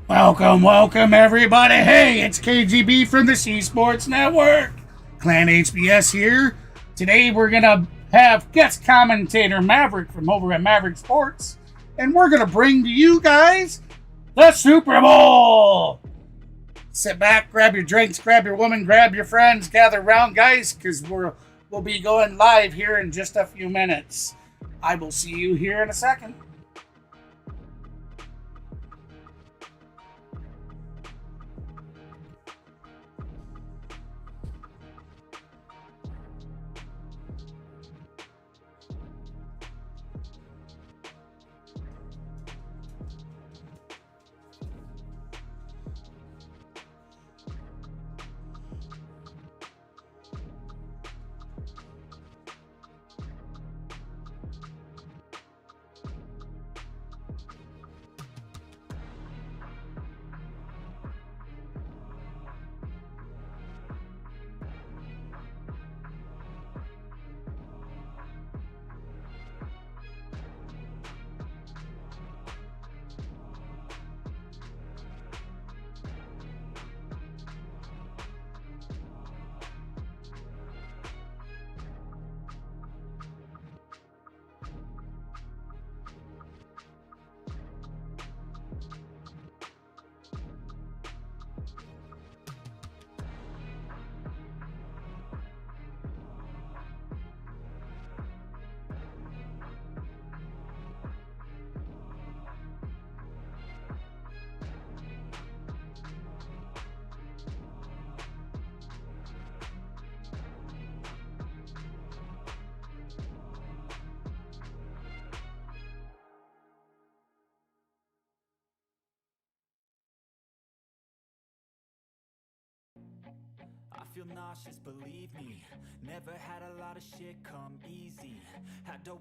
Welcome, everybody. Hey, it's KGB from the C Sports Network. Clan HBS here. Today we're going to have guest commentator Maverick from over at Maverick Sports, and we're going to bring to you guys the Super Bowl. Sit back, grab your drinks, grab your woman, grab your friends, gather around, guys, because we'll be going live here in just a few minutes. I will see you here in a second. I feel nauseous, believe me. Never had a lot of shit come easy. Had to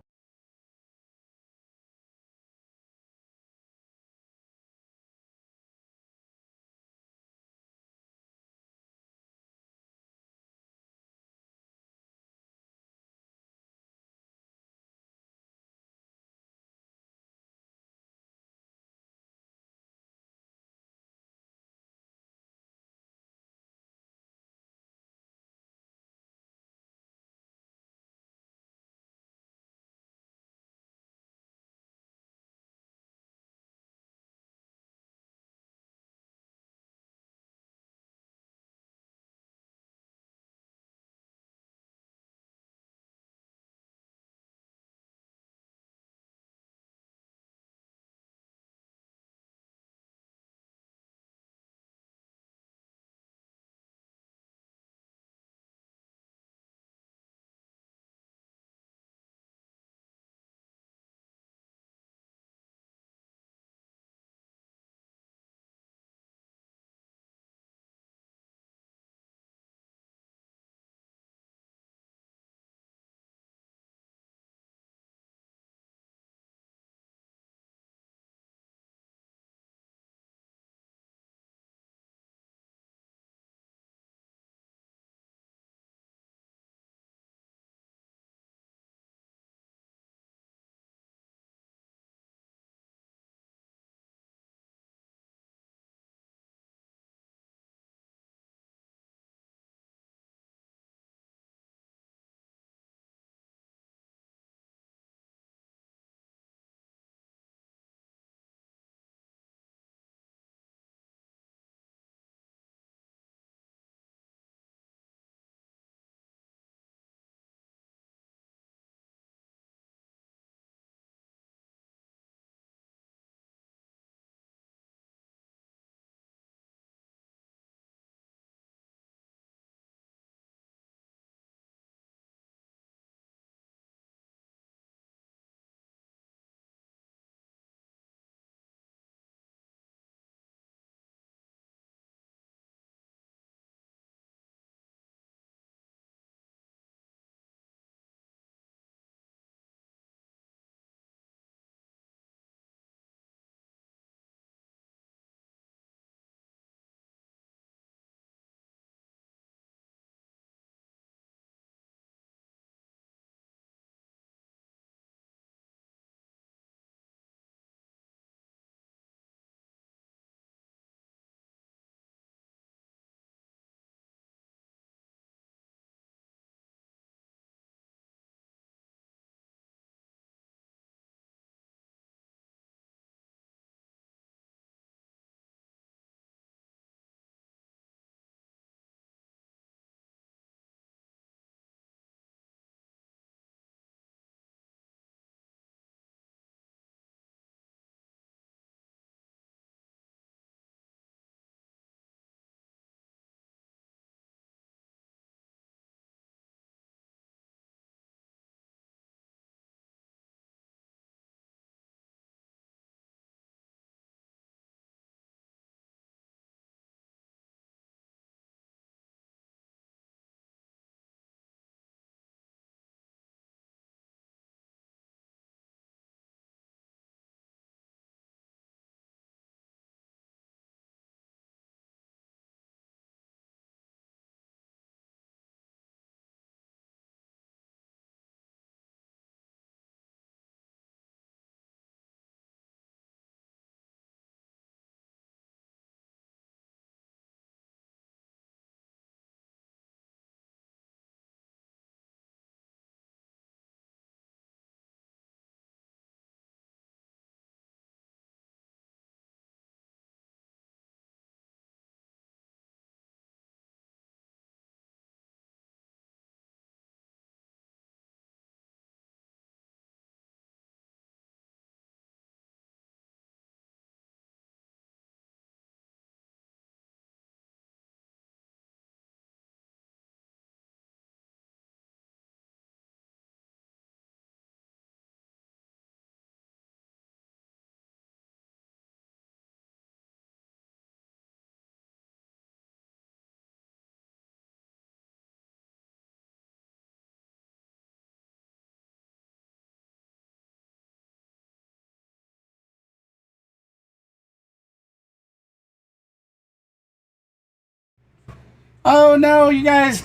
Oh no, you guys.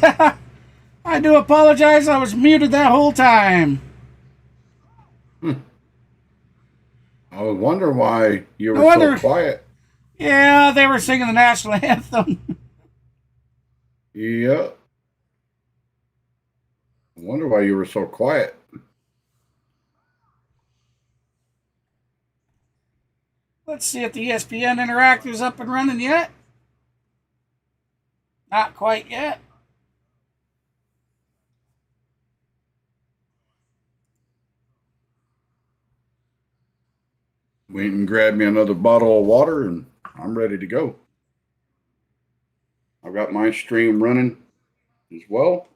I do apologize. I was muted that whole time. I was wondering why you No were wonder. so quiet. Yeah, they were singing the national anthem. Yeah. I wonder why you were so quiet. Let's see if the ESPN Interactive's up and running yet. Not quite yet. Went and grabbed me another bottle of water, and I'm ready to go. I've got my stream running as well.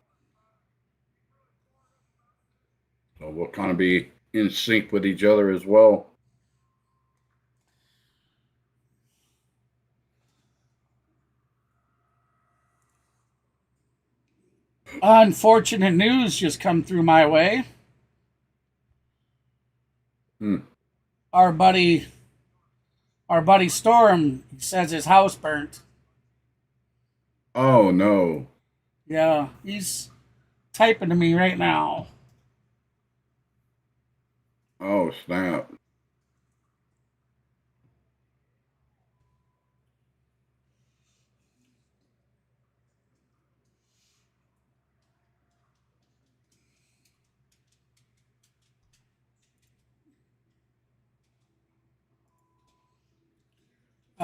So we'll kind of be in sync with each other as well. Unfortunate news just come through my way. Our buddy Storm, he says his house burnt. Oh, no. Yeah, he's typing to me right now. Oh, snap.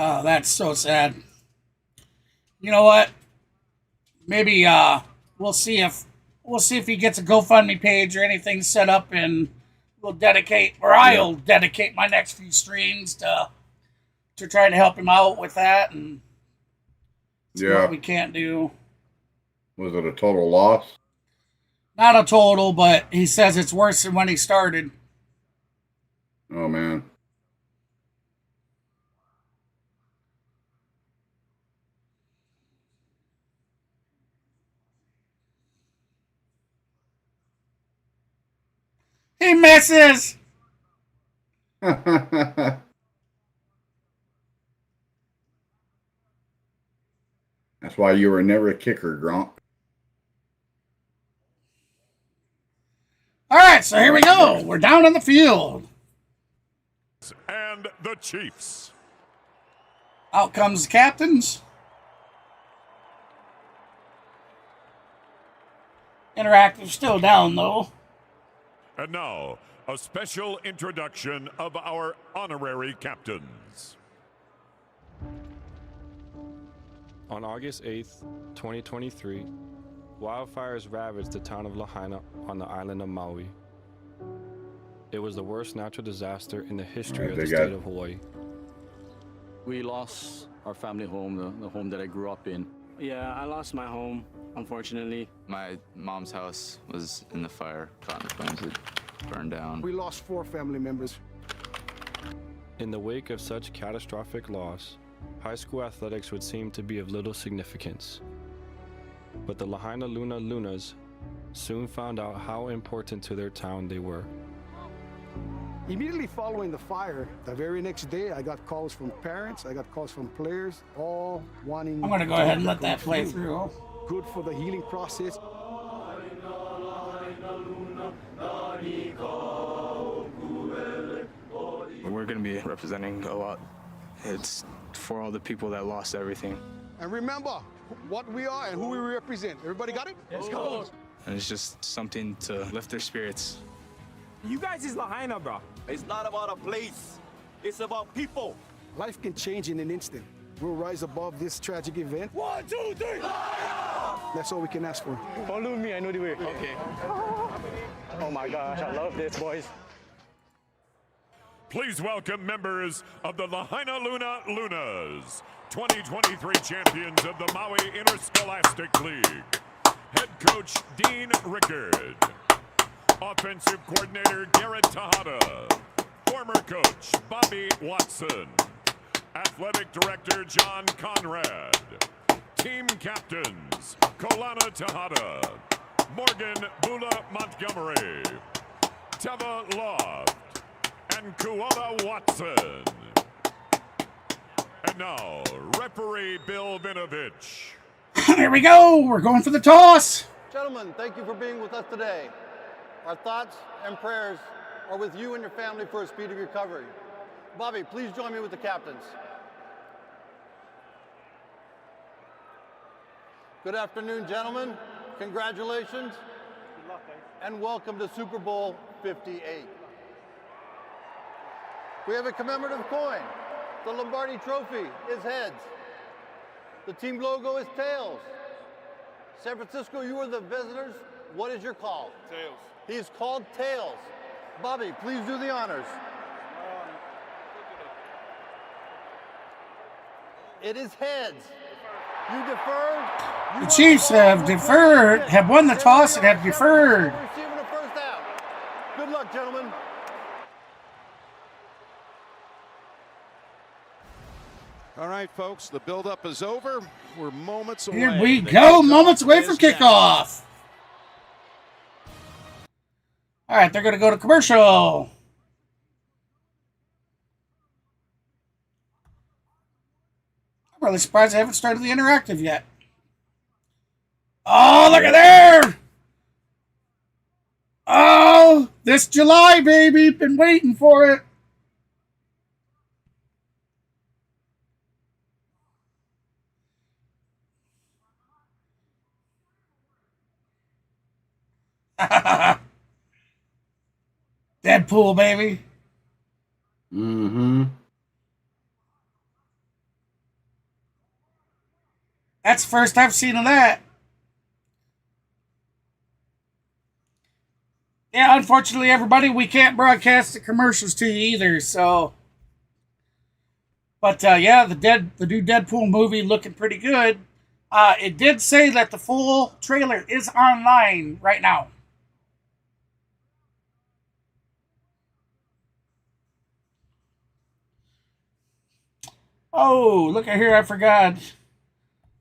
Oh, that's so sad. You know what? Maybe we'll see if he gets a GoFundMe page or anything set up, and we'll dedicate, or I'll dedicate my next few streams to trying to help him out with that and see what we can't do. Was it a total loss? Not a total, but he says it's worse than when he started. Oh, man. He misses! That's why you were never a kicker, Gronk. All right, so here we go. We're down on the field. And the Chiefs. Out comes the captains. Interactive still down, though. And now, a special introduction of our honorary captains. On August 8th, 2023, wildfires ravaged the town of Lahaina on the island of Maui. It was the worst natural disaster in the history of the state of Hawaii. We lost our family home, the home that I grew up in. Yeah, I lost my home, unfortunately. My mom's house was in the fire, caught in the flames. It burned down. We lost 4 family members. In the wake of such catastrophic loss, high school athletics would seem to be of little significance. But the Lahaina Luna Lunas soon found out how important to their town they were. Immediately following the fire, the very next day, I got calls from parents, I got calls from players, all wanting... I'm going to go ahead and let that play through. Good for the healing process. We're going to be representing a lot. It's for all the people that lost everything. And remember what we are and who we represent. Everybody got it? Yes, Coach. And it's just something to lift their spirits. You guys is Lahaina, bro. It's not about a place. It's about people. Life can change in an instant. We'll rise above this tragic event. 1, 2, 3. That's all we can ask for. Follow me, I know the way. Okay. Oh my gosh, I love this, boys. Please welcome members of the Lahaina Luna Lunas, 2023 champions of the Maui Interscholastic League. Head coach Dean Rickard. Offensive coordinator Garrett Tejada. Former coach Bobby Watson. Athletic director John Conrad. Team captains Kolana Tejada. Morgan Bula Montgomery. Teva Loft. And Kuala Watson. And now, referee Bill Vinovich. Here we go. We're going for the toss. Gentlemen, thank you for being with us today. Our thoughts and prayers are with you and your family for a speedy recovery. Bobby, please join me with the captains. Good afternoon, gentlemen. Congratulations. Good luck, guys. And welcome to Super Bowl 58. We have a commemorative coin. The Lombardi Trophy is heads. The team logo is tails. San Francisco, you are the visitors. What is your call? Tails. He's called tails. Bobby, please do the honors. It is heads. You deferred. The Chiefs have deferred, have won the toss and have deferred. Receiving the first out. Good luck, gentlemen. All right, folks, the buildup is over. We're moments away. Here we go, moments away from kickoff. All right, they're going to go to commercial. I'm really surprised I haven't started the interactive yet. Oh, look at there. Oh, this July, baby. Been waiting for it. Deadpool, baby. Mm-hmm. That's the first I've seen of that. Yeah, unfortunately, everybody, we can't broadcast the commercials to you either, so. But, yeah, the new Deadpool movie looking pretty good. It did say that the full trailer is online right now. Oh, look at here, I forgot.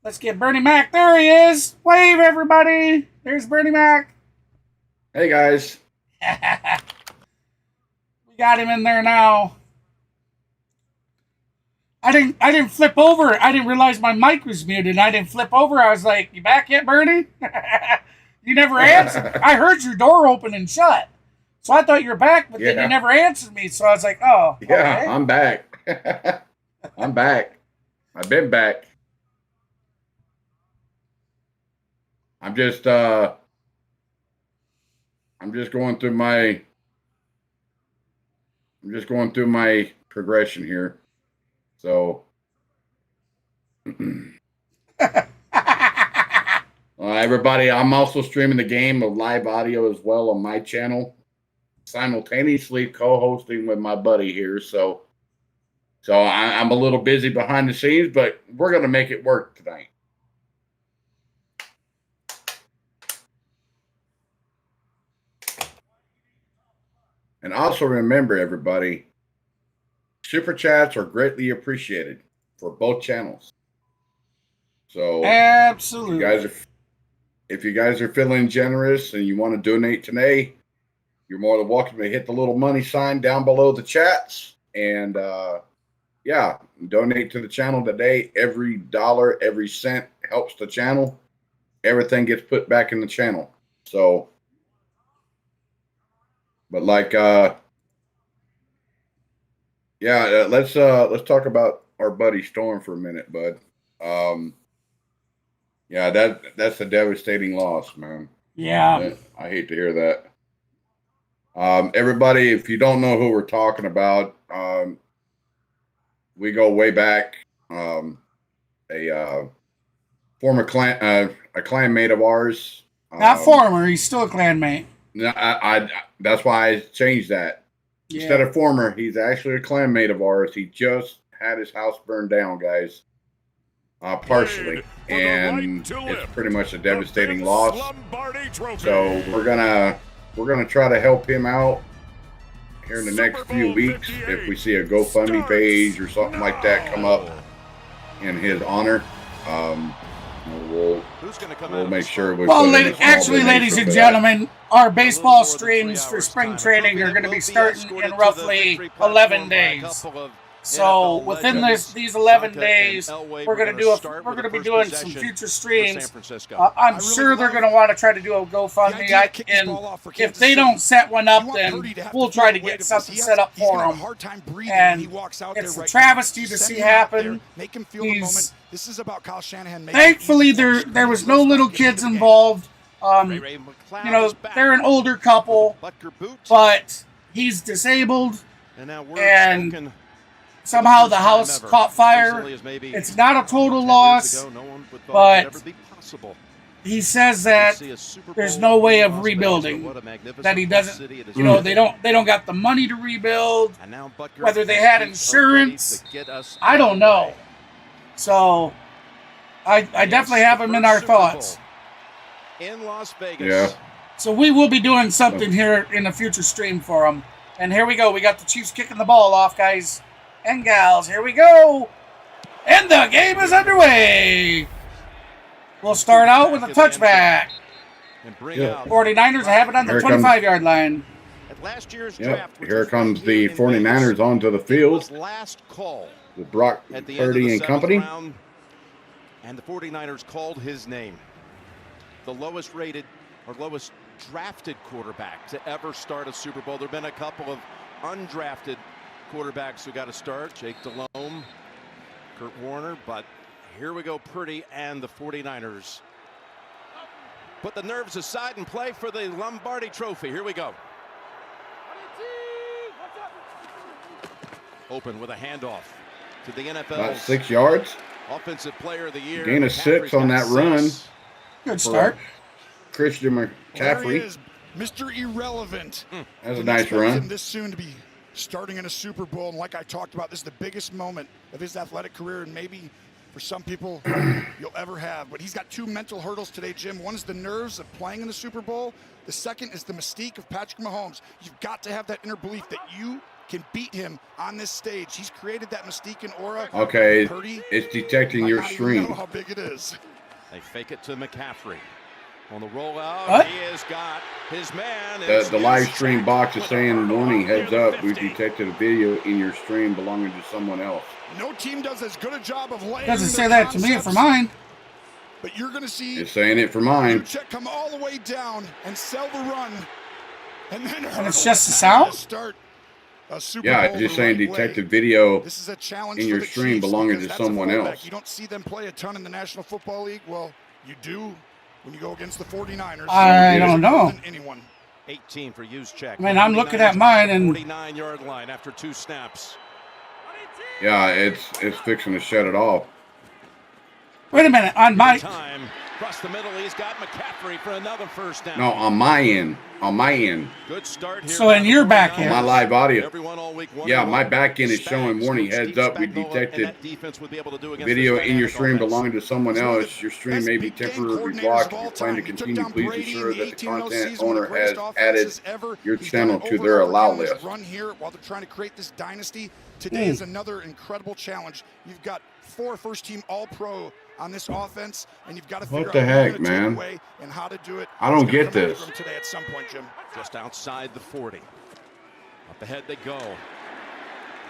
Let's get Bernie Mac. There he is. Wave, everybody. There's Bernie Mac. Hey, guys. We got him in there now. I didn't flip over. I didn't realize my mic was muted. I didn't flip over. I was like, you back yet, Bernie? You never answered. I heard your door open and shut. So I thought you were back, but then you never answered me. So I was like, oh. Yeah, okay. I'm back. I'm back. I've been back. I'm just going through my progression here. So everybody, I'm also streaming the game of live audio as well on my channel, simultaneously co-hosting with my buddy here. So I'm a little busy behind the scenes, but we're going to make it work tonight. And also remember, everybody, super chats are greatly appreciated for both channels. So absolutely, if you guys are feeling generous and you want to donate today, you're more than welcome to hit the little money sign down below the chats and donate to the channel today. Every dollar, every cent helps the channel. Everything gets put back in the channel. So, but like, let's talk about our buddy Storm for a minute, bud. That's a devastating loss, man. Yeah. I hate to hear that. Everybody, if you don't know who we're talking about, we go way back. A former clanmate of ours. Not former, he's still a clanmate. No, that's why I changed that. Yeah. Instead of former, he's actually a clanmate of ours. He just had his house burned down, guys. Partially. And it's pretty much a devastating loss. So we're gonna try to help him out here in the next few weeks. If we see a GoFundMe page or something like that come up in his honor, we'll make sure we. Well, actually, ladies and gentlemen, our baseball streams for spring training are going to be starting in roughly 11 days. So within these 11 days, we're gonna be doing some future streams. I'm sure they're gonna want to try to do a GoFundMe. And if they don't set one up, then we'll try to get something set up for them. And it's a travesty to see happen. This is about Kyle Shanahan. Thankfully, there was no little kids involved. You know, they're an older couple, but he's disabled, and somehow the house caught fire. It's not a total loss, but he says that there's no way of rebuilding. That he doesn't, you know, they don't got the money to rebuild. Whether they had insurance, I don't know. So I definitely have him in our thoughts. In Las Vegas. Yeah. So we will be doing something here in a future stream for him. And here we go. We got the Chiefs kicking the ball off, guys and gals. Here we go. And the game is underway. We'll start out with a touchback. 49ers have it on the 25-yard line. At last year's draft, here comes the 49ers onto the field last call with Brock Purdy and company. Round, and the 49ers called his name. The lowest rated or lowest drafted quarterback to ever start a Super Bowl. There have been a couple of undrafted quarterbacks who got a start. Jake Delhomme, Kurt Warner, but here we go, Purdy and the 49ers. Put the nerves aside and play for the Lombardi Trophy. Here we go. Open with a handoff to the NFL. About 6 yards. Offensive Player of the Year. Gain of 6 on that run. Good start. Christian There McCaffrey. he is, Mr. Irrelevant. That's a nice run. This soon to be starting in a Super Bowl, and like I talked about, this is the biggest moment of his athletic career, and maybe for some people you'll ever have. But he's got 2 mental hurdles today, Jim. One is the nerves of playing in the Super Bowl. The second is the mystique of Patrick Mahomes. You've got to have that inner belief that you can beat him on this stage. He's created that mystique and aura. Okay, Purdy, it's detecting your stream. know how big it is. They fake it to McCaffrey. On the rollout, what? he has got his man. The live stream box is saying, warning, heads up, we've detected a video in your stream belonging to someone else. No team does as good a job of laying Doesn't say their that to me concepts, for mine. But you're going to see It's saying it for mine. check come all the way down and sell the run. And then it's just the sound? Start a Super Yeah, Bowl it's just the saying right detected way. video This is a challenge in for your the stream Chiefs belonging because to that's a someone fullback. else. You don't see them play a ton in the National Football League. Well, you do when you go against the 49ers. I don't know. Anyone. 18 for Juszczyk. I mean, I'm looking at mine and 49-yard line after 2 snaps. Yeah, it's fixing to shut it off. wait a minute, on my Time across the middle, he's got McCaffrey for another first down. No, on my end. On my end. Good start here. So in your back end. My live audio. Everyone all week Yeah, my won. back end is showing warning, Steve heads up, we Spagnuolo and detected that defense would be able to do against video this in your dynamic stream offense. belonging to someone else. Your stream may be Big game temporarily coordinators blocked. of If all you plan to time. He took continue, down please Brady ensure in that the 18-0 content season, one of owner the greatest has added offenses ever. your He's channel done it to over their and over allow again in this list. Run here while they're trying to create this dynasty. Today is another incredible challenge. You've got 4 first-team All-Pro on this offense, and you've got to figure What the out heck, who you're gonna take man? away and how to do it. I don't It's gonna get come out this. from today at some point, Jim. Just outside the 40. Up ahead they go.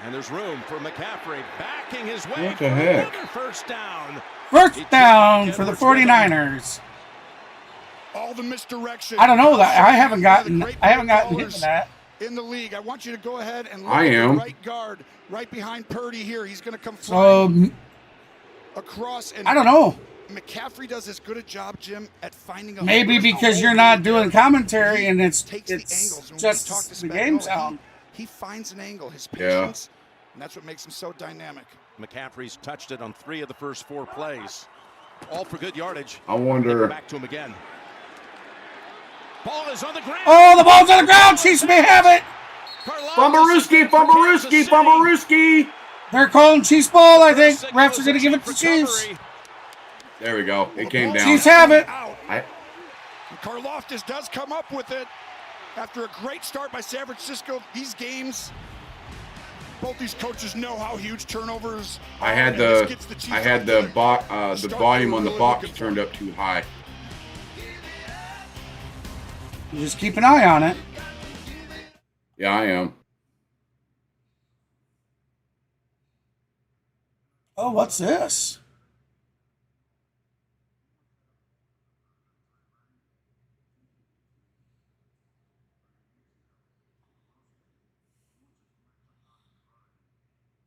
And there's room for McCaffrey backing his way What for the heck? another first down. first down for the 49ers. All the misdirection. I don't know that. I haven't gotten Great hit ballers to that. in the league. I want you to go ahead and look I at am. the right guard right behind Purdy here. He's going to come So flying across. And I don't know. McCaffrey does as good a job, Jim, at finding a Maybe hole. because you're not doing commentary and it's Takes the angles. And when we talk just to the game Spagnuolo, sound. He finds an angle. His Yeah. patience, and that's what makes him so dynamic. McCaffrey's touched it on 3 of the first 4 plays. All for good yardage. I wonder. Back to him again. Ball is on the ground. Oh, the ball's on the ground. Chiefs may have it. Fumblerooski, Fumblerooski, Fumblerooski. They're calling Chiefs ball, I think. Refs are going to give it to Chiefs. There we go. It came down. Chiefs have it. And Karlaftis does come up with it after a great start by San Francisco. These games, both these coaches know how huge turnovers. I had the volume on the box turned up too high. You just keep an eye on it. Yeah, I am. Oh, what's this?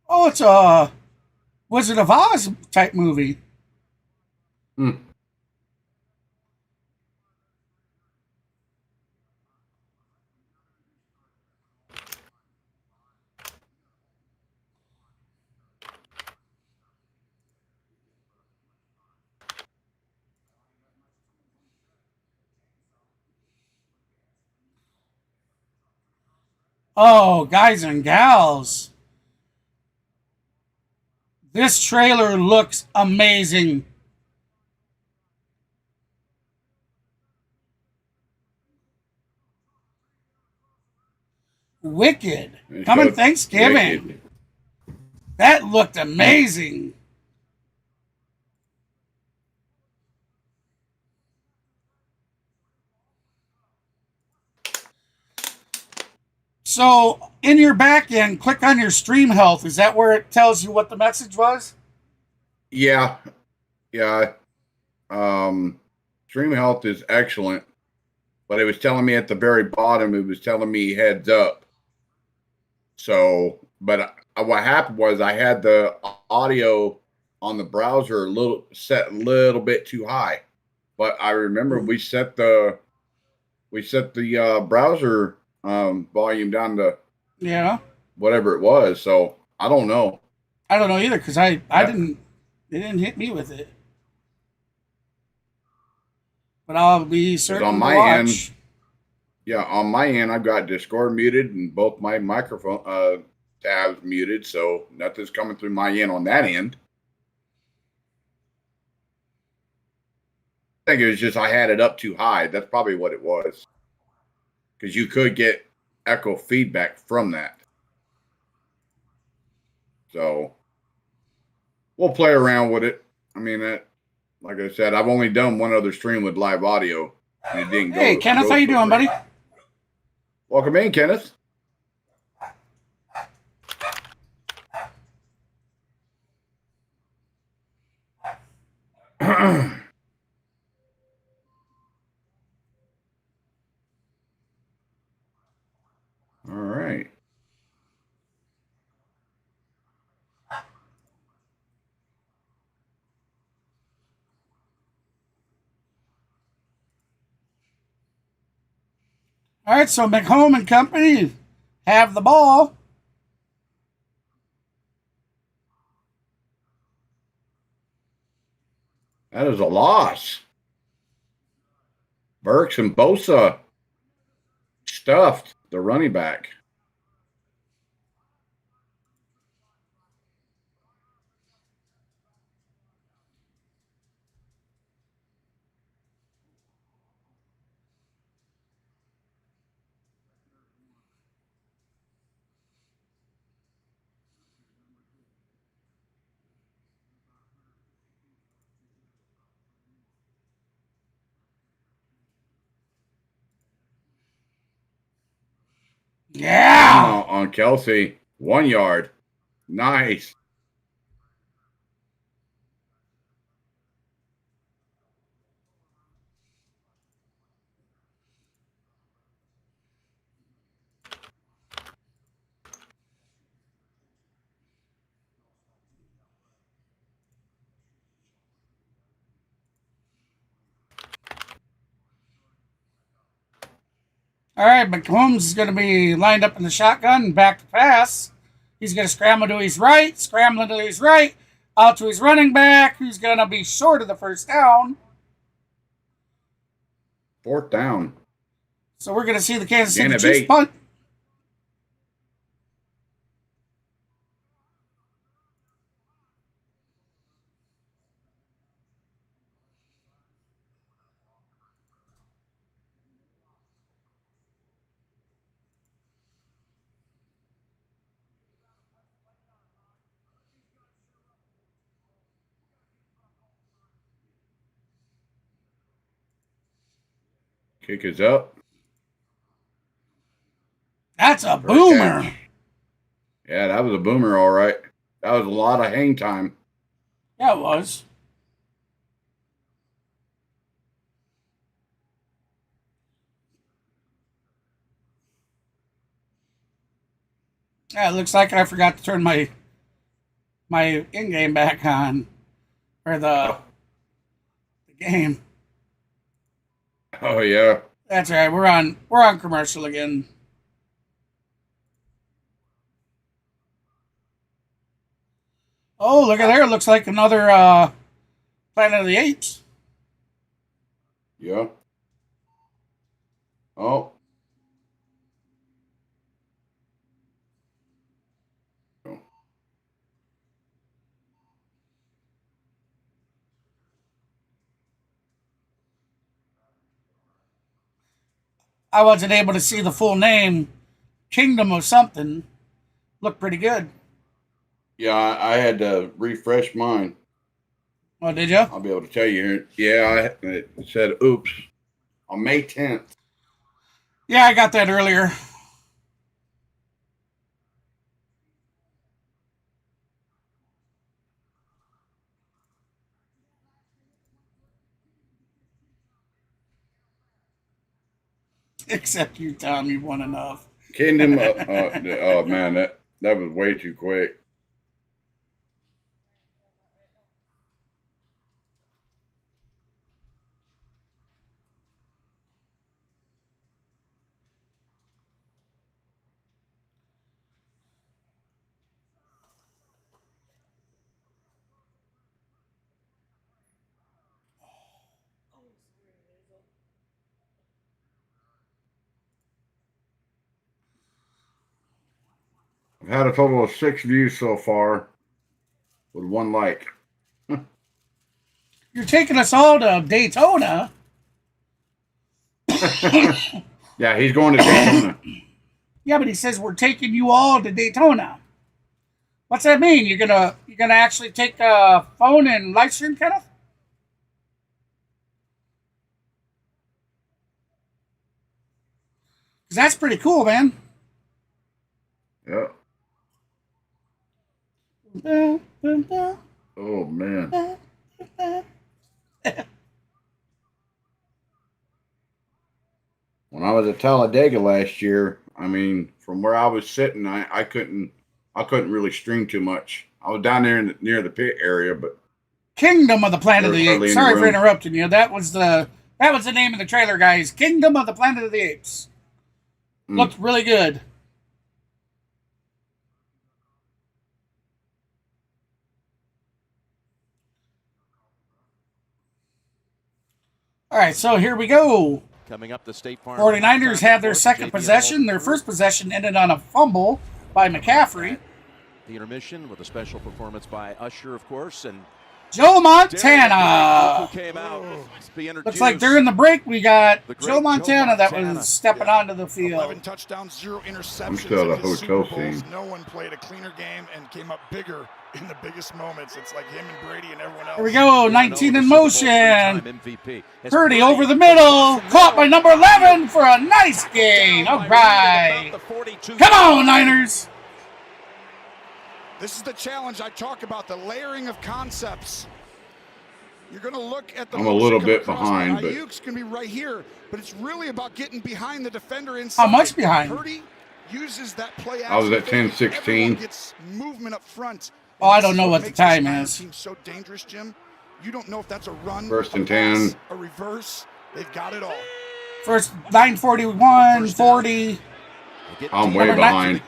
Oh, it's a Wizard of Oz type movie. Hmm. Oh, guys and gals. This trailer looks amazing. Wicked. Coming Thanksgiving. Wicked. That looked amazing. So, in your back end, click on your stream health. Is that where it tells you what the message was? Yeah. Yeah. Stream health is excellent, but it was telling me at the very bottom, it was telling me heads up. So, but what happened was I had the audio on the browser set a little bit too high. But I remember we set the browser volume down to whatever it was. So I don't know. I don't know either because I didn't. It didn't hit me with it. But I'll be certain on to my watch. end. Yeah, on my end, I've got Discord muted and both my microphone tabs muted, so nothing's coming through my end on that end. I think it was just I had it up too high. That's probably what it was. Because you could get echo feedback from that. So we'll play around with it. I mean, like I said, I've only done one other stream with live audio. And it didn't Hey, Kenneth, how you doing, buddy? Welcome in, Kenneth. All right. All right, so McHome and company have the ball. That is a loss. Burks and Bosa stuffed the running back. Yeah. On Kelsey, 1 yard. Nice. All right, McCombs is going to be lined up in the shotgun, back to pass. He's going to scramble to his right, scrambling to his right, out to his running back, who's going to be short of the first down. 4th down. So we're going to see the Kansas City Chiefs punt. Kick is up. That's a boomer. Yeah, that was a boomer, all right. That was a lot of hang time. Yeah, it was. Yeah, it looks like I forgot to turn my in-game back on for the game. Oh yeah. That's right. We're on commercial again. Oh, look at there. It looks like another Planet of the Apes. Yeah. Oh. I wasn't able to see the full name. Kingdom of something. Looked pretty good. Yeah, I had to refresh mine. Oh, did you? I'll be able to tell you here. Yeah, it said oops on May 10th. Yeah, I got that earlier. Except you, Tom, you won enough. Kingdom. Oh man, that was way too quick. I've had a total of 6 views so far, with 1 like. You're taking us all to Daytona. Yeah, he's going to Daytona. Yeah, but he says we're taking you all to Daytona. What's that mean? You're gonna actually take a phone and live stream, Kenneth? Because that's pretty cool, man. Yeah. Oh man. When I was at Talladega last year, I mean, from where I was sitting, I couldn't really stream too much. I was down there near the pit area, but Kingdom of the Planet of the Apes. Sorry for interrupting you. That was the name of the trailer, guys. Kingdom of the Planet of the Apes. Looked really good. All right, so here we go. Coming up, the State Farm 49ers have their second possession. Their first possession ended on a fumble by McCaffrey. The intermission with a special performance by Usher, of course, and Joe Montana. Came out. Looks like during the break we got Joe Montana that was stepping onto the field. 11 touchdowns, 0 interceptions. I'm still at a in his hotel Super Bowls. scene. No one played a cleaner game and came up bigger in the biggest moments. It's like him and Brady and everyone else. Here we go, 19 in motion. Purdy over the middle, caught by number 11 for a nice gain. All right. Come on, Niners. This is the challenge I talk about, the layering of concepts. You're going to look at the. I'm a little bit behind, but Ayuk's going to be right here, but it's really about getting behind the defender inside. How much behind? Purdy uses that play. I was at 10-16. Gets movement up front. Oh, I don't know what the time is. Team's so dangerous, Jim. You don't know if that's a run, First and a pass, 10. a reverse. They've got it all. First 9:41, 40. I'm way behind.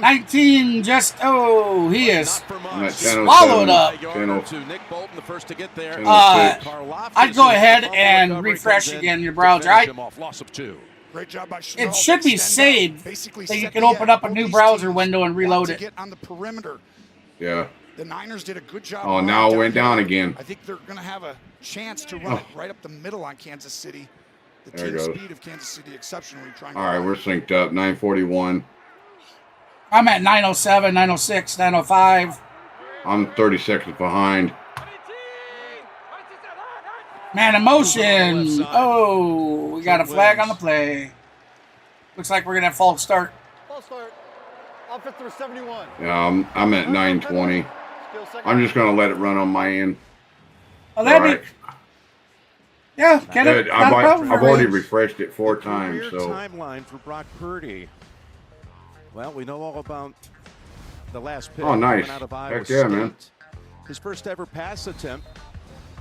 19, just, he is I'm at 10:07, swallowed up. 10:06. I'd go ahead and refresh again your browser. Great job by It should be saved so you can open up a new browser window and reload it. Get on the perimeter. Yeah. The Niners did a good job. Oh, now it went down again. I think they're going to have a chance to run it right up the middle on Kansas City. The There it team goes. speed of Kansas City exceptionally trying. All right, we're synced up. 9:41. I'm at 9:07, 9:06, 9:05. I'm 30 seconds behind. Man in motion. Oh, we got a flag on the play. Looks like we're going to have false start. False start. Offense number 71. Yeah, I'm at 9:20. I'm just going to let it run on my end. Oh, that'd All right. be... Yeah, get it. Good. I've already Range. refreshed it 4 times. Career So timeline for Brock Purdy. Well, we know all about the last pick. Oh, nice. Coming out of Iowa Heck yeah, State. man. His first ever pass attempt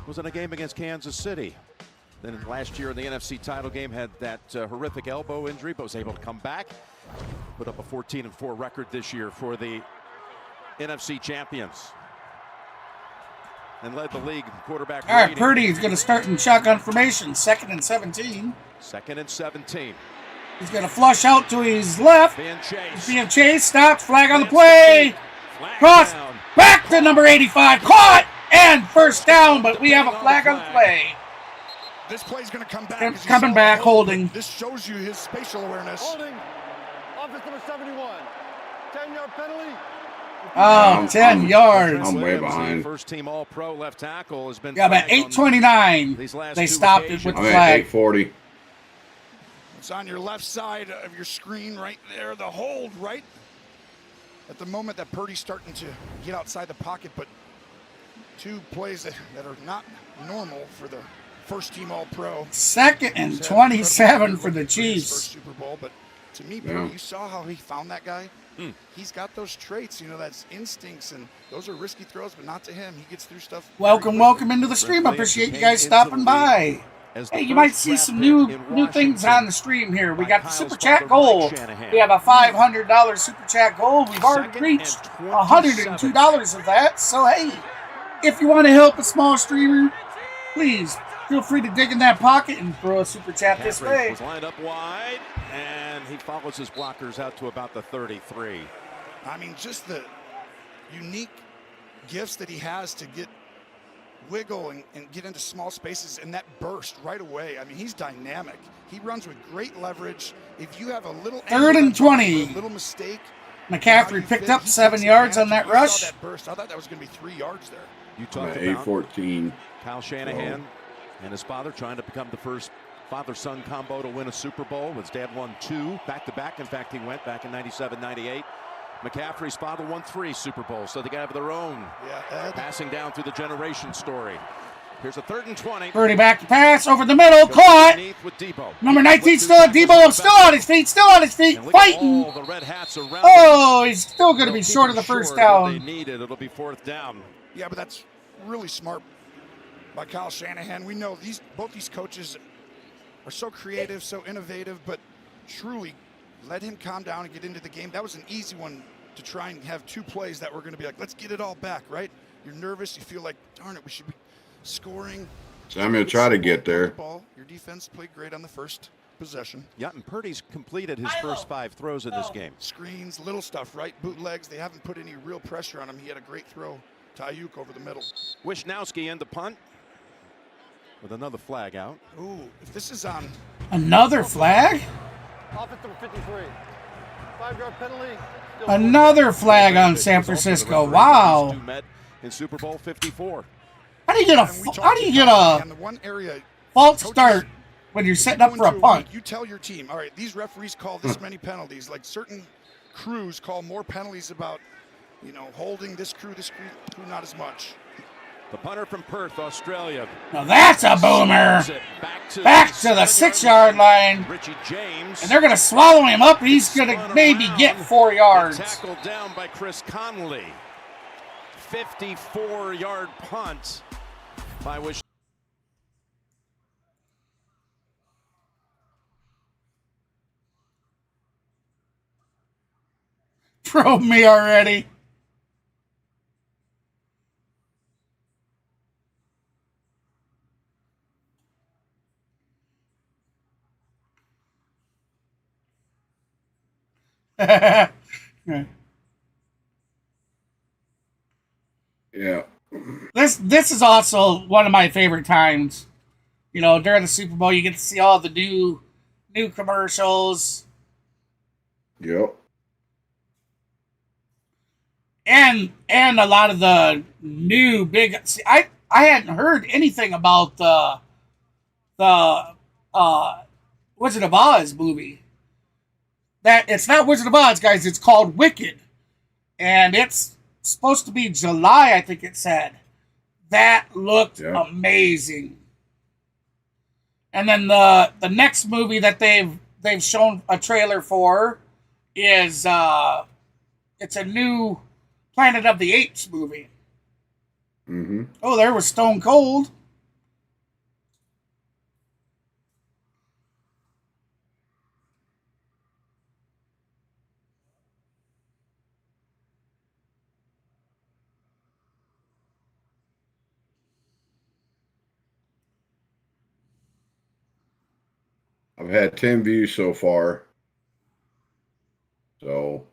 was in a game against Kansas City. Then last year in the NFC title game had that horrific elbow injury, but was able to come back. Put up a 14-4 record this year for the NFC champions. And led the league quarterback. All right, rating. Purdy's going to start in shotgun formation, 2nd and 17. 2nd and 17. He's going to flush out to his left. Being chased. He's being chased. Stopped. Flag on the play. Cross. Back to number 85. Caught. And first down, but we have a flag on the play. This play's going to come back. Coming back, holding. This shows you his spatial awareness. Holding. Offense number 71. 10-yard penalty. Oh, 10 yards. I'm way behind. First team All-Pro left tackle has been. Yeah, about 8:29. They stopped it with the I'm at flag. 840. It's on your left side of your screen right there. The hold right at the moment that Purdy's starting to get outside the pocket, but 2 plays that are not normal for the first team All-Pro. 2nd and 27 for the Chiefs. First Super Bowl, but to me, Purdy, you saw how he found that guy. He's got those traits, that's instincts, and those are risky throws, but not to him. He gets through stuff. Welcome into the stream. I appreciate you guys stopping by. Hey, you might see some new things on the stream here. We got the Super Chat goal. We have a $500 Super Chat goal. We've already reached $102 of that. So, hey, if you want to help a small streamer, please feel free to dig in that pocket and throw a Super Chat this way. Was lined up wide, and he follows his blockers out to about the 33. I mean, just the unique gifts that he has to get wiggle and get into small spaces, and that burst right away. I mean, he's dynamic. He runs with great leverage. If you have a little 3rd and 20. little mistake, McCaffrey picked up 7 yards on that rush. That burst. I thought that was going to be 3 yards there. You I'm talked at about 814. Kyle Shanahan and his father trying to become the first father-son combo to win a Super Bowl. His dad won 2 back-to-back. In fact, he went back in 97, 98. McCaffrey's father won 3 Super Bowls, so they have their own passing down through the generation story. Here's a 3rd and 20. Purdy back to pass over the middle, caught. Number 19 still at Debo, still on his feet, fighting. The red hats around oh, he's still going to be short of the first down. They needed. It'll be 4th down. Yeah, but that's really smart by Kyle Shanahan. We know both these coaches are so creative, so innovative, but truly let him calm down and get into the game. That was an easy one to try and have 2 plays that were going to be like, let's get it all back, right? You're nervous. You feel like, darn it, we should be scoring. So I'm going to try to get there. Your defense played great on the first possession. Yeah, and Purdy's completed his first 5 throws in this game. Screens, little stuff, right? Bootlegs. They haven't put any real pressure on him. He had a great throw to Ayuk over the middle. Wisnowski in the punt with another flag out. Ooh, if this is on. Another flag? Offense number 53. 5-yard penalty. Another flag on San Francisco. Wow. In Super Bowl 54. How do you get a false start when you're setting up for a punt? You tell your team, all right, these referees call this many penalties. Like certain crews call more penalties about, holding this crew, not as much. The punter from Perth, Australia. Now that's a boomer. Back to the 6-yard line. Richie James. And they're going to swallow him up. He's going to maybe get 4 yards. Tackled down by Chris Conley. 54-yard punt by Wish. Probe me already. Yeah. This is also one of my favorite times. During the Super Bowl, you get to see all the new commercials. Yep. And a lot of the new big. See, I hadn't heard anything about the Wizard of Oz movie. That it's not Wizard of Oz, guys. It's called Wicked, and it's supposed to be July, I think it said. That looked amazing. And then the next movie that they've shown a trailer for is it's a new Planet of the Apes movie. Mm-hmm. Oh, there was Stone Cold. I've had 10 views so far. So,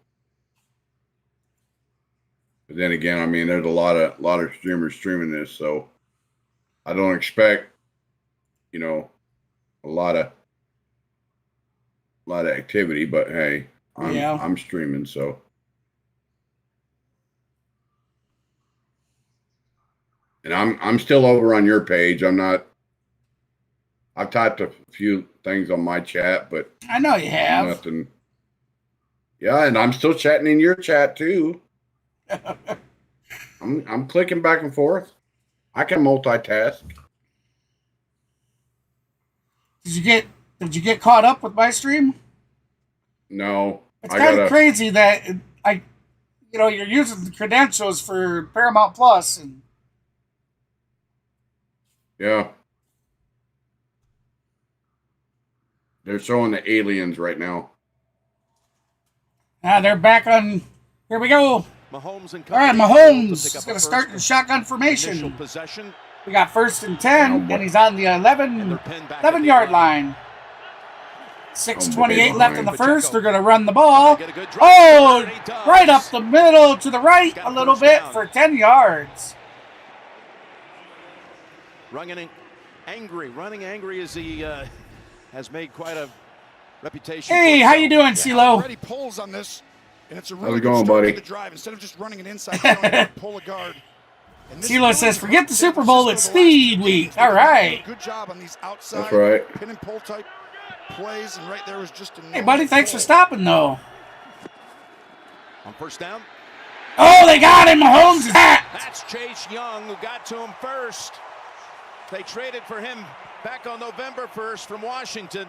but then again, I mean, there's a lot of streamers streaming this, so I don't expect, you know, a lot of activity. But hey, I'm streaming, so. And I'm still over on your page. I'm not. I've typed a few things on my chat, but I know you have. Nothing. Yeah, and I'm still chatting in your chat too. I'm clicking back and forth. I can multitask. Did you get caught up with my stream? No. It's kind of crazy that you're using the credentials for Paramount Plus and yeah. They're showing the aliens right now. They're back on. Here we go. Mahomes and all right, Mahomes is going to start in shotgun formation. We got 1st and 10, and he's on the 11-yard line. 6:28 left in the first. They're going to run the ball. Oh, right up the middle to the right a little bit for 10 yards. Running angry as he has made quite a reputation. Hey, how you doing, CeeLo? Already pulls on this, and it's a really How's it going, buddy? the drive. Instead of just running an inside, pull a guard. CeeLo says, "Forget the Super Bowl, it's Speed Week." All right. Good job on these outside That's right. pin and pull type plays, and right there was just a. Hey, buddy, thanks for stopping, though. On first down. Oh, they got him. Mahomes is back. That's Chase Young who got to him first. They traded for him back on November 1st from Washington.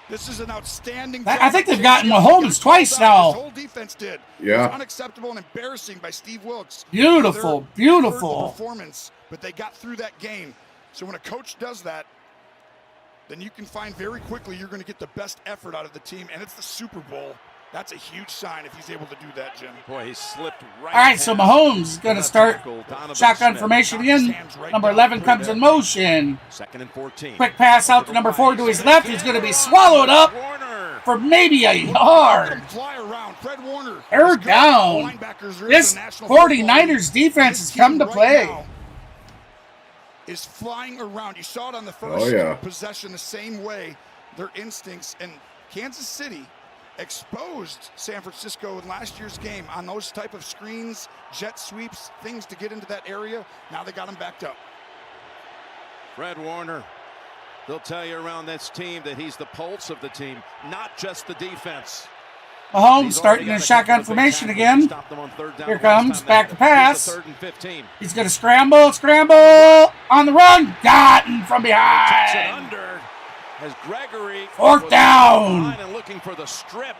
This is an outstanding. I think they've gotten Mahomes twice now. The whole defense did. Yeah. It was unacceptable and embarrassing by Steve Wilkes. Beautiful, beautiful performance, but they got through that game. So when a coach does that, then you can find very quickly you're going to get the best effort out of the team, and it's the Super Bowl. That's a huge sign if he's able to do that, Jim. Boy, he slipped right. All right, so Mahomes is going to start shotgun formation again. Number 11 comes in motion. 2nd and 14. Quick pass out to number 4 to his left. He's going to be swallowed up for maybe a yard. They're down. This 49ers defense has come to play. Is flying around. You saw it on the first possession the same way. Their instincts, and Kansas City exposed San Francisco in last year's game on those type of screens, jet sweeps, things to get into that area. Now they got him backed up. Fred Warner, they'll tell you around this team that he's the pulse of the team, not just the defense. Mahomes starting in shotgun formation again. Here comes, back to pass. He's going to scramble on the run. Gotten from behind. As Gregory 4th down. And looking for the strip.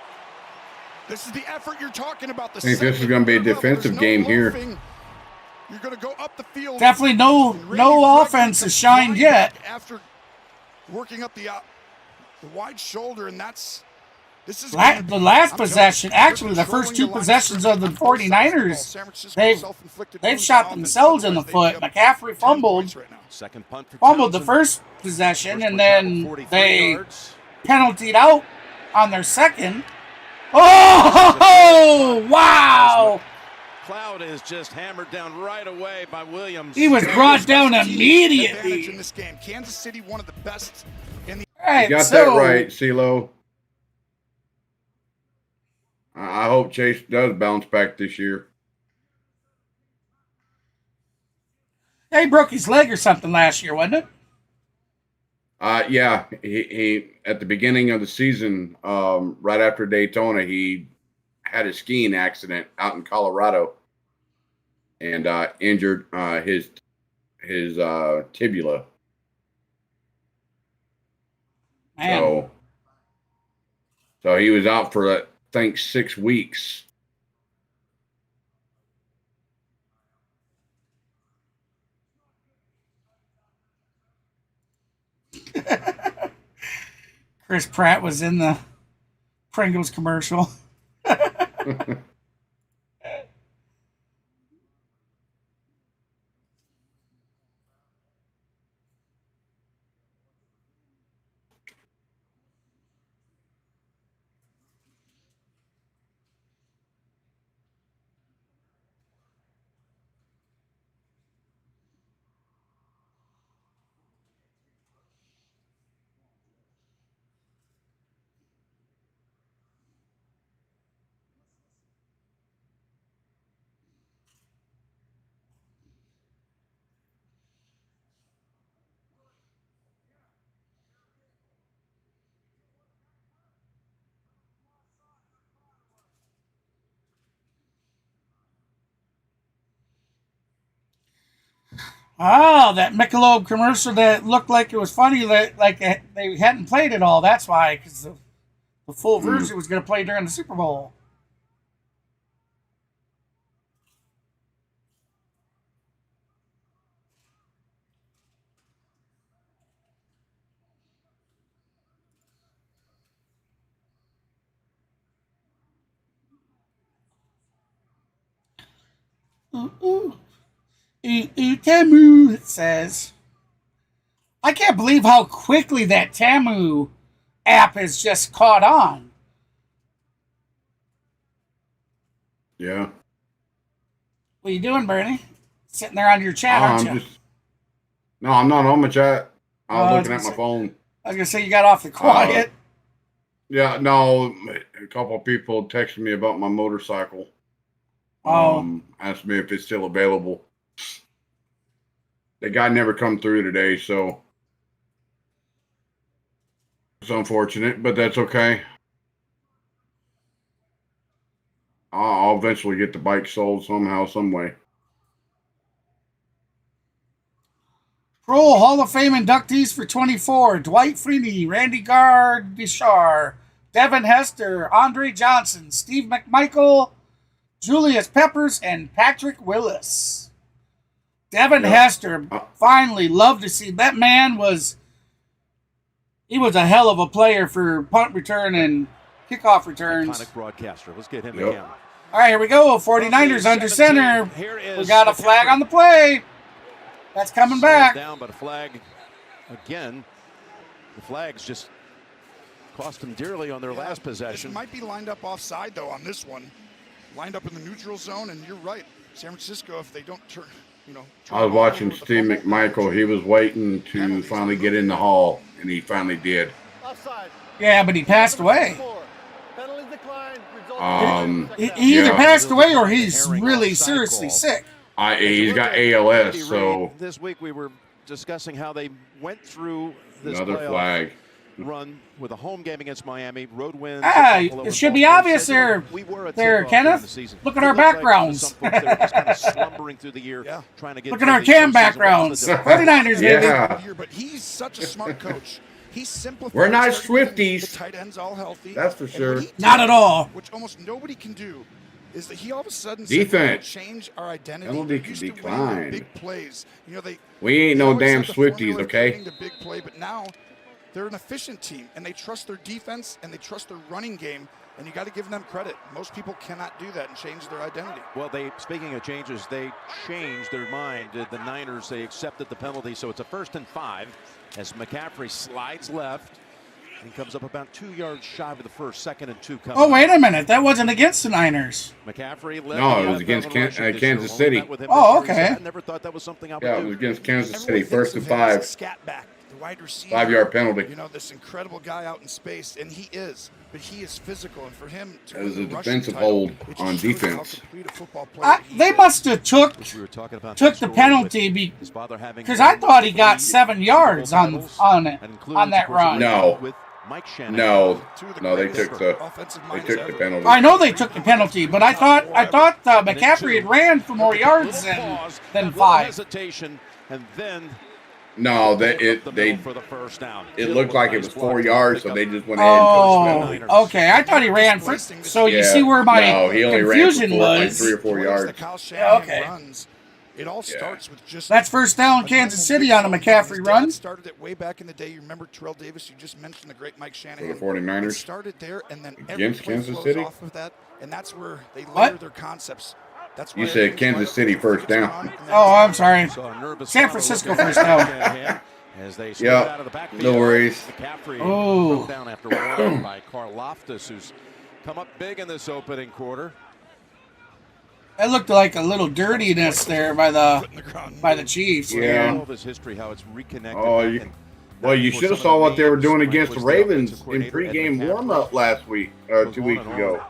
This is the effort you're talking about. I think this is going to be a defensive game here. You're going to go up the field. Definitely no offense has shined yet. After working up the wide shoulder, and this is the last possession. Actually, the first 2 possessions of the 49ers, they've shot themselves in the foot. McCaffrey fumbled the first possession, and then they penaltied out on their second. Oh, wow! Cloud is just hammered down right away by Williams. He was brought down immediately. In this game, Kansas City, one of the best in the. You got that right, CeeLo. I hope Chase does bounce back this year. He broke his leg or something last year, wasn't it? Yeah. He at the beginning of the season, right after Daytona, he had a skiing accident out in Colorado and injured his tibia. Man. So he was out for, I think, 6 weeks. Chris Pratt was in the Pringles commercial. Oh, that Michelob commercial that looked like it was funny, that like they hadn't played it all. That's why, because the full version was going to play during the Super Bowl. Ooh. Tamu, it says. I can't believe how quickly that Tamu app has just caught on. Yeah. What are you doing, Bernie? Sitting there on your chat, aren't you? No, I'm not on my chat. I was looking at my phone. I was going to say you got off the quiet. Yeah, no, a couple of people texted me about my motorcycle. Asked me if it's still available. The guy never come through today, so it's unfortunate, but that's okay. I'll eventually get the bike sold somehow, some way. Pro Hall of Fame inductees for 24: Dwight Freeney, Randy Gardishar, Devin Hester, Andre Johnson, Steve McMichael, Julius Peppers, and Patrick Willis. Devin Hester, finally, love to see. That man he was a hell of a player for punt return and kickoff returns. Iconic broadcaster. Let's get him again. All right, here we go. 49ers under center. We got a flag on the play. That's coming back. Down, but a flag again. The flags just cost them dearly on their last possession. It might be lined up offside, though, on this one. Lined up in the neutral zone, and you're right. San Francisco, if they don't turn, I was watching Steve McMichael. He was waiting to finally get in the hall, and he finally did. Yeah, but he passed away. He either passed away or he's really seriously sick. He's got ALS, so. This week we were discussing how they went through this Another flag run with a home game against Miami, road wins. It should be obvious there, Kenneth. Look at our backgrounds. Look at our cam backgrounds. 49ers, baby. Yeah. But he's such a smart coach. He simplified. We're not Swifties. The tight ends all healthy. That's for sure. Not at all. Which almost nobody can do is that he all of a sudden defense change our identity. Penalty can decline. Big plays. We ain't no damn Swifties, okay? The big play, but now they're an efficient team, and they trust their defense, and they trust their running game, and you got to give them credit. Most people cannot do that and change their identity. Well, speaking of changes, they changed their mind. The Niners, they accepted the penalty, so it's a 1st and 5 as McCaffrey slides left. He comes up about 2 yards shy of the first, 2nd and 2 coming. Oh, wait a minute. That wasn't against the Niners. McCaffrey led. No, it was against Kansas City. Oh, okay. I never thought that was something I would do. it was against Kansas City, 1st and 5. Scat back. The wide receiver, 5-yard penalty. This incredible guy out in space, and he is, but he is physical, and for him to it was a defensive hold on defense. They must have took the penalty because I thought he got 7 yards on that run. No, Mike Shanahan. No, they took the penalty. I know they took the penalty, but I thought McCaffrey had ran for more yards than 5. Hesitation, and then no, for the first down. It looked like it was 4 yards, so they just went ahead and took the penalty. Okay. I thought he ran for. So you see where my he only confusion ran for was. 3 or 4 yards. Okay. It all starts with just that's first down, Kansas City on a McCaffrey run. Started it way back in the day. You remember Terrell Davis? You just mentioned the great Mike Shanahan. For the 49ers. It started there, and then Against Kansas City off of that, and that's where they layer their concepts. That's you said Kansas City first down. Oh, I'm sorry. San Francisco first down. As they out of the backfield. No worries. McCaffrey down after one by Carl Loftus, who's come up big in this opening quarter. It looked like a little dirtiness there by the Chiefs. Yeah. All this history, how it's reconnected. Well, you should have saw what they were doing against the Ravens in pregame warm-up last week, or 2 weeks ago.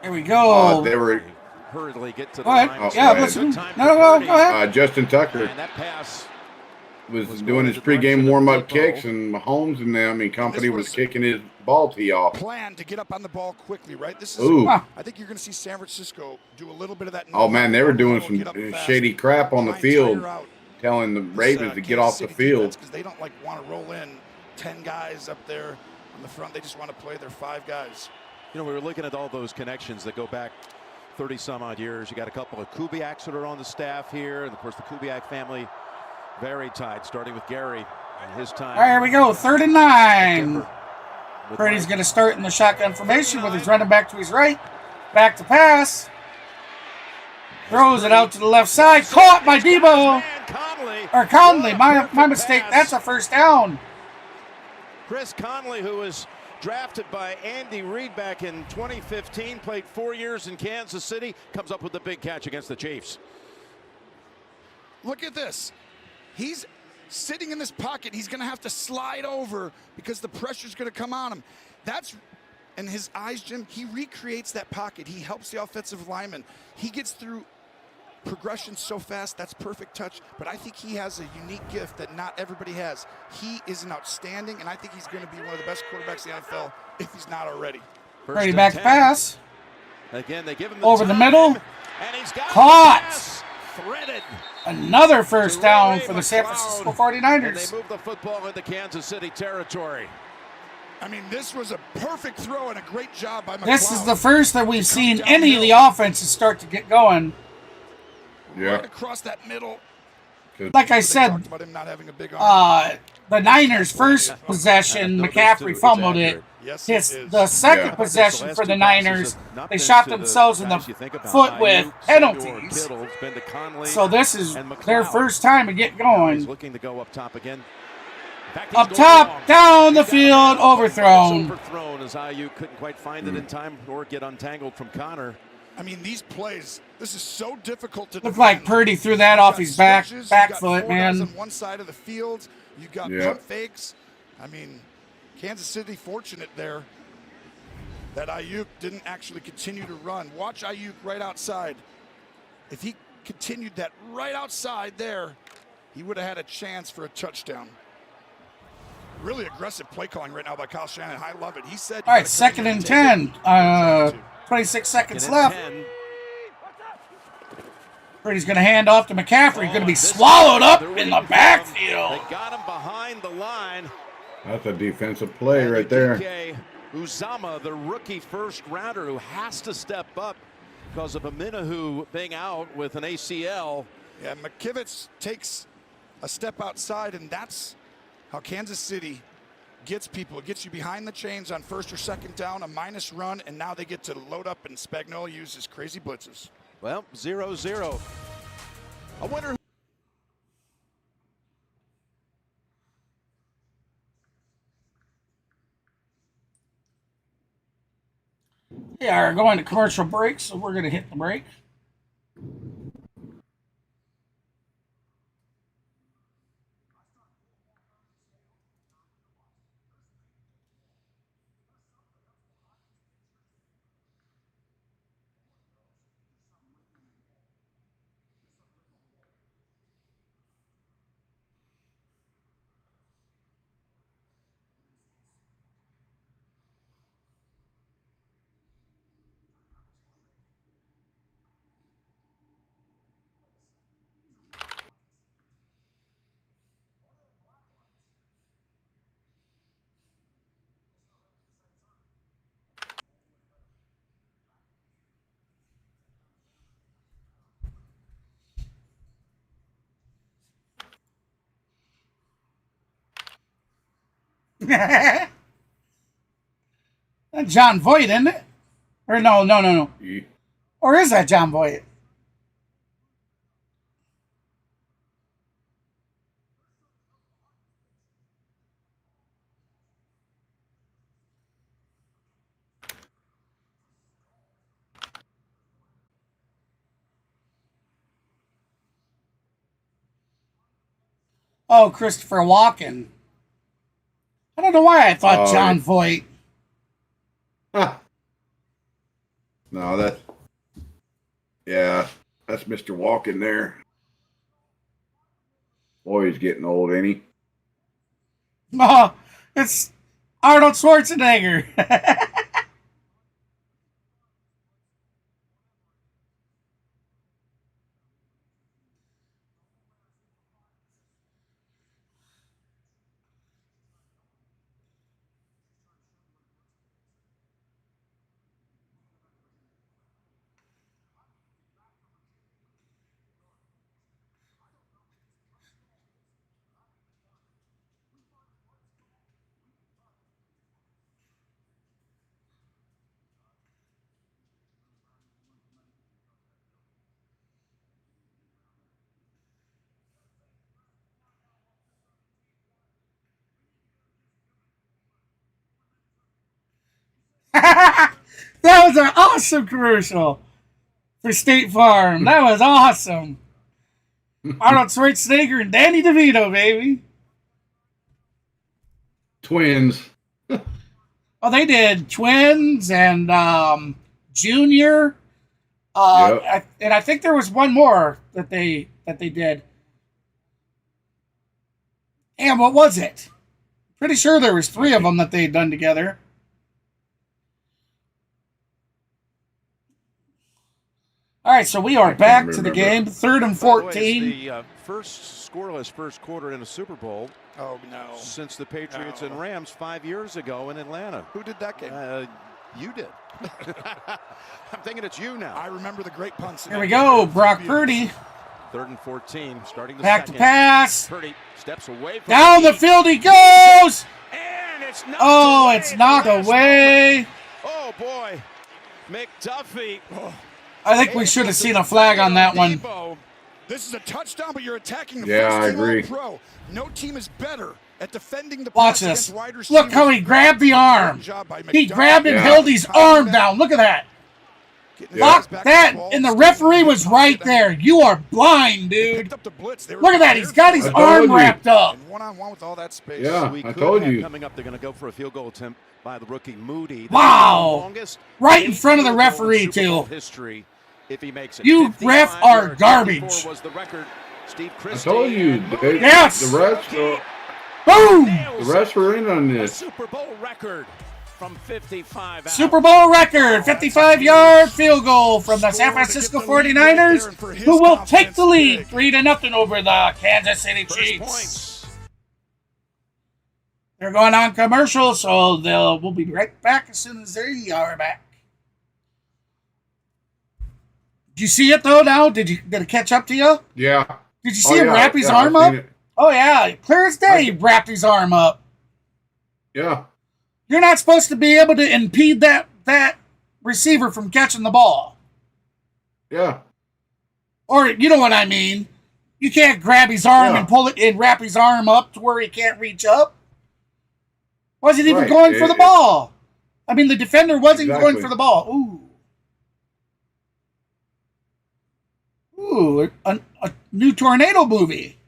Here we go. They were hurriedly get to the go ahead. line. Yeah, listen. No, go ahead. Justin Tucker And that pass was doing his pregame warm-up kicks, and Mahomes and them and company was kicking his ball tee off. Plan to get up on the ball quickly, right? This is. Ooh. I think you're going to see San Francisco do a little bit of that. Oh man, they were doing some shady crap on the field, telling the Ravens to get off the field. Because they don't want to roll in 10 guys up there on the front. They just want to play their 5 guys. You know, we were looking at all those connections that go back 30 some odd years. You got a couple of Kubiaks that are on the staff here, and of course the Kubiak family very tight, starting with Gary and his time. All right, here we go. 3rd and 9. Purdy's going to start in the shotgun formation with his running back to his right. Back to pass. Throws it out to the left side. Caught by Debo. Or Conley. My mistake. That's a first down. Chris Conley, who was drafted by Andy Reid back in 2015, played 4 years in Kansas City, comes up with the big catch against the Chiefs. Look at this. He's sitting in this pocket. He's going to have to slide over because the pressure's going to come on him. That's in his eyes, Jim. He recreates that pocket. He helps the offensive lineman. He gets through progression so fast. That's perfect touch. But I think he has a unique gift that not everybody has. He is an outstanding, and I think he's going to be one of the best quarterbacks in the NFL if he's not already. Ready back to pass. Again, they give him over the middle. And he's got caught. Threaded. Another first down for the San Francisco 49ers. And they move the football into Kansas City territory. I mean, this was a perfect throw and a great job by McLeod. This is the first that we've seen any of the offenses start to get going. Yeah. Right across that middle. Like I said, the Niners' first possession, McCaffrey fumbled it. The second possession for the Niners, they shot themselves in the foot with penalties. So this is their first time to get going. Looking to go up top again. Up top, down the field, overthrown. Overthrown as IU couldn't quite find it in time or get untangled from Connor. I mean, these plays, this is so difficult to Looked like Purdy threw that off his back foot, man. On one side of the field, you got pump fakes. I mean, Kansas City fortunate there that Ayuk didn't actually continue to run. Watch Ayuk right outside. If he continued that right outside there, he would have had a chance for a touchdown. Really aggressive play calling right now by Kyle Shanahan. I love it. He said, all right, 2nd and 10. 26 seconds left. Brady's going to hand off to McCaffrey. Going to be swallowed up in the backfield. They got him behind the line. That's a defensive play right there. Uzama, the rookie first rounder who has to step up because of Aminahu being out with an ACL. Yeah, McKivitz takes a step outside, and that's how Kansas City gets people. It gets you behind the chains on 1st or 2nd down, a minus run, and now they get to load up, and Spagnuolo uses crazy blitzes. Well, 0-0. I wonder who Yeah, we're going to commercial break, so we're going to hit the break. That's John Voight, isn't it? Or no. Yeah. Or is that John Voight? Oh, Christopher Walken. I don't know why I thought John Voight. Huh. No, that's Mr. Walken there. Boy, he's getting old, ain't he? Oh, it's Arnold Schwarzenegger. That was an awesome commercial for State Farm. That was awesome. Arnold Schwarzenegger and Danny DeVito, baby. Twins. Oh, they did Twins and Junior. Yep. And I think there was one more that they did. And what was it? Pretty sure there was 3 of them that they had done together. All right, so we are back to the game. 3rd and 14. The first scoreless first quarter in a Super Bowl. Oh, no. Since the Patriots and Rams 5 years ago in Atlanta. Who did that game? You did. I'm thinking it's you now. I remember the great punts. Here we go, Brock Purdy. 3rd and 14, starting the back second. To pass. Purdy steps away from down the field he goes. And it's knocked away. Oh boy, McDuffie. I think we should have seen a flag on that one. This is a touchdown, but you're attacking the Yeah, first I team agree. All-pro. No team is better at defending the Watch pass this. against wide receivers. Look how he grabbed the arm. He grabbed and Yeah. held his arm down. Look at that. Lock that, and the referee was right there. You are blind, dude. Look at that. He's got his arm wrapped up. One-on-one with all that space. Yeah, We I could told have you. Coming up, they're going to go for a field goal attempt by the rookie Moody. Wow. Right in front of the referee, too. History, if he makes it. You ref are garbage. Was the record. Steve I Christie. told you. Yes. The refs, Boom. the refs were in on this. Super Bowl record from 55 out. Super Bowl record, 55-yard field goal from the San Francisco 49ers, who will take the lead 3-0 over the Kansas City Chiefs. They're going on commercial, so we'll be right back as soon as they are back. Did you see it though? Now, did it catch up to you? Yeah. Did you see him wrap his arm I've up? seen it. Oh yeah, clear as day. He wrapped his arm up. Yeah. You're not supposed to be able to impede that receiver from catching the ball. Yeah. Or you know what I mean. You can't grab his arm Yeah. and pull it and wrap his arm up to where he can't reach up. Wasn't even Right. going for the ball. I mean, the defender wasn't going Exactly. for the ball. Ooh, a new tornado movie.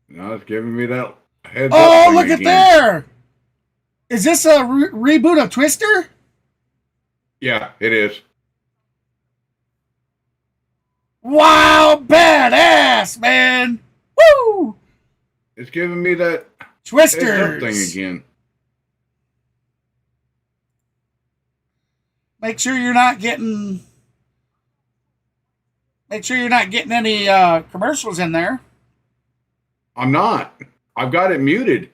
Now it's giving me that heads up Oh, thing look at again. there. Is this a reboot of Twister? Yeah, it is. Wow, badass, man. Woo! It's giving me that Twisters. heads up thing again. Make sure you're not getting any commercials in there. I'm not. I've got it muted.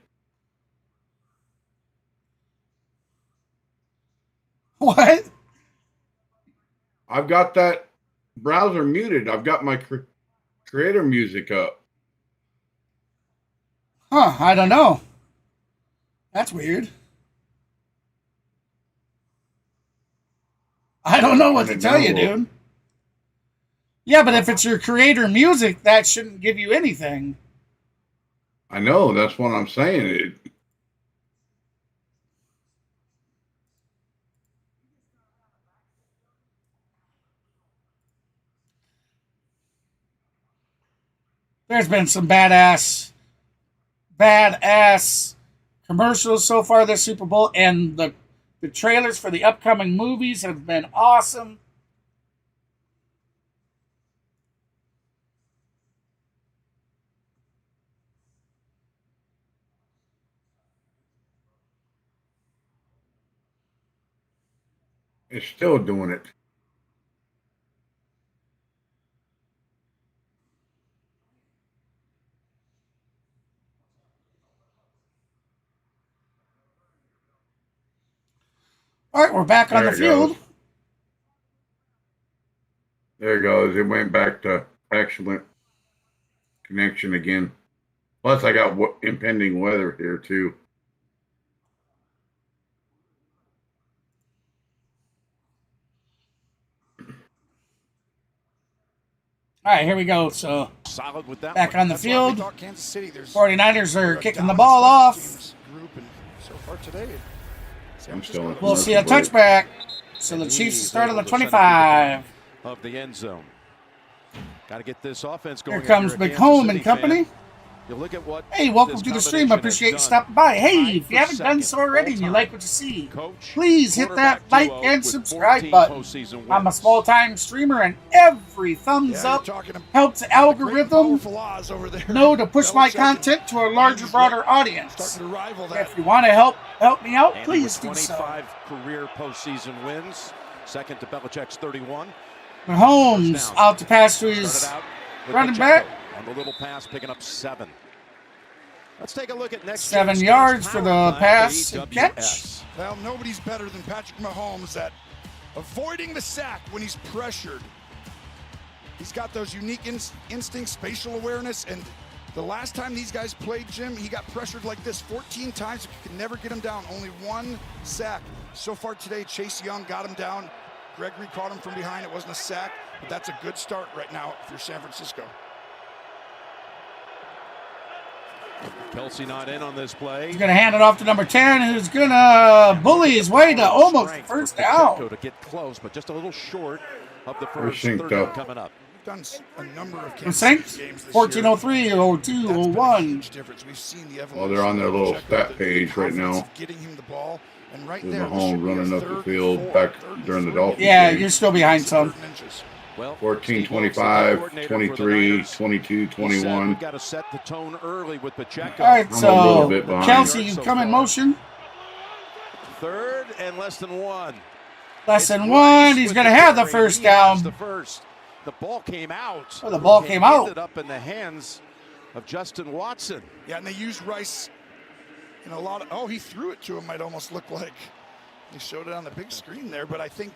What? I've got that browser muted. I've got my creator music up. Huh, I don't know. That's weird. I don't know what to tell you, dude. Yeah, but if it's your creator music, that shouldn't give you anything. I know, that's what I'm saying. There's been some badass commercials so far this Super Bowl, and the trailers for the upcoming movies have been awesome. It's still doing it. All right, we're back on the field. There it goes. It went back to excellent connection again. Plus, I got impending weather here, too. All right, here we go. So, solid with that back one. on the That's why we field. thought Kansas City, there's 49ers are a kicking the dominant ball off. special teams group, and so far today, I'm still We'll see a touchback. So the Chiefs start on the 25. Of the end zone. Got to get this offense going. Here comes McComb and company. You look at what Hey, welcome to the stream. I appreciate you stopping by. Hey, if you haven't done so already and you like what you see, please hit that like and subscribe button. I'm a small-time streamer, and every thumbs up helps the algorithm know to push my content to a larger, broader audience. If you want to help me out, please do so. 25 career postseason wins, second to Belichick's 31. Mahomes out to pass to his running back. On the little pass, picking up 7. Let's take a look at next 7 yards for the pass and catch. Well, nobody's better than Patrick Mahomes at avoiding the sack when he's pressured. He's got those unique instincts, spatial awareness, and the last time these guys played, Jim, he got pressured like this 14 times. You could never get him down. Only 1 sack. So far today, Chase Young got him down. Gregory caught him from behind. It wasn't a sack, but that's a good start right now if you're San Francisco. Kelsey not in on this play. He's going to hand it off to number 10, who's going to bully his way to almost first down. To get close, but just a little short of the first synced 30 up. coming up. We've done a number of Saints, 1403, 02, 01. Well, they're on their little stat page right now. Getting him the ball, and right There's there, Mahomes running up the field back during the Dolphins Yeah, game. you're still behind some. Well, 14, 25, 23, 22, 21. We've got to set the tone early with Pacheco. All right, I'm a little bit so behind. Kelsey, you come in motion. Third and less than 1. Less than 1. He's going to have the first down. The ball came out. Oh, the ball came out. Ended up in the hands of Justin Watson. Yeah, and they used Rice in a lot of. Oh, he threw it to him. Might almost look like he showed it on the big screen there, but I think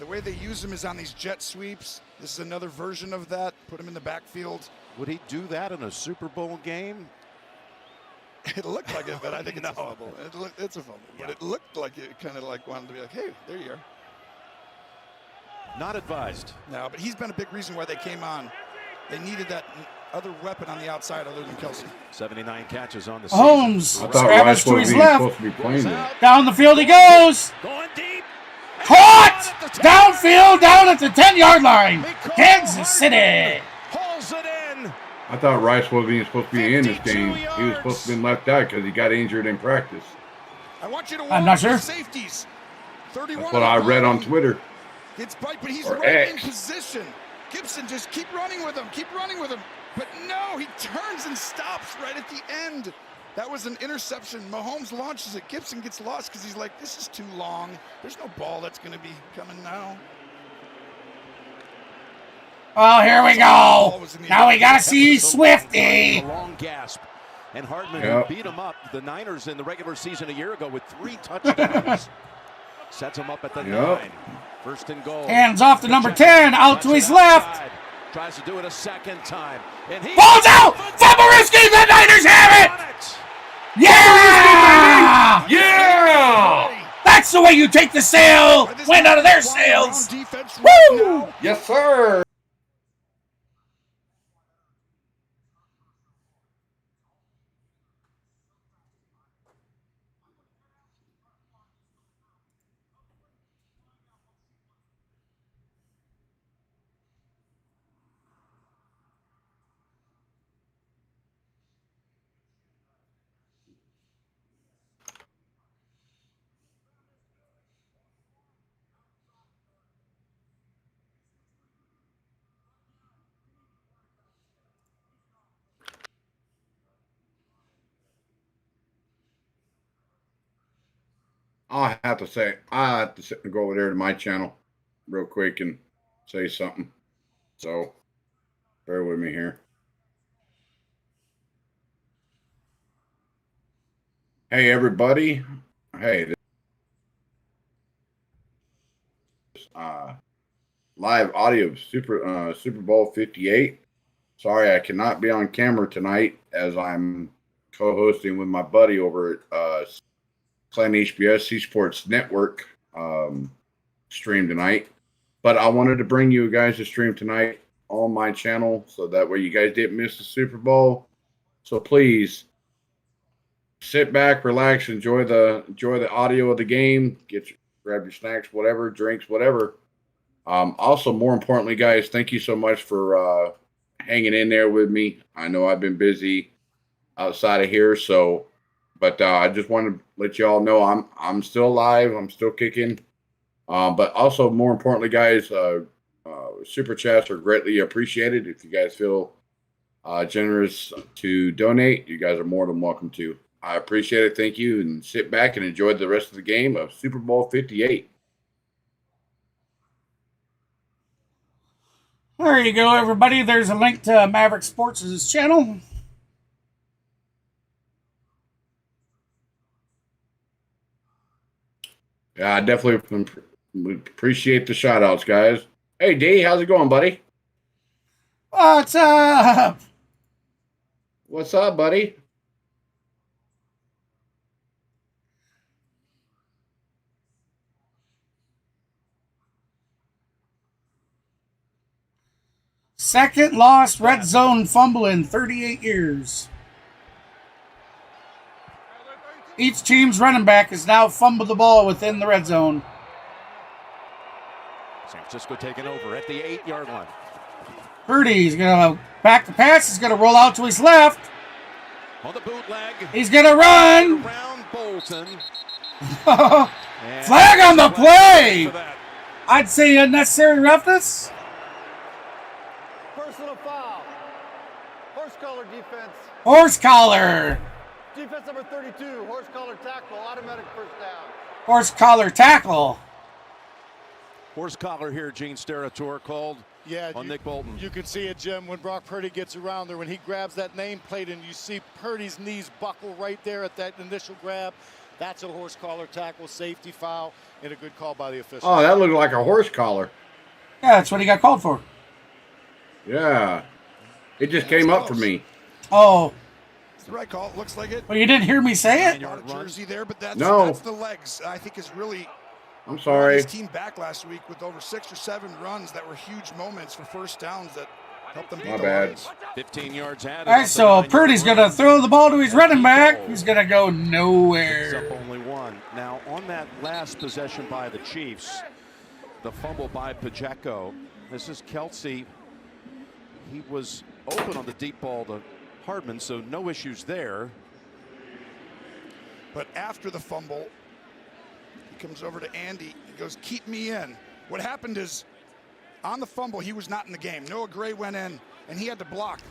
the way they use him is on these jet sweeps. This is another version of that. Put him in the backfield. Would he do that in a Super Bowl game? It looked like it, but I think it's a fumble. It's a fumble, but it looked like it kind of like wanted to be like, hey, there you are. Not advised. No, but he's been a big reason why they came on. They needed that other weapon on the outside other than Kelsey. 79 catches on the Holmes season. scrambles to his left. Supposed to be playing there. Down the field he goes. Going deep. Caught! Downfield, down at the 10-yard line. Kansas City. Pulls it in. I thought Rice wasn't even supposed to be in this game. He was supposed to have been left out because he got injured in practice. I want you to I'm not sure. Safeties. 31. That's what I read on Twitter. It's right, but he's Or right in X. position. Gibson, just keep running with him. Keep running with him. But no, he turns and stops right at the end. That was an interception. Mahomes launches it. Gibson gets lost because he's like, this is too long. There's no ball that's going to be coming now. Oh, here we go. Now we got to see Swifty. A long gasp. And Hardman who beat him up, the Niners in the regular season a year ago with 3 touchdowns. Sets him up at the 9. First and goal. Hands off to number 10, out to his left. Tries to do it a second time. And he Ball's out! Fumble risky! The Niners have it! Yeah! Yeah! That's the way you take the sail! Wind out of their sails! Woo! Yes, sir. I have to say, I have to sit and go over there to my channel real quick and say something. So, bear with me here. Hey, everybody. Hey, this live audio of Super Bowl 58. Sorry, I cannot be on camera tonight as I'm co-hosting with my buddy over at Clan HBS C Sports Network stream tonight. But I wanted to bring you guys a stream tonight on my channel so that way you guys didn't miss the Super Bowl. So please sit back, relax, enjoy the audio of the game. Grab your snacks, whatever, drinks, whatever. Also, more importantly, guys, thank you so much for hanging in there with me. I know I've been busy outside of here, so. But I just want to let you all know I'm still alive. I'm still kicking. But also, more importantly, guys, super chats are greatly appreciated. If you guys feel generous to donate, you guys are more than welcome to. I appreciate it. Thank you. And sit back and enjoy the rest of the game of Super Bowl 58. There you go, everybody. There's a link to Maverick Sports' channel. Yeah, I definitely appreciate the shout outs, guys. Hey, D, how's it going, buddy? What's up? What's up, buddy? Second lost red zone fumble in 38 years. Each team's running back has now fumbled the ball within the red zone. San Francisco taking over at the 8-yard line. Purdy's going to back the pass. He's going to roll out to his left. On the bootleg. He's going to run. Around Bolton. Flag on the play. I'd say unnecessary roughness. Personal foul. Horse collar defense. Horse collar. Defense number 32, horse collar tackle, automatic first down. Horse collar tackle. Horse collar here, Gene Steratore called on Nick Bolton. You can see it, Jim, when Brock Purdy gets around there, when he grabs that nameplate and you see Purdy's knees buckle right there at that initial grab. That's a horse collar tackle, safety foul, and a good call by the official. Oh, that looked like a horse collar. Yeah, that's what he got called for. Yeah. It just came up for me. Oh. It's the right call. It looks like it. Well, you didn't hear me say it? A lot of jersey there, but that's the legs. I think is really. I'm sorry. His team back last week with over 6 or 7 runs that were huge moments for first downs that helped them beat My the bad. Lions. 15 yards added. All right, so Purdy's going to throw the ball to his running back. He's going to go nowhere. Up only one. Now, on that last possession by the Chiefs, the fumble by Pacheco. This is Kelsey. He was open on the deep ball to Hardman, so no issues there. But after the fumble, he comes over to Andy. He goes, "Keep me in." What happened is, on the fumble, he was not in the game. Noah Gray went in, and he had to block.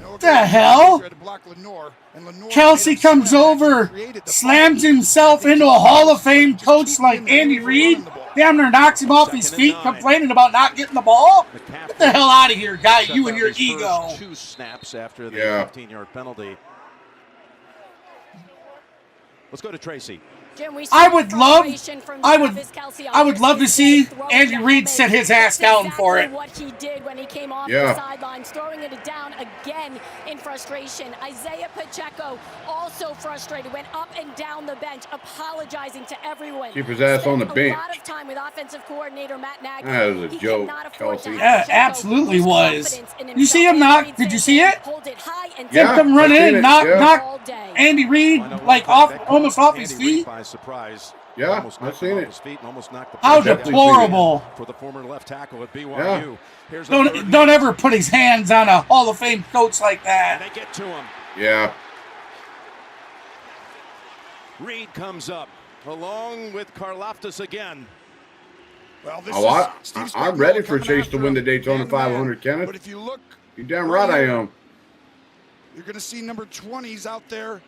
What the hell? Had to block Lenore, and Lenore Kelsey comes over, slams himself into a Hall of Fame coach like Andy Reid. Damn near knocks him off his feet, complaining about not getting the ball. Get the hell out of here, guy, you and your ego. 2 snaps after the 15-yard penalty. Let's go to Tracy. I would love to see Andy Reid sit his ass down for it. What he did when he came off Yeah. the sidelines, throwing it down again in frustration. Isaiah Pacheco also frustrated, went up and down the bench, apologizing to everyone. Keep his ass on the Spent bench. a lot of time with offensive coordinator Matt Nagy. That was a He joke, cannot afford to Kelsey. have Yeah, Pacheco absolutely lose was. confidence in You see himself. him knock? Reid Did you saying, see it? hold it high and Yeah, Take them run I seen in, it, knock, yeah. knock Andy Reid like off, almost off his Andy Reid feet. by surprise. Yeah, Almost I've knocked seen him it. off his feet and almost knocked the How puck down. deplorable. For the former left tackle at BYU. Yeah. Here's a third Don't ever put his hands on a Hall of Fame coach like that. and they get to him. Yeah. Reed comes up along with Karlaftis again. Well, this Oh, is Steve I'm Spagnuolo ready for coming Chase to after win the him Daytona man-to-man. 500, Kenneth. But if you look, You damn right I am. you're going to see number 20s out there,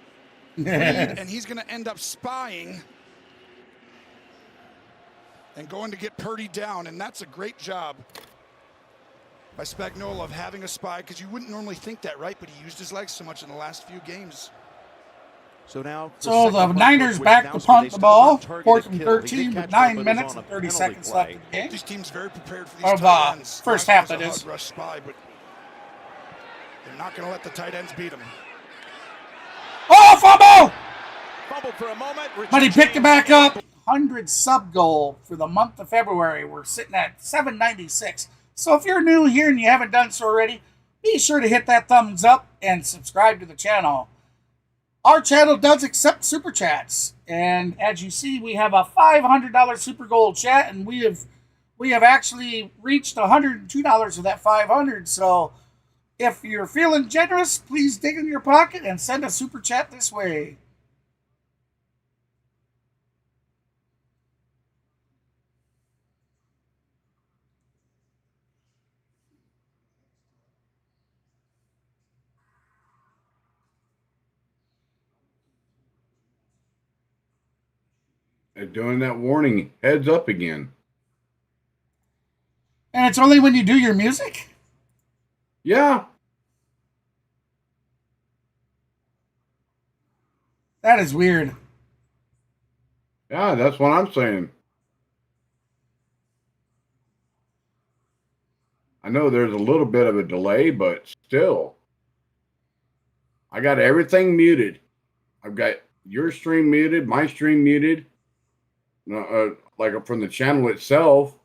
Reed, and he's going to end up spying and going to get Purdy down, and that's a great job by Spagnuolo of having a spy, because you wouldn't normally think that, right? But he used his legs so much in the last few games. So now, So the Niners back to punt the ball, 4th and 13 with 9 minutes and 30 seconds left in the game. These teams very prepared for these Or tight the ends. first Not half, as a that is. hard rush spy, but they're not going to let the tight ends beat them. Oh, fumble! Fumbled for a moment. But he picked it back up. 100 sub goal for the month of February. We're sitting at 796. So if you're new here and you haven't done so already, be sure to hit that thumbs up and subscribe to the channel. Our channel does accept super chats, and as you see, we have a $500 super gold chat, and we have actually reached $102 of that 500. So if you're feeling generous, please dig in your pocket and send a super chat this way. They're doing that warning, heads up again. And it's only when you do your music? Yeah. That is weird. Yeah, that's what I'm saying. I know there's a little bit of a delay, but still. I got everything muted. I've got your stream muted, my stream muted. Like from the channel itself,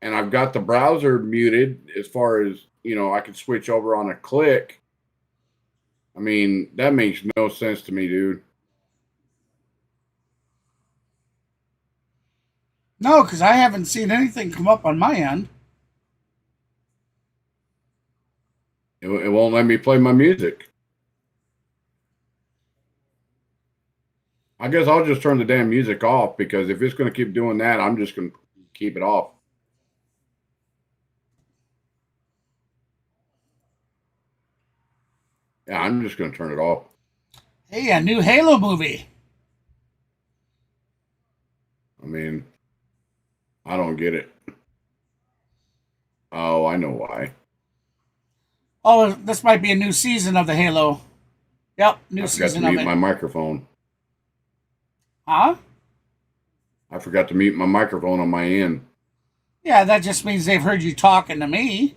and I've got the browser muted as far as, you know, I can switch over on a click. I mean, that makes no sense to me, dude. No, because I haven't seen anything come up on my end. It won't let me play my music. I guess I'll just turn the damn music off, because if it's going to keep doing that, I'm just going to keep it off. Yeah, I'm just going to turn it off. Hey, a new Halo movie. I mean, I don't get it. Oh, I know why. Oh, this might be a new season of the Halo. Yep, new I forgot to season of mute it. my microphone. Huh? I forgot to mute my microphone on my end. Yeah, that just means they've heard you talking to me.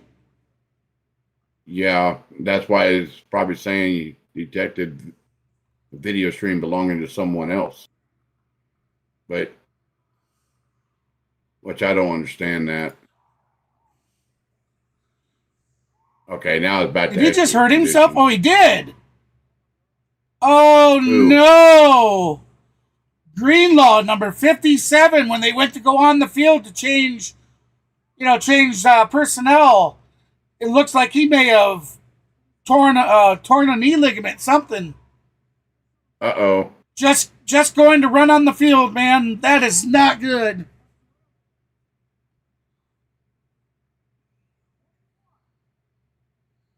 Yeah, that's why it's probably saying you detected a video stream belonging to someone else. But, which I don't understand that. Okay, now it's back to... Did he just hurt expedition. himself? Oh, he did. Oh, Who? no. Greenlaw, number 57, when they went to go on the field to change personnel, it looks like he may have torn a knee ligament, something. Uh-oh. Just going to run on the field, man. That is not good.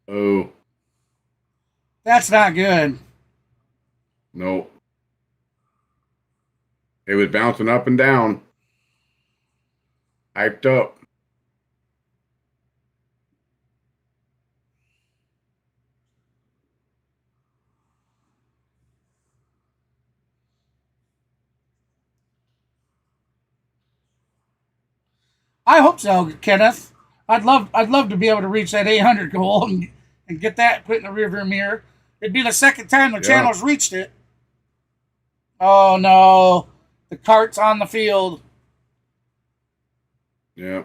Oh. That's not good. Nope. It was bouncing up and down. Hyped up. I hope so, Kenneth. I'd love to be able to reach that 800 goal and get that put in the rearview mirror. It'd be the second time the channel's reached it. Oh no, the cart's on the field. Yeah.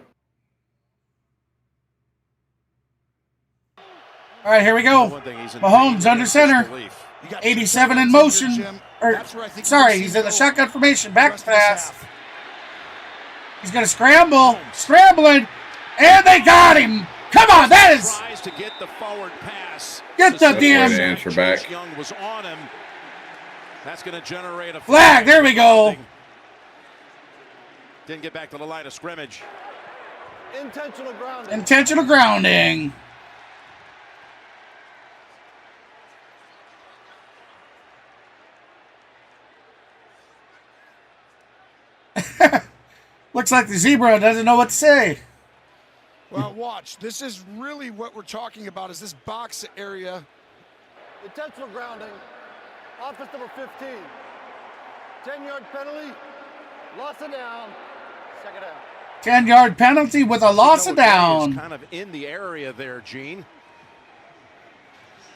All right, here we go. Mahomes under center. 87 in motion. Sorry, he's in the shotgun formation. Back pass. He's going to scramble. Scrambling. And they got him. Come on, that is. Tries to get the forward pass. Get the damn answer back. Young was on him. That's going to generate a flag. There we go. Didn't get back to the line of scrimmage. Intentional grounding. Intentional grounding. Looks like the zebra doesn't know what to say. Well, watch. This is really what we're talking about, is this box area. Intentional grounding. Offense number 15. 10-yard penalty. Loss of down. Second down. 10-yard penalty with a loss of down. Kind of in the area there, Gene.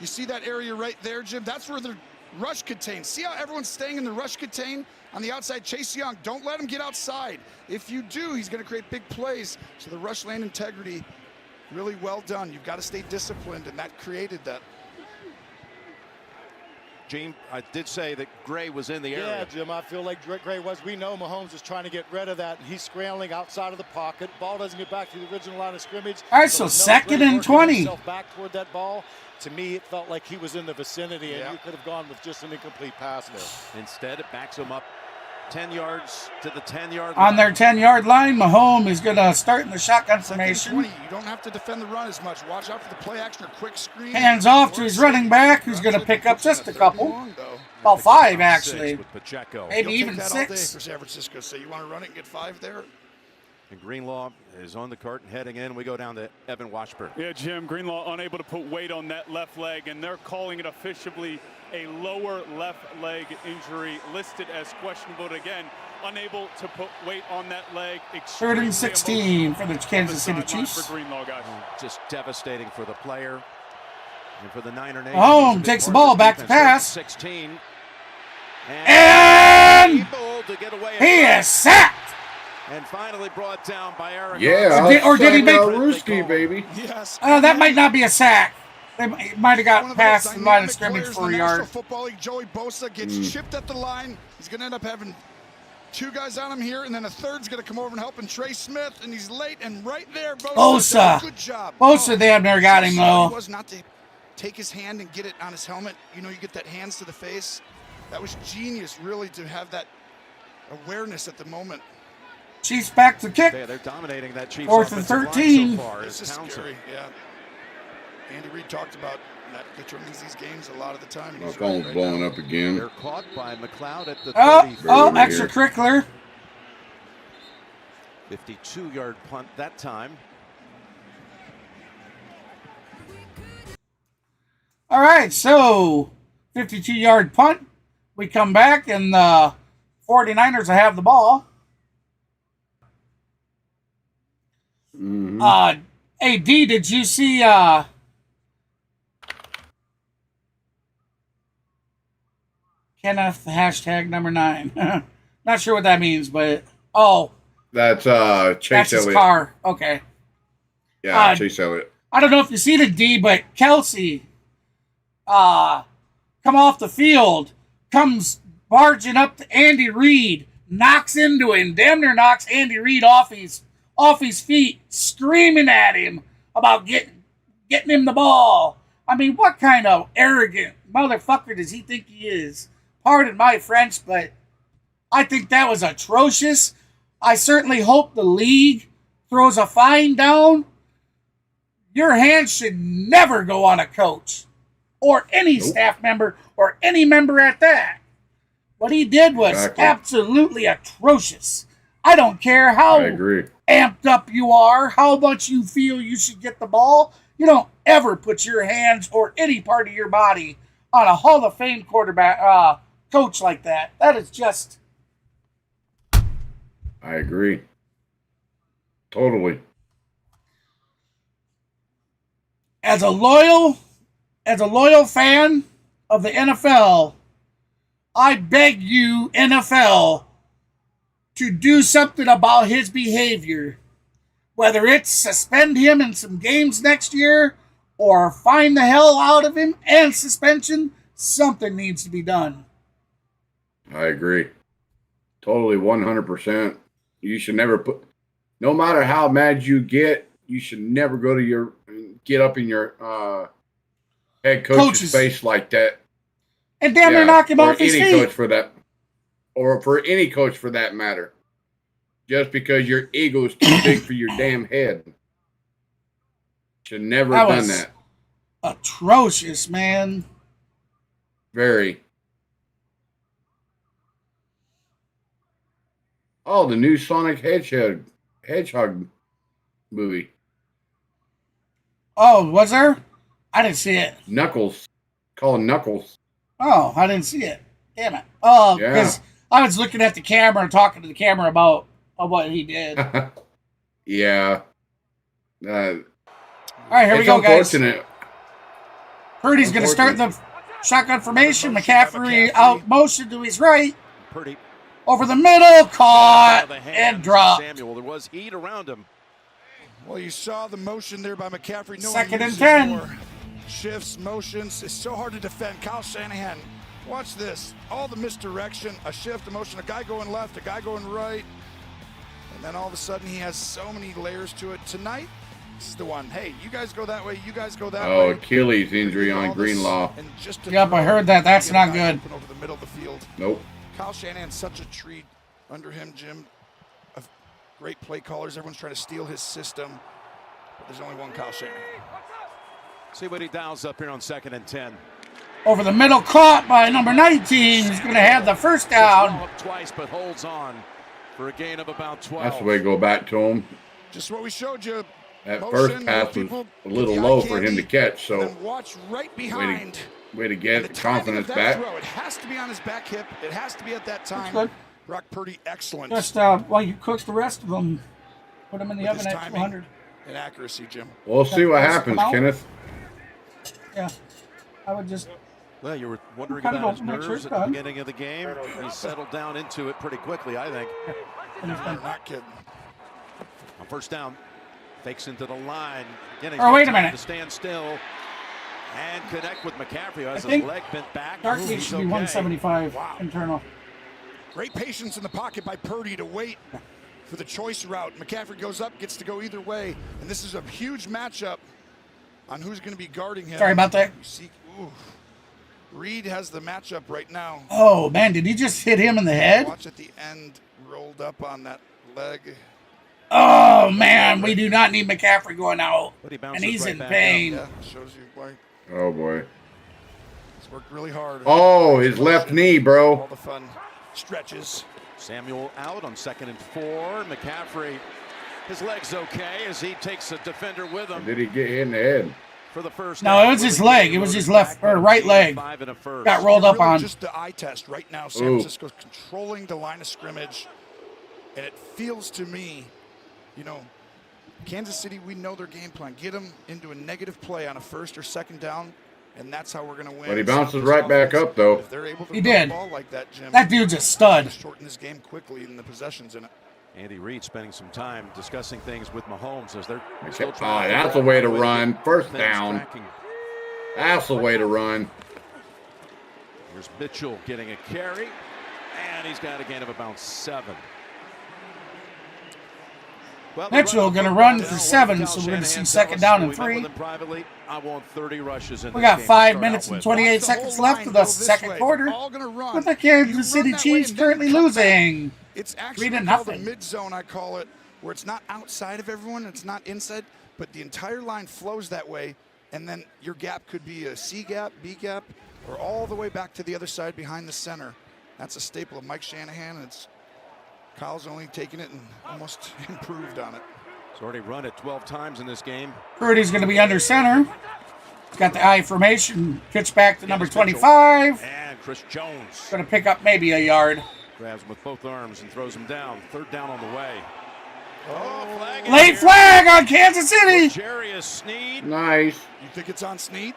You see that area right there, Jim? That's where the rush contain. See how everyone's staying in the rush contain? On the outside, Chase Young, don't let him get outside. If you do, he's going to create big plays. So the rush lane integrity, really well done. You've got to stay disciplined, and that created that. Gene, I did say that Gray was in the area. Yeah, Jim, I feel like Gray was. We know Mahomes is trying to get rid of that, and he's scrambling outside of the pocket. Ball doesn't get back to the original line of scrimmage. All right, so second and 20. Back toward that ball. To me, it felt like he was in the vicinity, and you could have gone with just an incomplete pass there. Instead, it backs him up 10 yards to the 10-yard line. On their 10-yard line, Mahomes is going to start in the shotgun formation. You don't have to defend the run as much. Watch out for the play action or quick screen. Hands off to his running back, who's going to pick up just a couple. About 5, actually. Maybe even 6. All day for San Francisco. So you want to run it and get 5 there? And Greenlaw is on the cart and heading in. We go down to Evan Washburn. Yeah, Jim, Greenlaw unable to put weight on that left leg, and they're calling it officially a lower left leg injury, listed as questionable. Again, unable to put weight on that leg. 3rd and 16 for the Kansas City Chiefs. For Greenlaw, guys. Just devastating for the player and for the Niner Nation. Mahomes takes the ball back to pass. 16. And he is sacked. And finally brought down by Aaron. Yeah, or did he make Rooski, baby? Yes. That might not be a sack. They might have got past the line of scrimmage for a yard. Football League, Joey Bosa gets chipped at the line. He's going to end up having 2 guys on him here, and then a third's going to come over and help him, Trey Smith, and he's late, and right there, Bosa. Good job. Bosa, they have never got him, though. He was not to take his hand and get it on his helmet. You know, you get that hands to the face. That was genius, really, to have that awareness at the moment. Chiefs back to kick. Yeah, they're dominating that Chiefs 4th and 13. So far. This is scary, yeah. Andy Reid talked about that determines these games a lot of the time. My phone's blowing up again. They're caught by McLeod at the 30. Extracurricular. 52-yard punt that time. All right, so 52-yard punt. We come back, and the 49ers will have the ball. Mm-hmm. Hey, D, did you see Kenneth hashtag number 9? Not sure what that means, but that's Chase that's Elliott. His car. Okay. Yeah, Chase Elliott. I don't know if you see the D, but Kelsey come off the field, comes barging up to Andy Reid, knocks into him, damn near knocks Andy Reid off his feet, screaming at him about getting him the ball. I mean, what kind of arrogant motherfucker does he think he is? Pardon my French, but I think that was atrocious. I certainly hope the league throws a fine down. Your hands should never go on a coach or any staff member or any member at that. What he did was absolutely atrocious. I don't care how amped up you are, how much you feel you should get the ball. You don't ever put your hands or any part of your body on a Hall of Fame quarterback coach like that. That is just... I agree. Totally. As a loyal fan of the NFL, I beg you, NFL, to do something about his behavior. Whether it's suspend him in some games next year or fine the hell out of him and suspension, something needs to be done. I agree. Totally 100%. You should never put, no matter how mad you get, you should never get up in your head coach's face like that. And damn near knock him off his feet. Coach for that, or for any coach for that matter. Just because your ego is too big for your damn head. Should never have done that. Atrocious, man. Very. Oh, the new Sonic Hedgehog movie. Oh, was there? I didn't see it. Knuckles. Call him Knuckles. Oh, I didn't see it. Damn it. Oh, because I was looking at the camera and talking to the camera about what he did. Yeah. All right, here we go, guys. Purdy's going to start the shotgun formation. McCaffrey out motion to his right. Purdy. Over the middle, caught and dropped. Samuel, there was heat around him. Well, you saw the motion there by McCaffrey. Second and 10. Shifts, motions. It's so hard to defend. Kyle Shanahan, watch this. All the misdirection, a shift, a motion, a guy going left, a guy going right. And then all of a sudden he has so many layers to it. Tonight, this is the one. Hey, you guys go that way, you guys go that way. Oh, Achilles injury on Greenlaw. Yep, I heard that. That's not good. Over the middle of the field. Nope. Kyle Shanahan's such a treat under him, Jim, of great play callers. Everyone's trying to steal his system. But there's only one Kyle Shanahan. See what he dials up here on 2nd and 10. Over the middle, caught by number 19. He's going to have the first down. Twice, but holds on for a gain of about 12. That's the way to go back to him. Just what we showed you. That first pass was a little low for him to catch, so watch right behind. Way to get the confidence back. Throw, it has to be on his back hip. It has to be at that time. Brock Purdy, excellent. Just while you cooks the rest of them, put them in the oven at 200. And accuracy, Jim. We'll see what happens, Kenneth. Yeah, I would just. Well, you were wondering about his nerves at the beginning of the game. He settled down into it pretty quickly, I think. Not kidding. On first down, fakes into the line. Wait a minute. To stand still and connect with McCaffrey, who has his leg bent back. Darkgate should be 175 internal. Great patience in the pocket by Purdy to wait for the choice route. McCaffrey goes up, gets to go either way, and this is a huge matchup on who's going to be guarding him. Sorry about that. Reed has the matchup right now. Oh, man, did he just hit him in the head? Watch at the end, rolled up on that leg. Oh, man, we do not need McCaffrey going out. And he's in pain. Yeah, shows you why. Oh, boy. He's worked really hard. Oh, his left knee, bro. All the fun stretches. Samuel out on 2nd and 4. McCaffrey, his leg's okay as he takes a defender with him. Did he get hit in the head? For the first no, it was his leg. It was his left or right leg. Got rolled up on. Just the eye test right now. San Francisco's controlling the line of scrimmage, and it feels to me, you know, Kansas City, we know their game plan. Get them into a negative play on a first or second down, and that's how we're going to win. But he bounces right back up, though. If they're able to he did. Ball like that, Jim, that dude's a stud. Shorten this game quickly and the possessions in it. Andy Reid spending some time discussing things with Mahomes as they're still trying. That's the way to run. First down. That's the way to run. Here's Mitchell getting a carry, and he's got a gain of about 7. Well, Mitchell going to run for 7, so we're going to see 2nd down and 3. Privately, I want 30 rushes in we got 5 minutes and 28 seconds left of the second quarter. But the Kansas City Chiefs currently losing. It's actually called a mid-zone, I call it, where it's not outside of everyone, it's not inside, but the entire line flows that way, and then your gap could be a C gap, B gap, or all the way back to the other side behind the center. That's a staple of Mike Shanahan, and it's Kyle's only taken it and almost improved on it. He's already run it 12 times in this game. Purdy's going to be under center. He's got the I formation, pitch back to number 25. And Chris Jones. Going to pick up maybe a yard. Grabs him with both arms and throws him down. 3rd down on the way. Oh, flag Late flag on Kansas City. Jarius Sneed. Nice. You think it's on Sneed?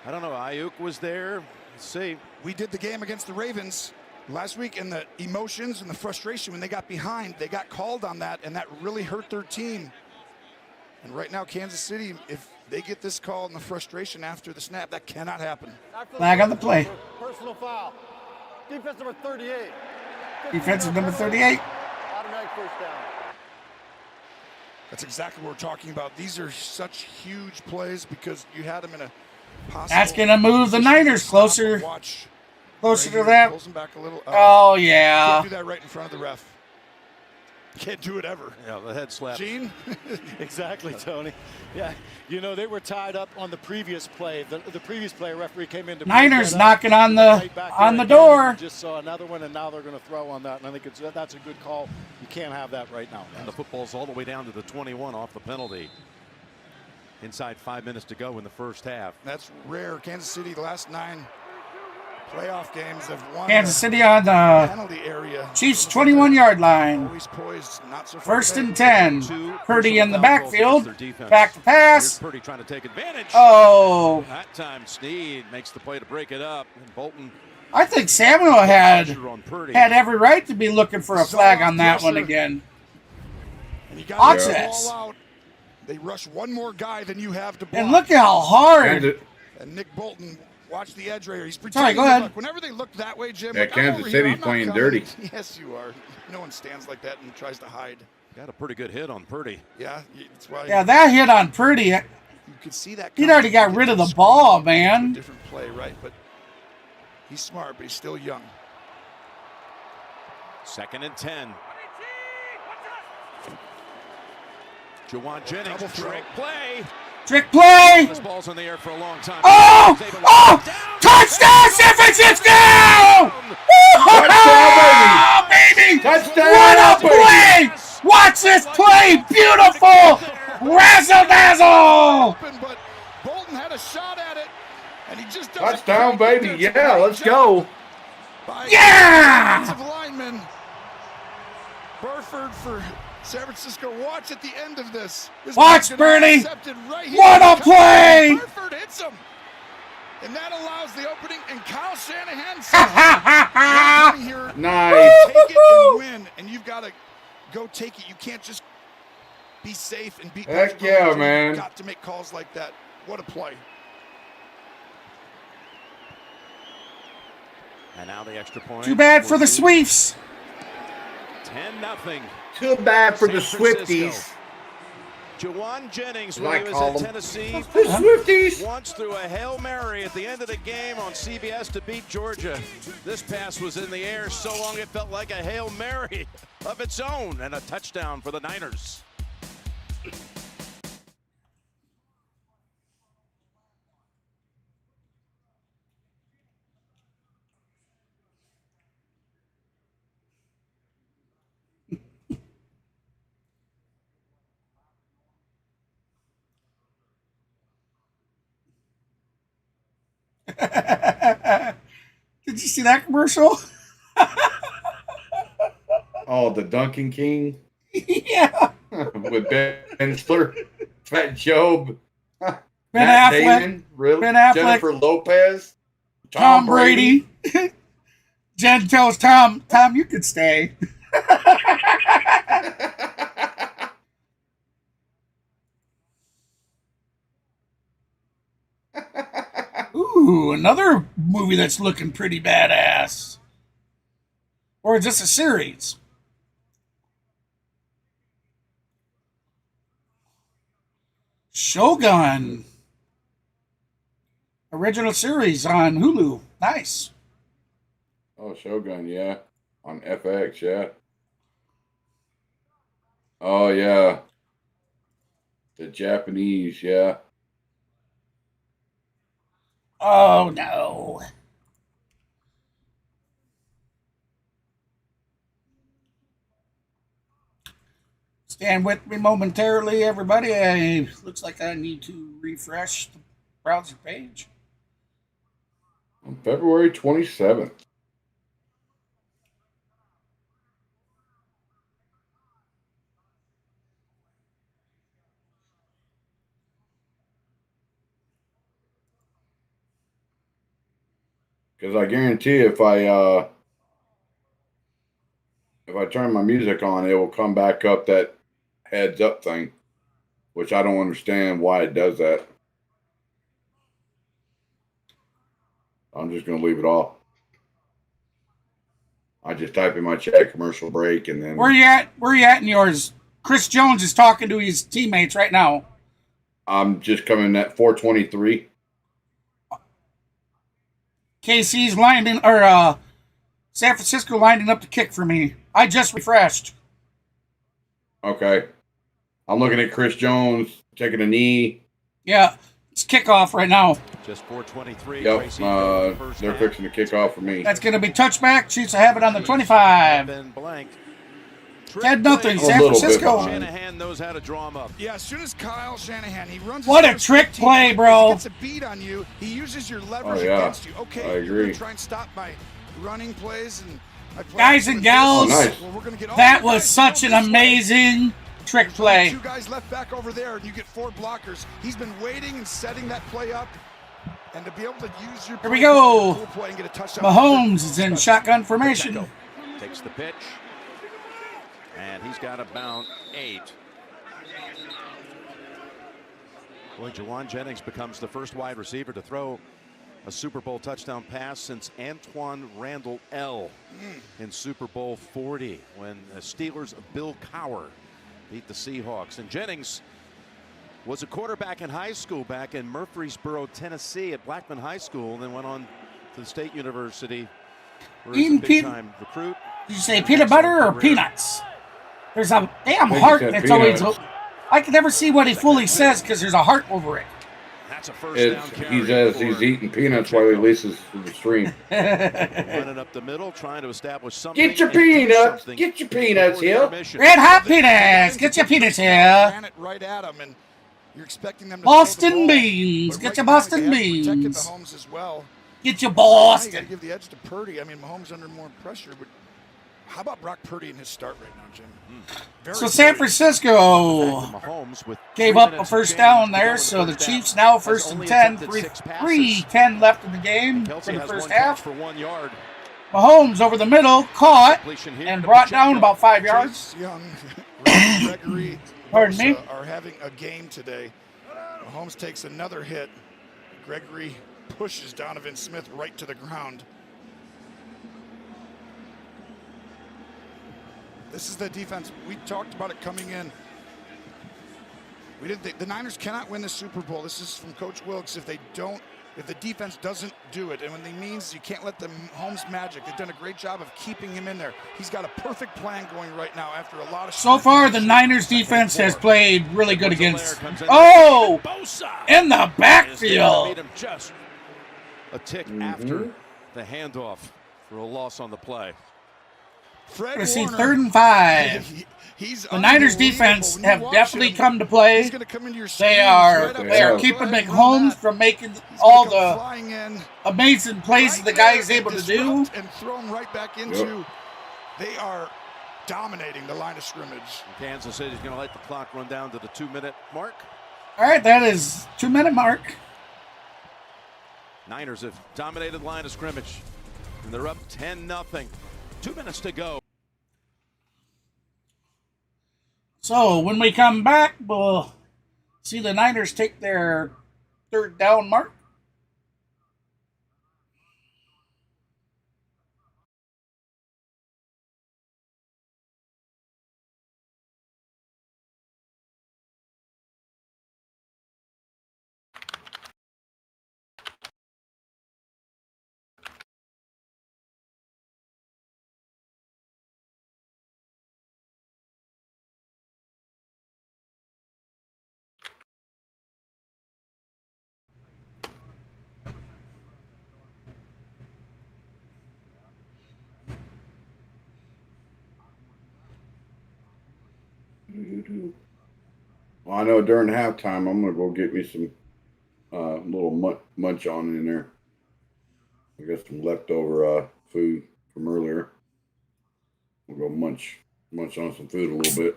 I don't know. Ayuk was there. Let's see. We did the game against the Ravens last week, and the emotions and the frustration when they got behind, they got called on that, and that really hurt their team. And right now, Kansas City, if they get this call and the frustration after the snap, that cannot happen. Flag on the play. Personal foul. Defense number 38. Defensive number 38. Automatic first down. That's exactly what we're talking about. These are such huge plays because you had them in a possible. That's going to move the Niners closer. Closer Right to here, that. pulls them back a little. Oh, yeah. Can't do that right in front of the ref. Can't do it ever. Yeah, the head slap. Gene? Exactly, Tony. Yeah, you know, they were tied up on the previous play. The previous play, referee came in to Niners break that up. knocking on the door. Just saw another one, and now they're going to throw on that. And I think that's a good call. You can't have that right now. And the football's all the way down to the 21 off the penalty. Inside 5 minutes to go in the first half. That's rare. Kansas City, the last 9 playoff games have won. Kansas City on the penalty area. Chiefs 21-yard line. Always poised, not so First far and back. 10. Purdy in the backfield. Back to pass. Here's Purdy trying to take advantage. Oh. That time Sneed makes the play to break it up. And Bolton. I think Samuel had Purdy. every right to be looking for a flag on that one again. And you got the Access. ball out. They rush one more guy than you have to block. And look how hard. And Nick Bolton, watch the edge right here. He's Sorry, pretending go to ahead. look. Whenever they look that way, Jim, Yeah, like, I'm Kansas over here, City's I'm not playing coming. dirty. Yes, you are. No one stands like that and tries to hide. Got a pretty good hit on Purdy. Yeah, that's why. Yeah, that hit on Purdy. You could see that. He'd already got rid of the ball, man. Different play, right? But he's smart, but he's still young. 2nd and 10. Jawan Jennings, trick play. Trick play. This ball's in the air for a long time. Oh! Touchdown, San Francisco! Oh, baby! Touchdown, What a baby! play! Watch this play! Beautiful! Razzle dazzle! But Bolton had a shot at it, and he just Touchdown, baby! Yeah, let's go. Yeah! Offensive lineman Burford for San Francisco. Watch at the end of this. Watch, Bernie! Right here. What a play! Burford hits him. And that allows the opening, and Kyle Shanahan says, here, Nice. take it and win, and you've got to go take it. You can't just be safe and beat. Heck yeah, man. You've got to make calls like that. What a play. And now the extra point. Too bad for the Sweefs. 10-0. Too bad for the San Francisco. Swifties. Jawan Jennings, Like when he was call at them. Tennessee, The Swifties. once threw a Hail Mary at the end of the game on CBS to beat Georgia. This pass was in the air so long it felt like a Hail Mary of its own, and a touchdown for the Niners. Did you see that commercial? Oh, the Duncan King Yeah. with Ben Stiller, Fat Job, Ben Matt Affleck. Damon, really? Ben Affleck. Jennifer Lopez, Tom Brady. Jen tells Tom, you could stay. Ooh, another movie that's looking pretty badass. Or is this a series? Shogun. Original series on Hulu. Nice. Oh, Shogun, yeah. On FX, yeah. Oh, yeah. The Japanese, yeah. Oh, no. Stand with me momentarily, everybody. Looks like I need to refresh the browser page. On February 27th. Because I guarantee if I turn my music on, it will come back up that heads up thing, which I don't understand why it does that. I'm just going to leave it off. I just type in my chat commercial break and then. Where you at? Where you at in yours? Chris Jones is talking to his teammates right now. I'm just coming at 423. KC's lining, or San Francisco lining up to kick for me. I just refreshed. Okay. I'm looking at Chris Jones taking a knee. Yeah, it's kickoff right now. Just 4:23. Yep, they're fixing to kick off for me. That's going to be touchback. Chiefs have it on the 25. 10-0, San Francisco. Shanahan knows how to draw him up. Yeah, as soon as Kyle Shanahan, he runs. What a trick play, bro. He gets a beat on you. He uses your leverage against you. Okay, I agree. You're try and stop my running plays and my plays. Guys and gals, that was such an amazing trick play. Two guys left back over there, and you get 4 blockers. He's been waiting and setting that play up. And to be able to use your here we go. Play and get a touchdown. Mahomes is in shotgun formation. Pacheco takes the pitch. And he's got about 8. Boy, Jawan Jennings becomes the first wide receiver to throw a Super Bowl touchdown pass since Antoine Randall L. in Super Bowl 40 when the Steelers' Bill Cowher beat the Seahawks. And Jennings was a quarterback in high school back in Murfreesboro, Tennessee at Blackman High School, and then went on to the State University where he's a big-time recruit. Did you say peanut butter or peanuts? There's a damn heart that's always. I can never see what he fully says because there's a heart over it. That's a first down carry. He says he's eating peanuts while he releases the stream. Running up the middle, trying to establish something. Get your peanuts. Get your peanuts here. Red hot peanuts. Get your peanuts here. Ran it right at him, and you're expecting them to Boston beans. Get your Boston beans. Protected Mahomes as well. Get your Boston. You got to give the edge to Purdy. I mean, Mahomes under more pressure, but how about Brock Purdy in his start right now, Jim? So San Francisco gave up a first down there, so the Chiefs now 1st and 10, 3:10 left in the game for the first half. Mahomes over the middle, caught and brought down about 5 yards. Young, Gregory, pardon me, are having a game today. Mahomes takes another hit. Gregory pushes Donovan Smith right to the ground. This is the defense. We talked about it coming in. We didn't. The Niners cannot win the Super Bowl. This is from Coach Wilkes. If the defense doesn't do it, and when they means you can't let the Mahomes magic. They've done a great job of keeping him in there. He's got a perfect plan going right now after a lot of. So far, the Niners defense has played really good against. Oh, in the backfield. Just a tick after the handoff for a loss on the play. We're going to see 3rd and 5. The Niners defense have definitely come to play. They are keeping Mahomes from making all the amazing plays that the guy is able to do. And thrown right back into. They are dominating the line of scrimmage. Kansas City's going to let the clock run down to the 2-minute mark. All right, that is 2-minute mark. Niners have dominated the line of scrimmage, and they're up 10-0. 2 minutes to go. So when we come back, we'll see the Niners take their 3rd down mark. Well, I know during halftime, I'm going to go get me some little munch on in there. I got some leftover food from earlier. We'll go munch on some food a little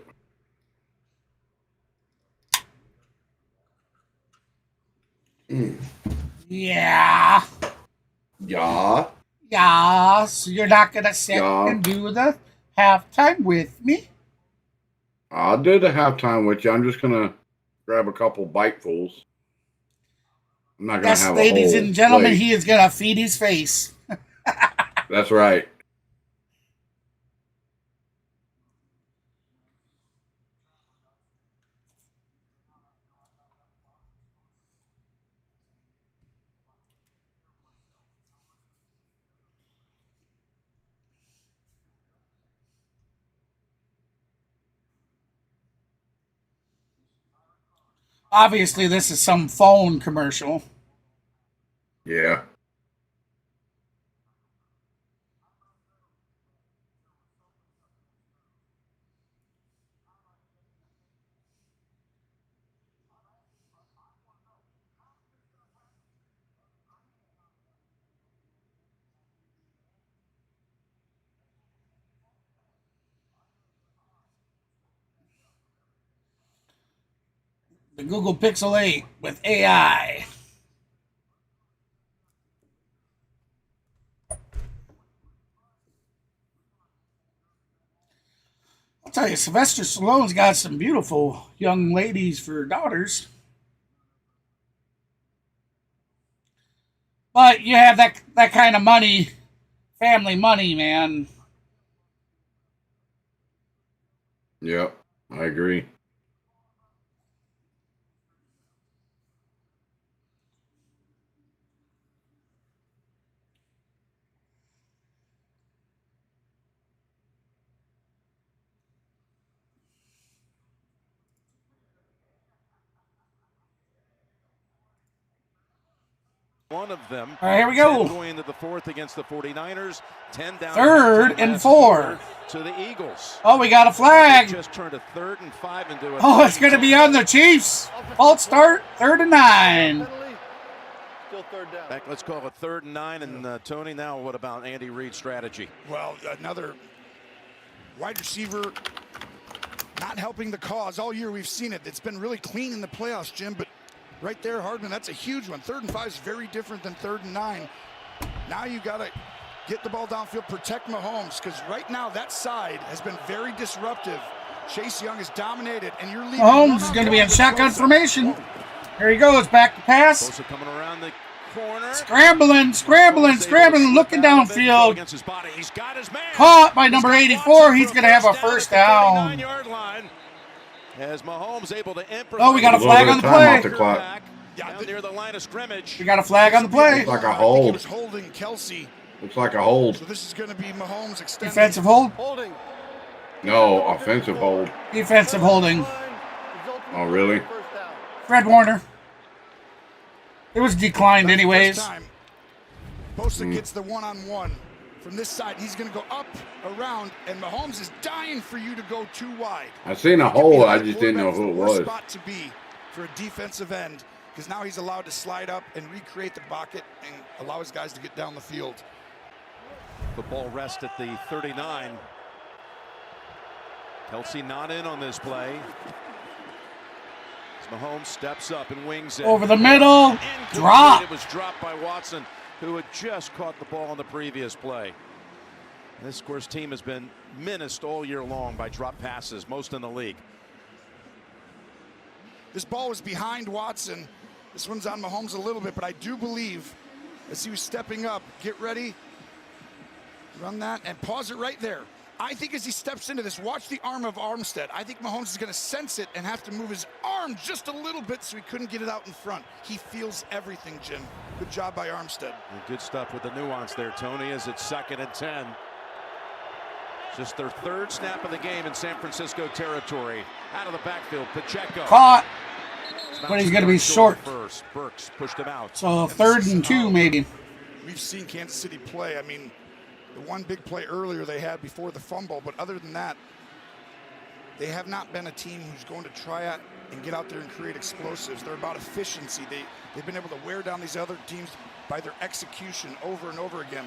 bit. Yeah. Yeah. Yeah, so you're not going to sit and do the halftime with me? I'll do the halftime with you. I'm just going to grab a couple bitefuls. I'm not going to have a whole ladies and gentlemen, plate. he is going to feed his face. That's right. Obviously, this is some phone commercial. Yeah. The Google Pixel 8 with AI. I'll tell you, Sylvester Stallone's got some beautiful young ladies for daughters. But you have that kind of money, family money, man. Yep, I agree. One of them. All right, here we go. Going into the fourth against the 49ers. 10 down. 3rd and 4. To the Eagles. Oh, we got a flag. Just turned a 3rd and 5 into a. Oh, it's going to be on the Chiefs. False start, 3rd and 9. Still 3rd down. Back, let's call it 3rd and 9. And Tony, now what about Andy Reid's strategy? Well, another wide receiver not helping the cause. All year we've seen it. It's been really clean in the playoffs, Jim, but right there, Hardman, that's a huge one. 3rd and 5 is very different than 3rd and 9. Now you got to get the ball downfield, protect Mahomes, because right now that side has been very disruptive. Chase Young is dominated, and you're leaving. Mahomes is going to be in shotgun formation. Here he goes, back to pass. Bosa coming around the corner. Scrambling, looking downfield. He's got his man. Caught by number 84. He's going to have a first down. As Mahomes able to Oh, we got a flag on the play. Down near the line of scrimmage. We got a flag on the play. Looks like a hold. He was holding Kelsey. Looks like a hold. So this is going to be Mahomes extending. Defensive hold? Holding. No, offensive hold. Defensive holding. Oh, really? Fred Warner. It was declined anyways. Bosa gets the one-on-one. From this side, he's going to go up, around, and Mahomes is dying for you to go too wide. I seen a hole. I just didn't know who it was. Spot to be for a defensive end, because now he's allowed to slide up and recreate the pocket and allow his guys to get down the field. The ball rests at the 39. Kelsey not in on this play. As Mahomes steps up and wings it. Over the middle. Drop. It was dropped by Watson, who had just caught the ball on the previous play. This, of course, team has been menaced all year long by drop passes, most in the league. This ball was behind Watson. This one's on Mahomes a little bit, but I do believe as he was stepping up, get ready, run that, and pause it right there. I think as he steps into this, watch the arm of Armstead. I think Mahomes is going to sense it and have to move his arm just a little bit so he couldn't get it out in front. He feels everything, Jim. Good job by Armstead. Good stuff with the nuance there, Tony, as it's 2nd and 10. Just their 3rd snap of the game in San Francisco territory. Out of the backfield, Pacheco. Caught, but he's going to be short. First, Burks pushed him out. So 3rd and 2 maybe. We've seen Kansas City play. I mean, the one big play earlier they had before the fumble, but other than that, they have not been a team who's going to try out and get out there and create explosives. They're about efficiency. They've been able to wear down these other teams by their execution over and over again.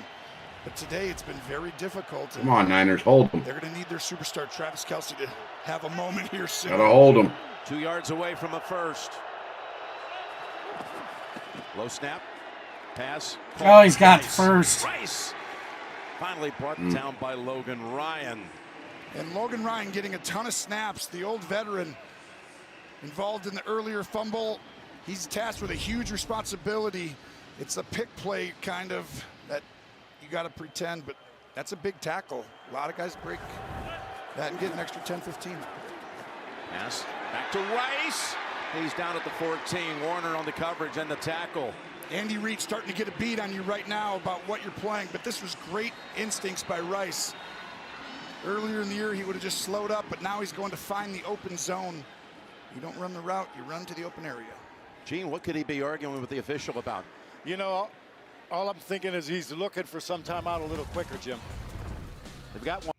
But today it's been very difficult. Come on, Niners, hold them. They're going to need their superstar, Travis Kelce, to have a moment here soon. Gotta hold them. 2 yards away from a first. Low snap. Pass. Oh, he's got first. Rice finally brought down by Logan Ryan. And Logan Ryan getting a ton of snaps, the old veteran involved in the earlier fumble. He's tasked with a huge responsibility. It's a pick play kind of that you got to pretend, but that's a big tackle. A lot of guys break that and get an extra 10, 15. Pass back to Rice. He's down at the 14. Warner on the coverage and the tackle. Andy Reid starting to get a beat on you right now about what you're playing, but this was great instincts by Rice. Earlier in the year, he would have just slowed up, but now he's going to find the open zone. You don't run the route, you run to the open area. Gene, what could he be arguing with the official about? You know, all I'm thinking is he's looking for some time out a little quicker, Jim. They've got one.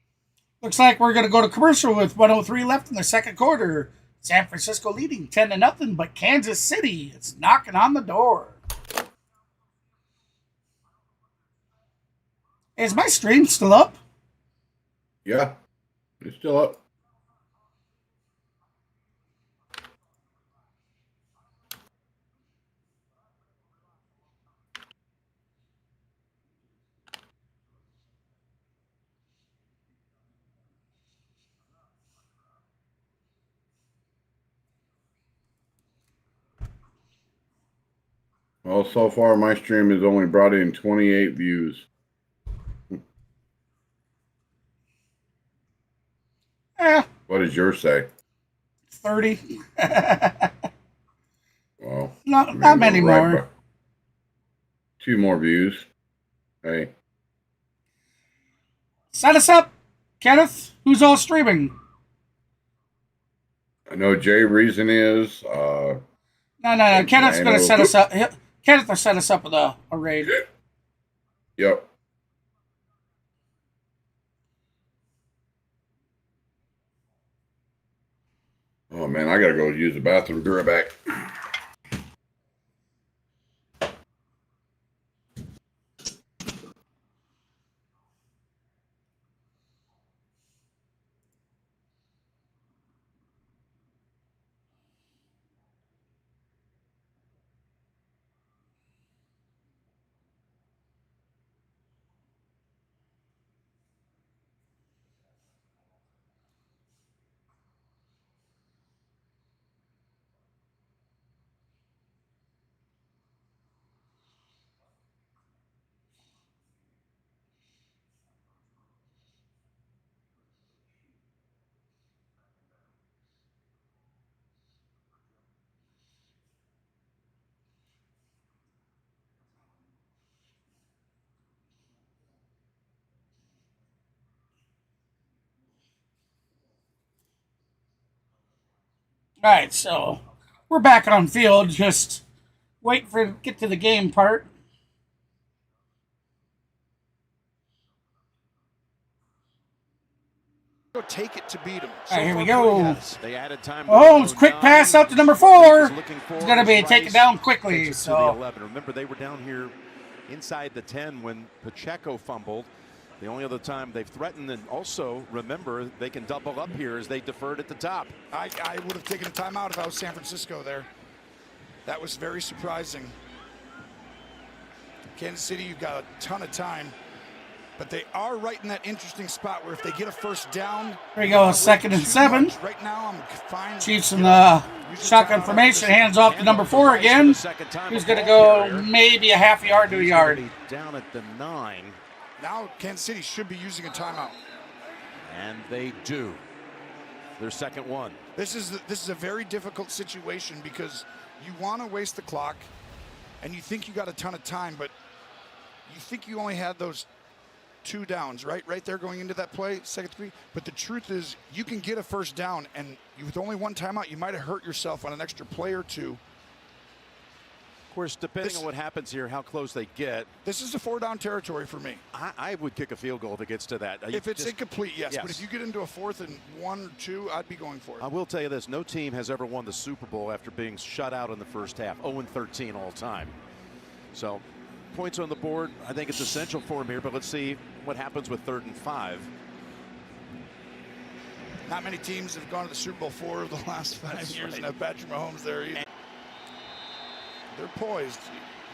Looks like we're going to go to commercial with 1:03 left in the second quarter. San Francisco leading 10-0, but Kansas City is knocking on the door. Is my stream still up? Yeah, it's still up. Well, so far my stream has only brought in 28 views. What does yours say? 30. Well, not many more. 2 more views. Hey. Set us up, Kenneth. Who's all streaming? I know Jay Reason is. No. Kenneth's going to set us up. Kenneth will set us up with a raid. Yep. Oh, man, I got to go use the bathroom. Be right back. All right, so we're back on field. Just wait for get to the game part. Go take it to beat them. All right, here we go. They added time. Oh, quick pass out to number 4. It's going to be taken down quickly. So the 11. Remember, they were down here inside the 10 when Pacheco fumbled. The only other time they've threatened, and also remember they can double up here as they deferred at the top. I would have taken a timeout if I was San Francisco there. That was very surprising. Kansas City, you've got a ton of time, but they are right in that interesting spot where if they get a first down. Here we go, 2nd and 7. Right now, I'm fine. Chiefs in the shotgun formation, hands off to number 4 again. Who's going to go maybe a half yard to a yard. Down at the 9. Now Kansas City should be using a timeout. And they do. Their second one. This is a very difficult situation because you want to waste the clock and you think you got a ton of time, but you think you only had those 2 downs, right there going into that play, second 3. But the truth is you can get a first down, and with only 1 timeout, you might have hurt yourself on an extra play or 2. Of course, depending on what happens here, how close they get. This is a 4-down territory for me. I would kick a field goal if it gets to that. If it's incomplete, yes. But if you get into a 4th and 1 or 2, I'd be going for it. I will tell you this, no team has ever won the Super Bowl after being shut out in the first half. 0-13 all time. So points on the board, I think it's essential for him here, but let's see what happens with 3rd and 5. Not many teams have gone to the Super Bowl 4 of the last 5 years and have Patrick Mahomes there either. They're poised.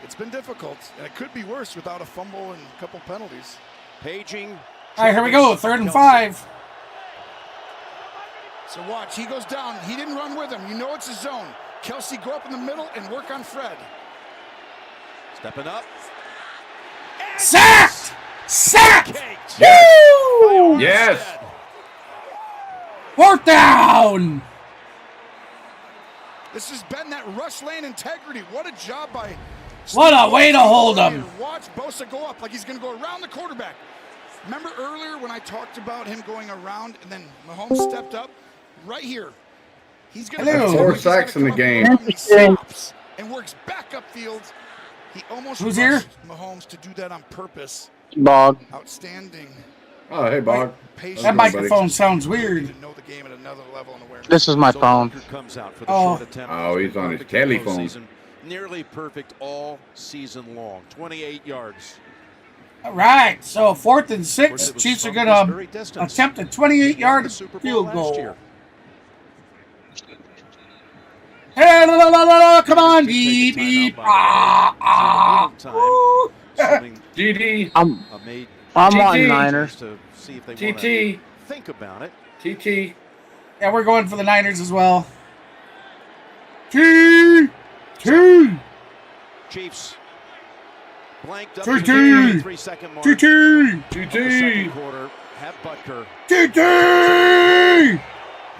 It's been difficult, and it could be worse without a fumble and a couple penalties. Paging. All right, here we go. 3rd and 5. So watch, he goes down. He didn't run with him. You know it's a zone. Kelsey, go up in the middle and work on Fred. Stepping up. Sacked! Sacked! Woo! Yes. 4th down. This has been that rush lane integrity. What a job by What a way to hold him. Watch Bosa go up like he's going to go around the quarterback. Remember earlier when I talked about him going around and then Mahomes stepped up? Right here. He's going to 4 sacks in the game. He stops and works back upfield. He almost Who's here? Mahomes to do that on purpose. Bog. Outstanding. Oh, hey, Bog. That microphone sounds weird. Know the game at another level and awareness. This is my phone. Comes out for the Oh. short attempt. Oh, he's on his telephone. Nearly perfect all season long. 28 yards. All right, so 4th and 6. Chiefs are going to attempt a 28-yard field goal. Hey, la, la, la, la, come on, beep, beep. GD. I'm on Niners. To see if they TT. think about it. TT. Yeah, we're going for the Niners as well. T. Chiefs blanked up TT. to the 3-second mark. TT. Quarter have Butker. TT.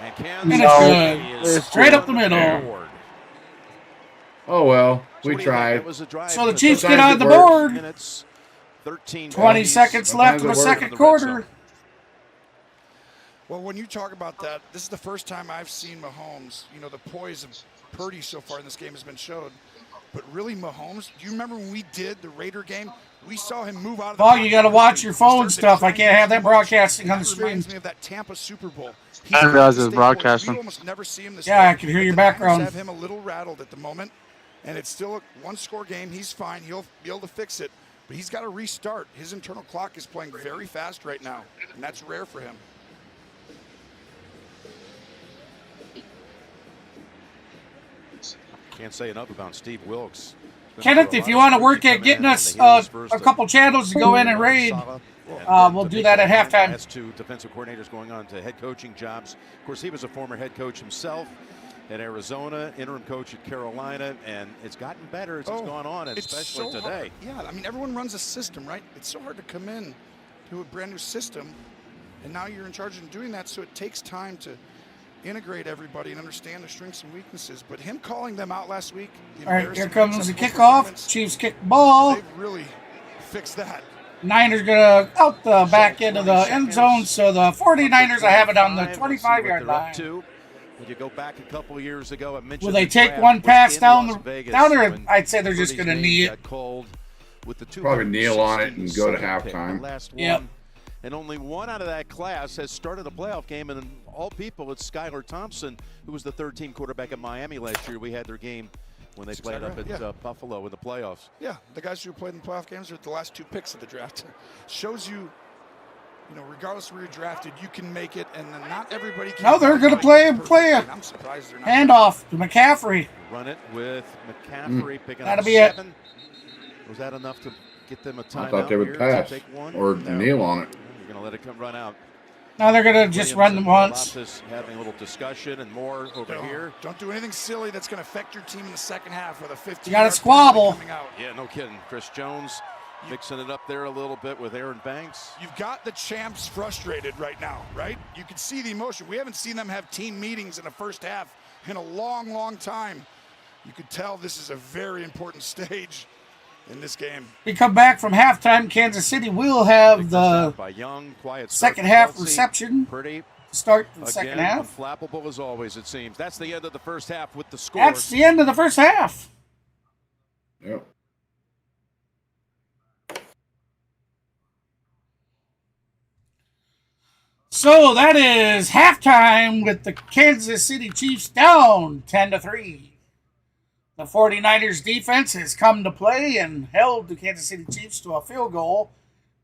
And And it's good. Straight up the middle. Oh, well. We tried. So the Chiefs get on the board. 20 seconds left in the second quarter. Well, when you talk about that, this is the first time I've seen Mahomes. You know, the poise of Purdy so far in this game has been showed. But really, Mahomes, do you remember when we did the Raider game? We saw him move out of the Bog, you got to watch your phone stuff. I can't have that broadcasting on the screen. Reminds me of that Tampa Super Bowl. I didn't realize it was broadcasting. We almost never see him this Yeah, way. I can hear your But the Niners background. have him a little rattled at the moment, and it's still a one-score game. He's fine. He'll be able to fix it. But he's got to restart. His internal clock is playing very fast right now, and that's rare for him. Can't say enough about Steve Wilkes. Kenneth, if you want to work at getting us a couple channels to go in and raid, we'll do that at halftime. That's two defensive coordinators going on to head coaching jobs. Of course, he was a former head coach himself at Arizona, interim coach at Carolina, and it's gotten better as it's gone on, and It's especially so today. hard. Yeah, I mean, everyone runs a system, right? It's so hard to come in to a brand new system, and now you're in charge of doing that, so it takes time to integrate everybody and understand their strengths and weaknesses. But him calling them out last week. All right, here comes the kickoff. Chiefs kick the ball. They've really fixed that. Niners going to out the back end of the end zone, so the 49ers, I have it on the 25-yard line. When you go back a couple years ago, I mentioned Will they the take draft one was pass in down Las the Vegas there? when I'd say they're just Purdy's going to name knee it. got called with the Probably kneel on it and go to 216th pick, the halftime. last Yep. one. And only one out of that class has started a playoff game, and all people, it's Skylar Thompson, who was the third-team quarterback at Miami last year. We had their game when they played up at Buffalo in the playoffs. Yeah, the guys who played in the playoff games are the last two picks of the draft. Shows you, you know, regardless of where you're drafted, you can make it, and then not everybody can. No, they're going to play a I'm surprised they're not. handoff to McCaffrey. Run it with McCaffrey picking That'll up be it. 7. Was that enough to get them a timeout? I thought they would here to pass take one? or No. kneel on it. You're going to let it come run out. Now they're going to just run them once. Loftus having a little discussion and more over here. Don't do anything silly that's going to affect your team in the second half with a 15. You got to squabble. Coming out. Yeah, no kidding. Chris Jones mixing it up there a little bit with Aaron Banks. You've got the champs frustrated right now, right? You can see the emotion. We haven't seen them have team meetings in the first half in a long, long time. You could tell this is a very important stage in this game. We come back from halftime. Kansas City will have the By Young, quiet second half reception Pretty. to start the Again, second half. Unflappable as always, it seems. That's the end of the first half with the score. That's the end of the first half. Yep. So that is halftime with the Kansas City Chiefs down 10-3. The 49ers defense has come to play and held the Kansas City Chiefs to a field goal.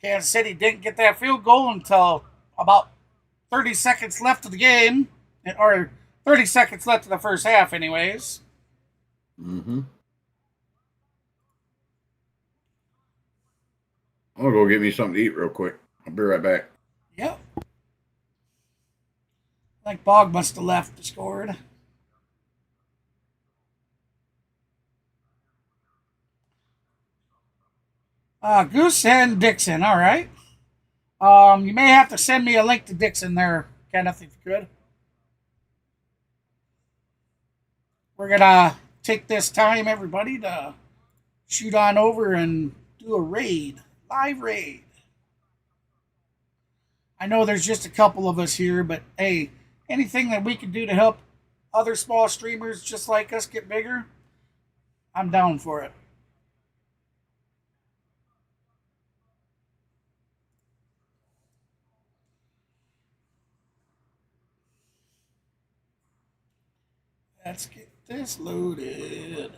Kansas City didn't get that field goal until about 30 seconds left of the game, or 30 seconds left of the first half anyways. Mm-hmm. I'm gonna go get me something to eat real quick. I'll be right back. Yep. Like Bog must have left Discord. Goose and Dixon, all right. You may have to send me a link to Dixon there, Kenneth, if you could. We're gonna take this time, everybody, to shoot on over and do a raid, live raid. I know there's just a couple of us here, but hey, anything that we can do to help other small streamers just like us get bigger, I'm down for it. Let's get this loaded.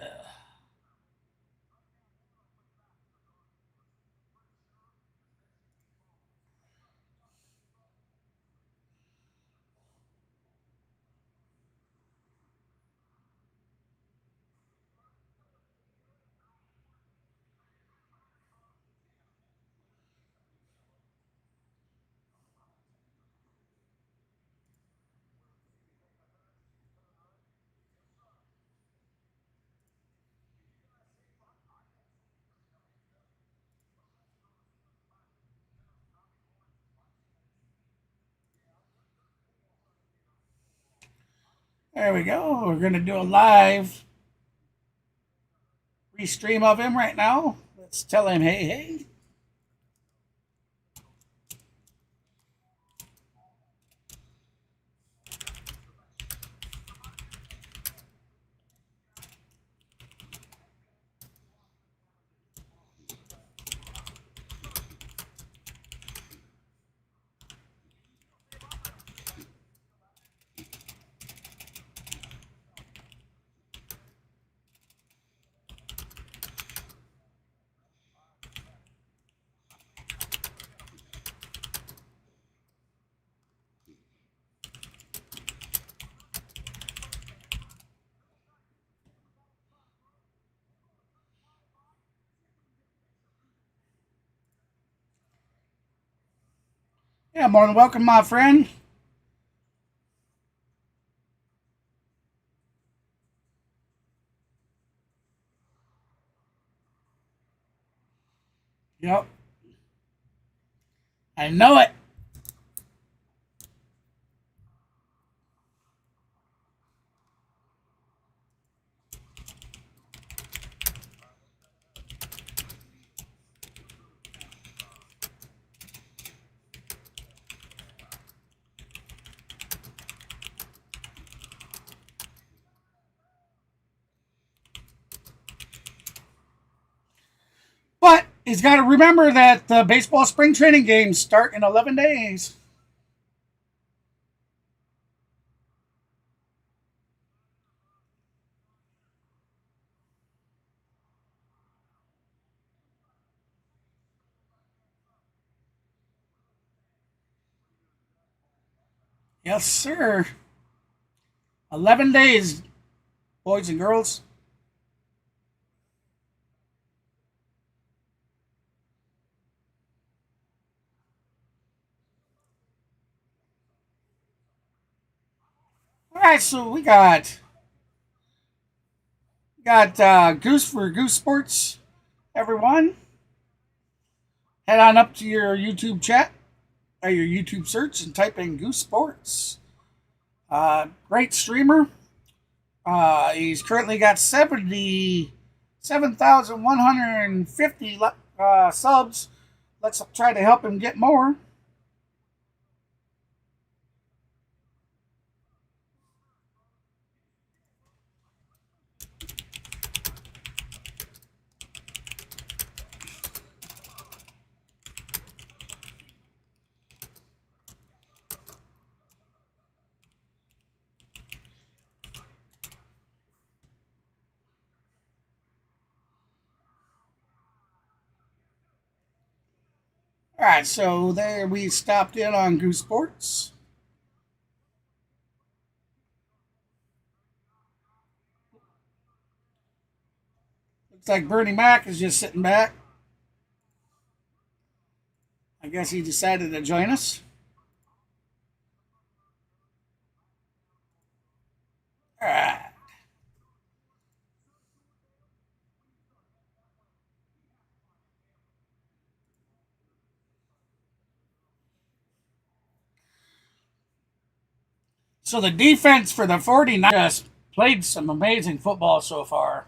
There we go. We're going to do a live restream of him right now. Let's tell him, hey, hey. Yeah, more than welcome, my friend. Yep. I know it. But he's got to remember that the baseball spring training games start in 11 days. Yes, sir. 11 days, boys and girls. All right, so we got Goose for Goose Sports, everyone. Head on up to your YouTube chat or your YouTube search and type in Goose Sports. Great streamer. He's currently got 77,150 subs. Let's try to help him get more. All right, so there we stopped in on Goose Sports. Looks like Bernie Mac is just sitting back. guess he decided to join us. All right. So the defense for the 49ers just played some amazing football so far.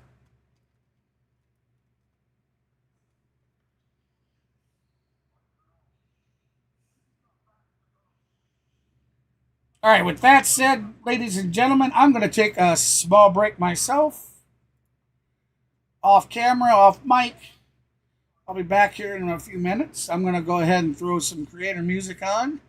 All right, with that said, ladies and gentlemen, I'm going to take a small break myself. Off camera, off mic. I'll be back here in a few minutes. I'm going to go ahead and throw some creator music on.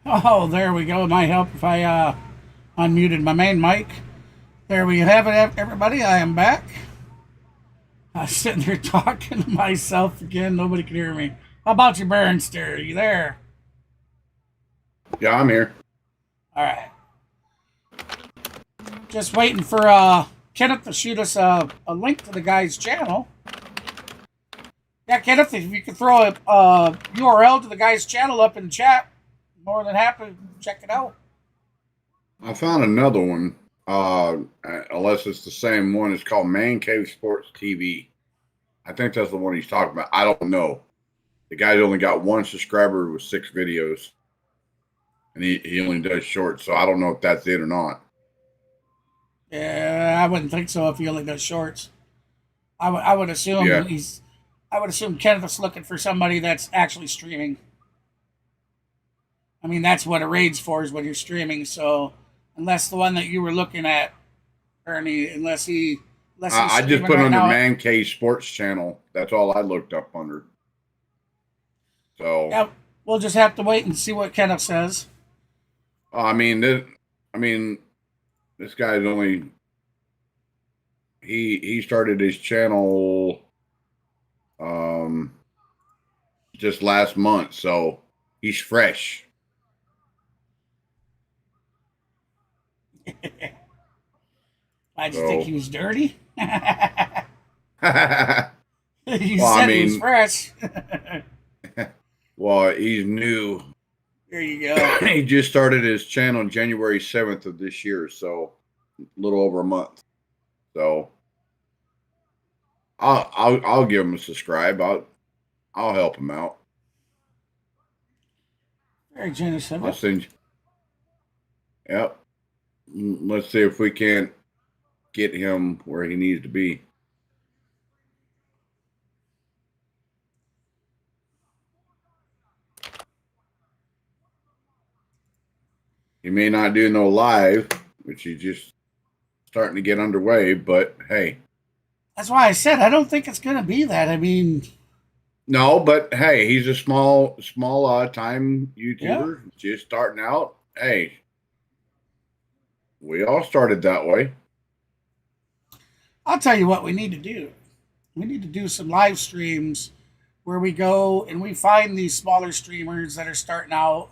Oh, there we go. It might help if I unmuted my main mic. There we have it, everybody. I am back. I was sitting there talking to myself again. Nobody can hear me. How about you, Bernster? Are you there? Yeah, I'm here. All right. Just waiting for Kenneth to shoot us a link to the guy's channel. Yeah, Kenneth, if you could throw a URL to the guy's channel up in the chat, more than happy to check it out. I found another one. Unless it's the same one. It's called Man Cave Sports TV. I think that's the one he's talking about. I don't know. The guy's only got 1 subscriber with 6 videos. And he only does shorts, so I don't know if that's it or not. Yeah, I wouldn't think so if he only does shorts. I would assume I would assume Kenneth's looking for somebody that's actually streaming. I mean, that's what a raid's for, is when you're streaming. So, unless the one that you were looking at, Ernie, unless he's I just put right under now, Man Cave Sports channel. That's all I looked up under. So yeah, we'll just have to wait and see what Kenneth says. I mean, this guy's only he started his channel just last month, so he's fresh. Why'd you think he was dirty? You Well, said he was fresh. Well, he's new. There you go. He just started his channel January 7th of this year, so a little over a month. So I'll give him a subscribe. I'll help him out. Very generous of I'll you. send you. Yep. Let's see if we can't get him where he needs to be. He may not do no live, which he's just starting to get underway, but hey. That's why I said I don't think it's going to be that. I mean, No, but hey, he's a small time YouTuber, just starting out. Hey, we all started that way. I'll tell you what we need to do. We need to do some live streams where we go and we find these smaller streamers that are starting out,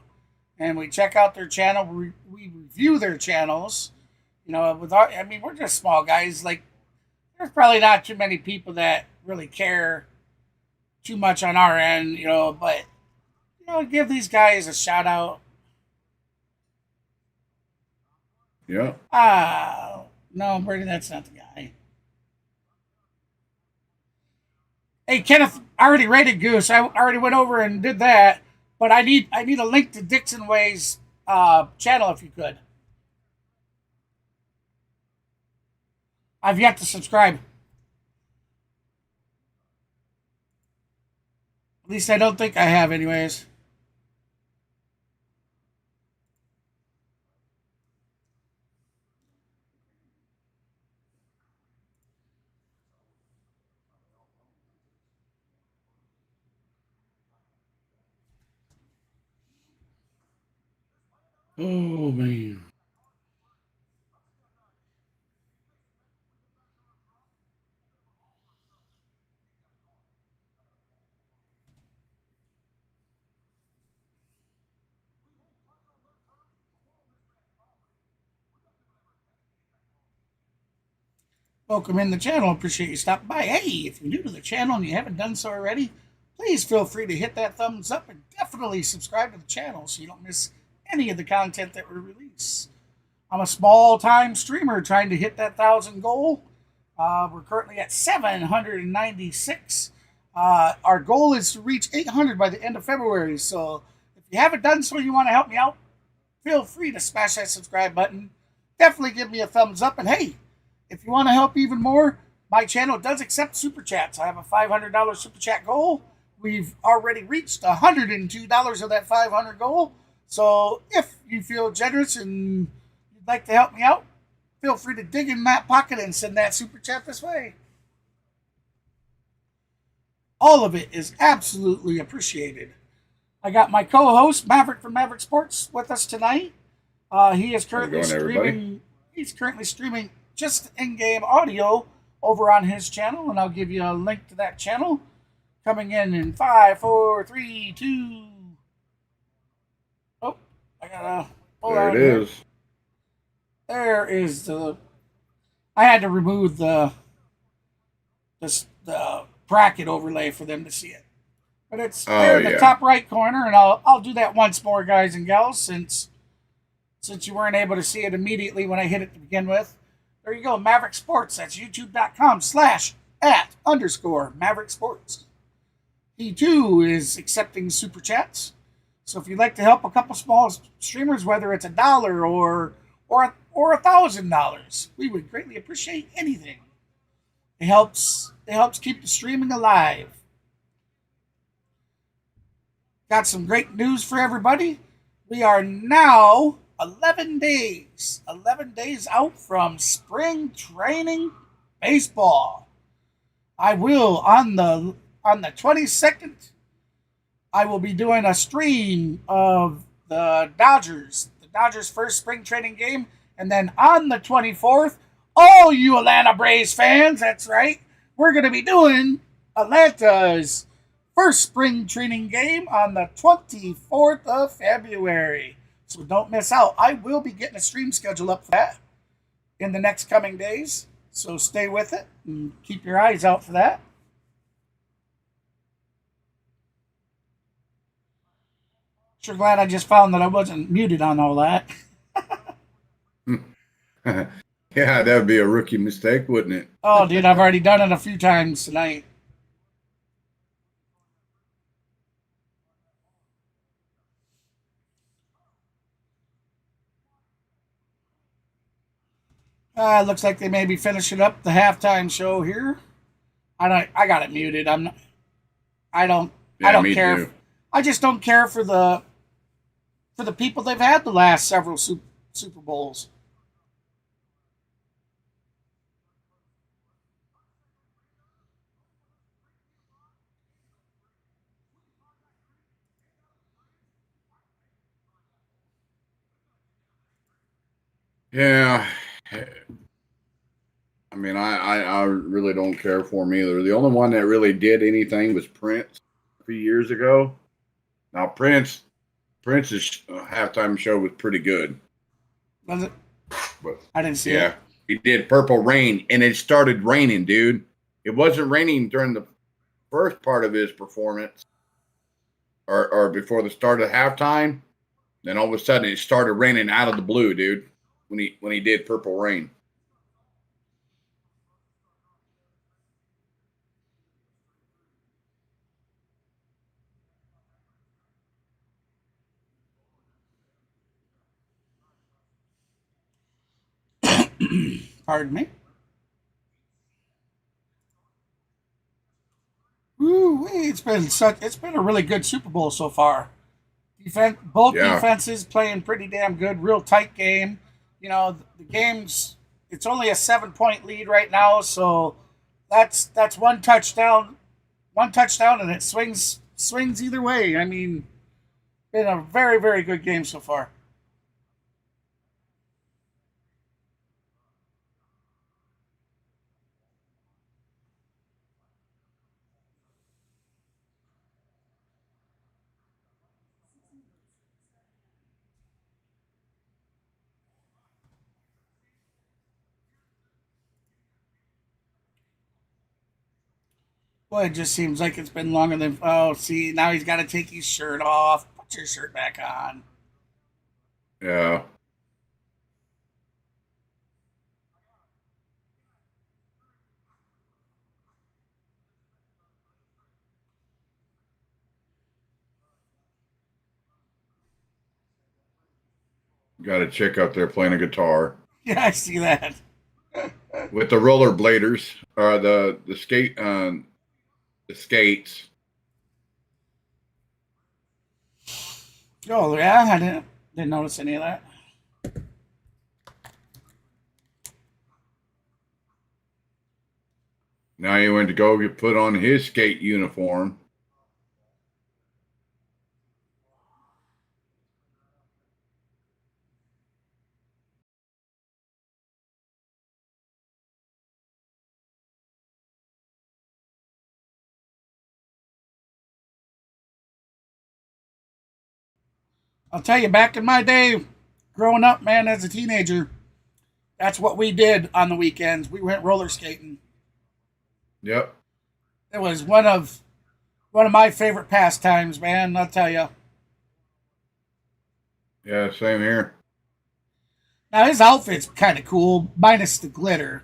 and we check out their channel. We review their channels. You know, we're just small guys. Like, there's probably not too many people that really care too much on our end, you know, but, you know, give these guys a shout out. Yeah. No, Brady, that's not the guy. Hey, Kenneth, I already rated Goose. I already went over and did that, but I need a link to Dixon Way's channel if you could. I've yet to subscribe. At least I don't think I have, anyways. Oh, man. Welcome in the channel. Appreciate you stopping by. Hey, if you're new to the channel and you haven't done so already, please feel free to hit that thumbs up and definitely subscribe to the channel so you don't miss any of the content that we release. I'm a small-time streamer trying to hit that 1,000 goal. We're currently at 796. Our goal is to reach 800 by the end of February. So if you haven't done so, you want to help me out, feel free to smash that subscribe button. Definitely give me a thumbs up. And hey, if you want to help even more, my channel does accept super chats. I have a $500 super chat goal. We've already reached $102 of that 500 goal. So if you feel generous and you'd like to help me out, feel free to dig in that pocket and send that super chat this way. All of it is absolutely appreciated. I got my co-host Maverick from Maverick Sports with us tonight. He is currently streaming. He's currently streaming just in-game audio over on his channel, and I'll give you a link to that channel. Coming in 5, 4, 3, 2. Oh, I gotta. There it is. There is the. I had to remove the bracket overlay for them to see it, but it's there in the top right corner, and I'll do that once more, guys and gals, since you weren't able to see it immediately when I hit it to begin with. There you go, Maverick Sports. That's youtube.com/@_Maverick Sports. He too is accepting super chats. So if you'd like to help a couple small streamers, whether it's $1 or $1,000, we would greatly appreciate anything. It helps keep the streaming alive. Got some great news for everybody. We are now 11 days out from spring training baseball. I will on the 22nd. I will be doing a stream of the Dodgers first spring training game, and then on the 24th, all you Atlanta Braves fans, that's right, we're going to be doing Atlanta's first spring training game on the 24th of February. So don't miss out. I will be getting a stream schedule up for that in the next coming days. So stay with it and keep your eyes out for that. Sure glad I just found that I wasn't muted on all that. Yeah, that would be a rookie mistake, wouldn't it? Oh, dude, I've already done it a few times tonight. Looks like they may be finishing up the halftime show here. I got it muted. I don't care. I just don't care for the people they've had the last several Super Bowls. Yeah. I mean, I really don't care for them either. The only one that really did anything was Prince a few years ago. Now, Prince's halftime show was pretty good. Was it? But, I didn't see it. He did Purple Rain, and it started raining, dude. It wasn't raining during the first part of his performance or before the start of halftime. Then all of a sudden, it started raining out of the blue, dude, when he did Purple Rain. Pardon me. Woo, it's been a really good Super Bowl so far. Both defenses playing pretty damn good, real tight game. You know, the game's it's only a 7-point lead right now, so that's one touchdown, and it swings either way. I mean, been a very, very good game so far. Well, it just seems like it's been longer than... Oh, see, now he's got to take his shirt off. Put your shirt back on. Yeah. Got a chick up there playing a guitar. Yeah, I see that. With the rollerbladers, or the skates. Oh, yeah, I didn't notice any of that. Now he went to go get put on his skate uniform. I'll tell you, back in my day, growing up, man, as a teenager, that's what we did on the weekends. We went roller skating. Yep. It was one of my favorite pastimes, man. I'll tell you. Yeah, same here. Now his outfit's kind of cool, minus the glitter.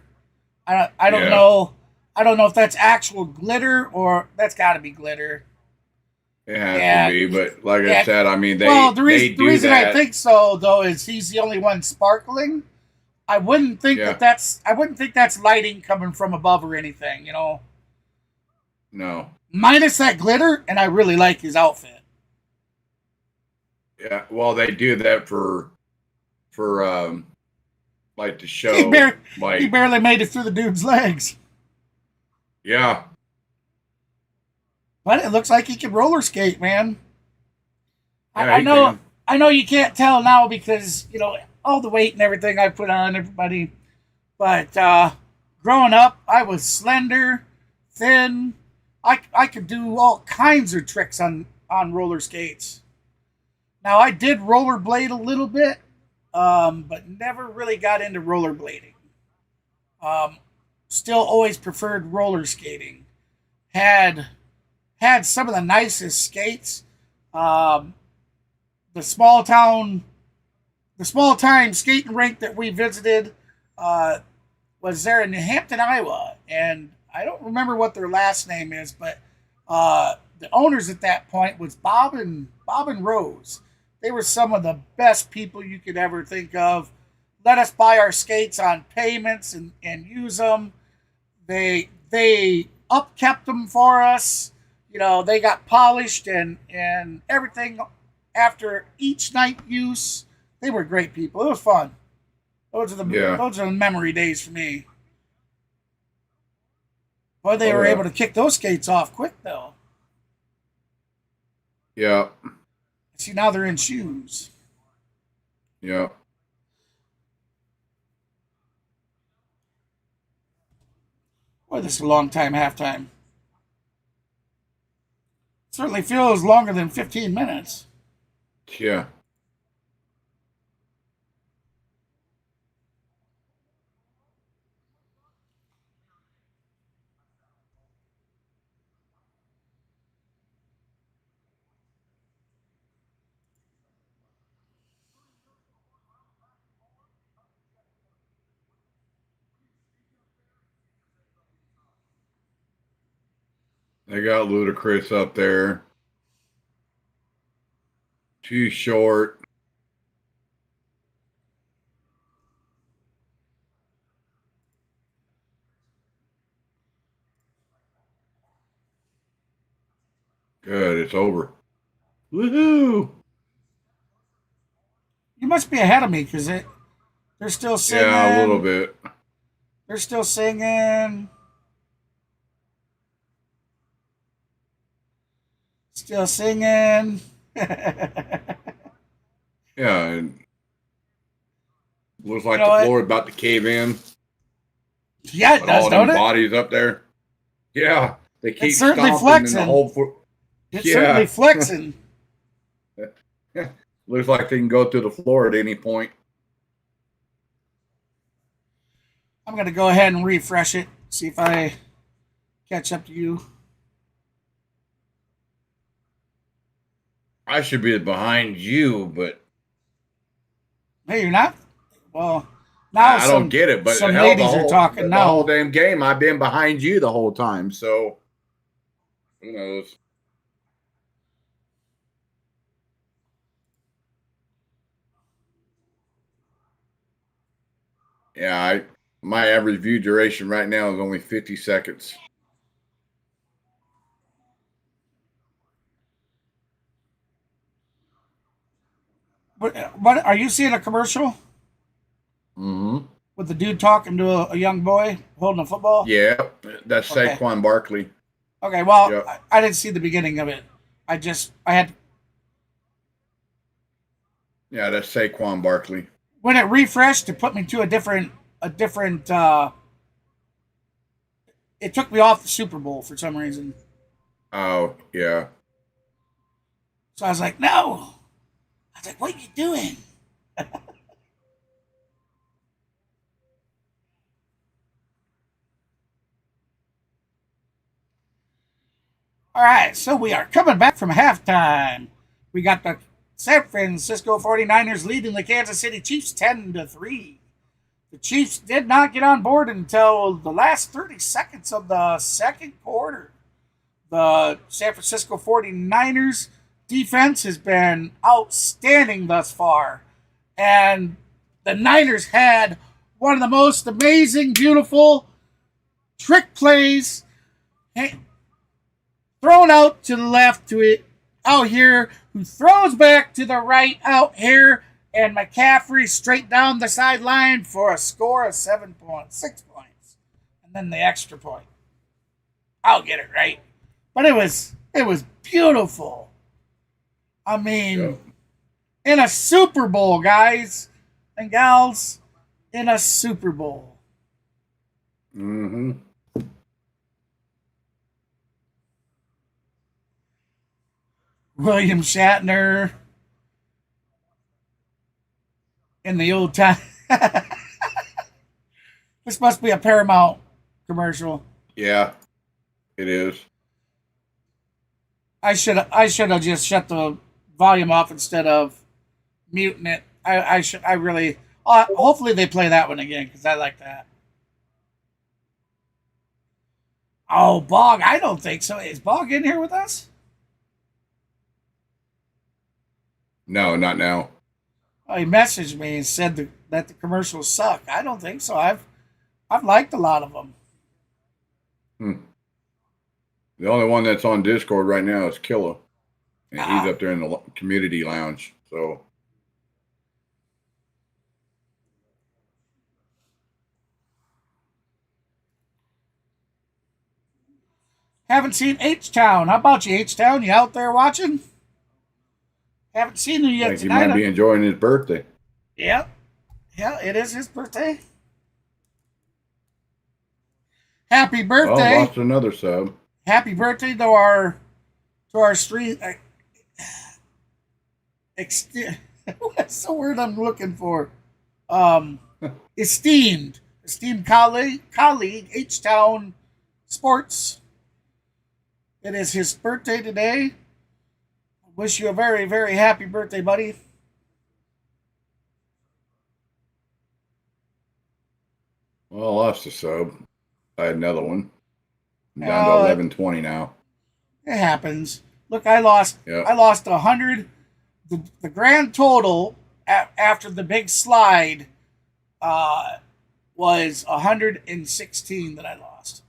I don't Yeah. know. I don't know if that's actual glitter or that's got to be glitter. It has to be, but like I said, I mean, the reason that. I think so though is he's the only one sparkling. I wouldn't think that's lighting coming from above or anything, you know. No. Minus that glitter, and I really like his outfit. Yeah, well, they do that for like the show. He barely made it through the dude's legs. Yeah. But it looks like he can roller skate, man. Yeah, I know you can't tell now because, you know, all the weight and everything I put on everybody. But growing up, I was slender, thin. I could do all kinds of tricks on roller skates. Now, I did rollerblade a little bit, but never really got into rollerblading. Still always preferred roller skating. Had some of the nicest skates. The small time skating rink that we visited was there in New Hampton, Iowa, and I don't remember what their last name is, but the owners at that point was Bob and Rose. They were some of the best people you could ever think of. Let us buy our skates on payments and use them. They upkept them for us. You know, they got polished and everything after each night use. They were great people. It was fun. Those are the memory days for me. Boy, they were able to kick those skates off quick though. Yeah. See, now they're in shoes. Yeah. Boy, this is a long time halftime. Certainly feels longer than 15 minutes. Yeah. They got Ludacris up there. Too short. Good, it's over. Woohoo! You must be ahead of me because they're still singing. Yeah, a little bit. They're still singing. Still singing. Yeah, and looks like the floor is about to cave in. Yeah, it does, all don't them it? bodies up there. Yeah, they keep It's certainly stomping flexing. in the whole It's certainly flexing. Looks like they can go through the floor at any point. I'm going to go ahead and refresh it, see if I catch up to you. I should be behind you, but Hey, you're not? Well, now I don't get it. But some hell, ladies are talking the now. whole damn game, I've been behind you the whole time. So who knows? Yeah, my average view duration right now is only 50 seconds. What are you seeing a commercial? Mm-hmm. With the dude talking to a young boy holding a football? Yeah, that's Okay. Saquon Barkley. Okay, well, Yep. I didn't see the beginning of it. I had Yeah, that's Saquon Barkley. when it refreshed, it put me to a different it took me off the Super Bowl for some reason. Oh, yeah. So I was like, no, was like, what are you doing? All right, so we are coming back from halftime. We got the San Francisco 49ers leading the Kansas City Chiefs 10-3. The Chiefs did not get on board until the last 30 seconds of the second quarter. The San Francisco 49ers defense has been outstanding thus far. And the Niners had one of the most amazing, beautiful trick plays thrown out to the left to it out here, who throws back to the right out here, and McCaffrey straight down the sideline for a score of 6 points. And then the extra point. I'll get it right. But it was beautiful. I mean, in a Super Bowl, guys and gals, in a Super Bowl. Mm-hmm. William Shatner in the old time. This must be a Paramount commercial. Yeah, it is. I should have just shut the volume off instead of muting it. I really. Hopefully they play that one again because I like that. Oh, Bog, I don't think so. Is Bog in here with us? No, not now. Oh, he messaged me and said that the commercials suck. I don't think so. I've liked a lot of them. The only one that's on Discord right now is Killa, and he's up there in the community lounge. So, haven't seen H-Town. How about you, H-Town? You out there watching? Haven't seen him yet like tonight. He might be enjoying his birthday. Yep. Yeah, it is his birthday. Happy birthday. Oh, lost another sub. Happy birthday to our stream. What's the word I'm looking for? Esteemed colleague, H-Town Sports. It is his birthday today. Wish you a very, very happy birthday, buddy. Well, I lost a sub. I had another one. I'm down to 1120 now. It happens. Look, I lost 100. The grand total after the big slide was 116 that I lost.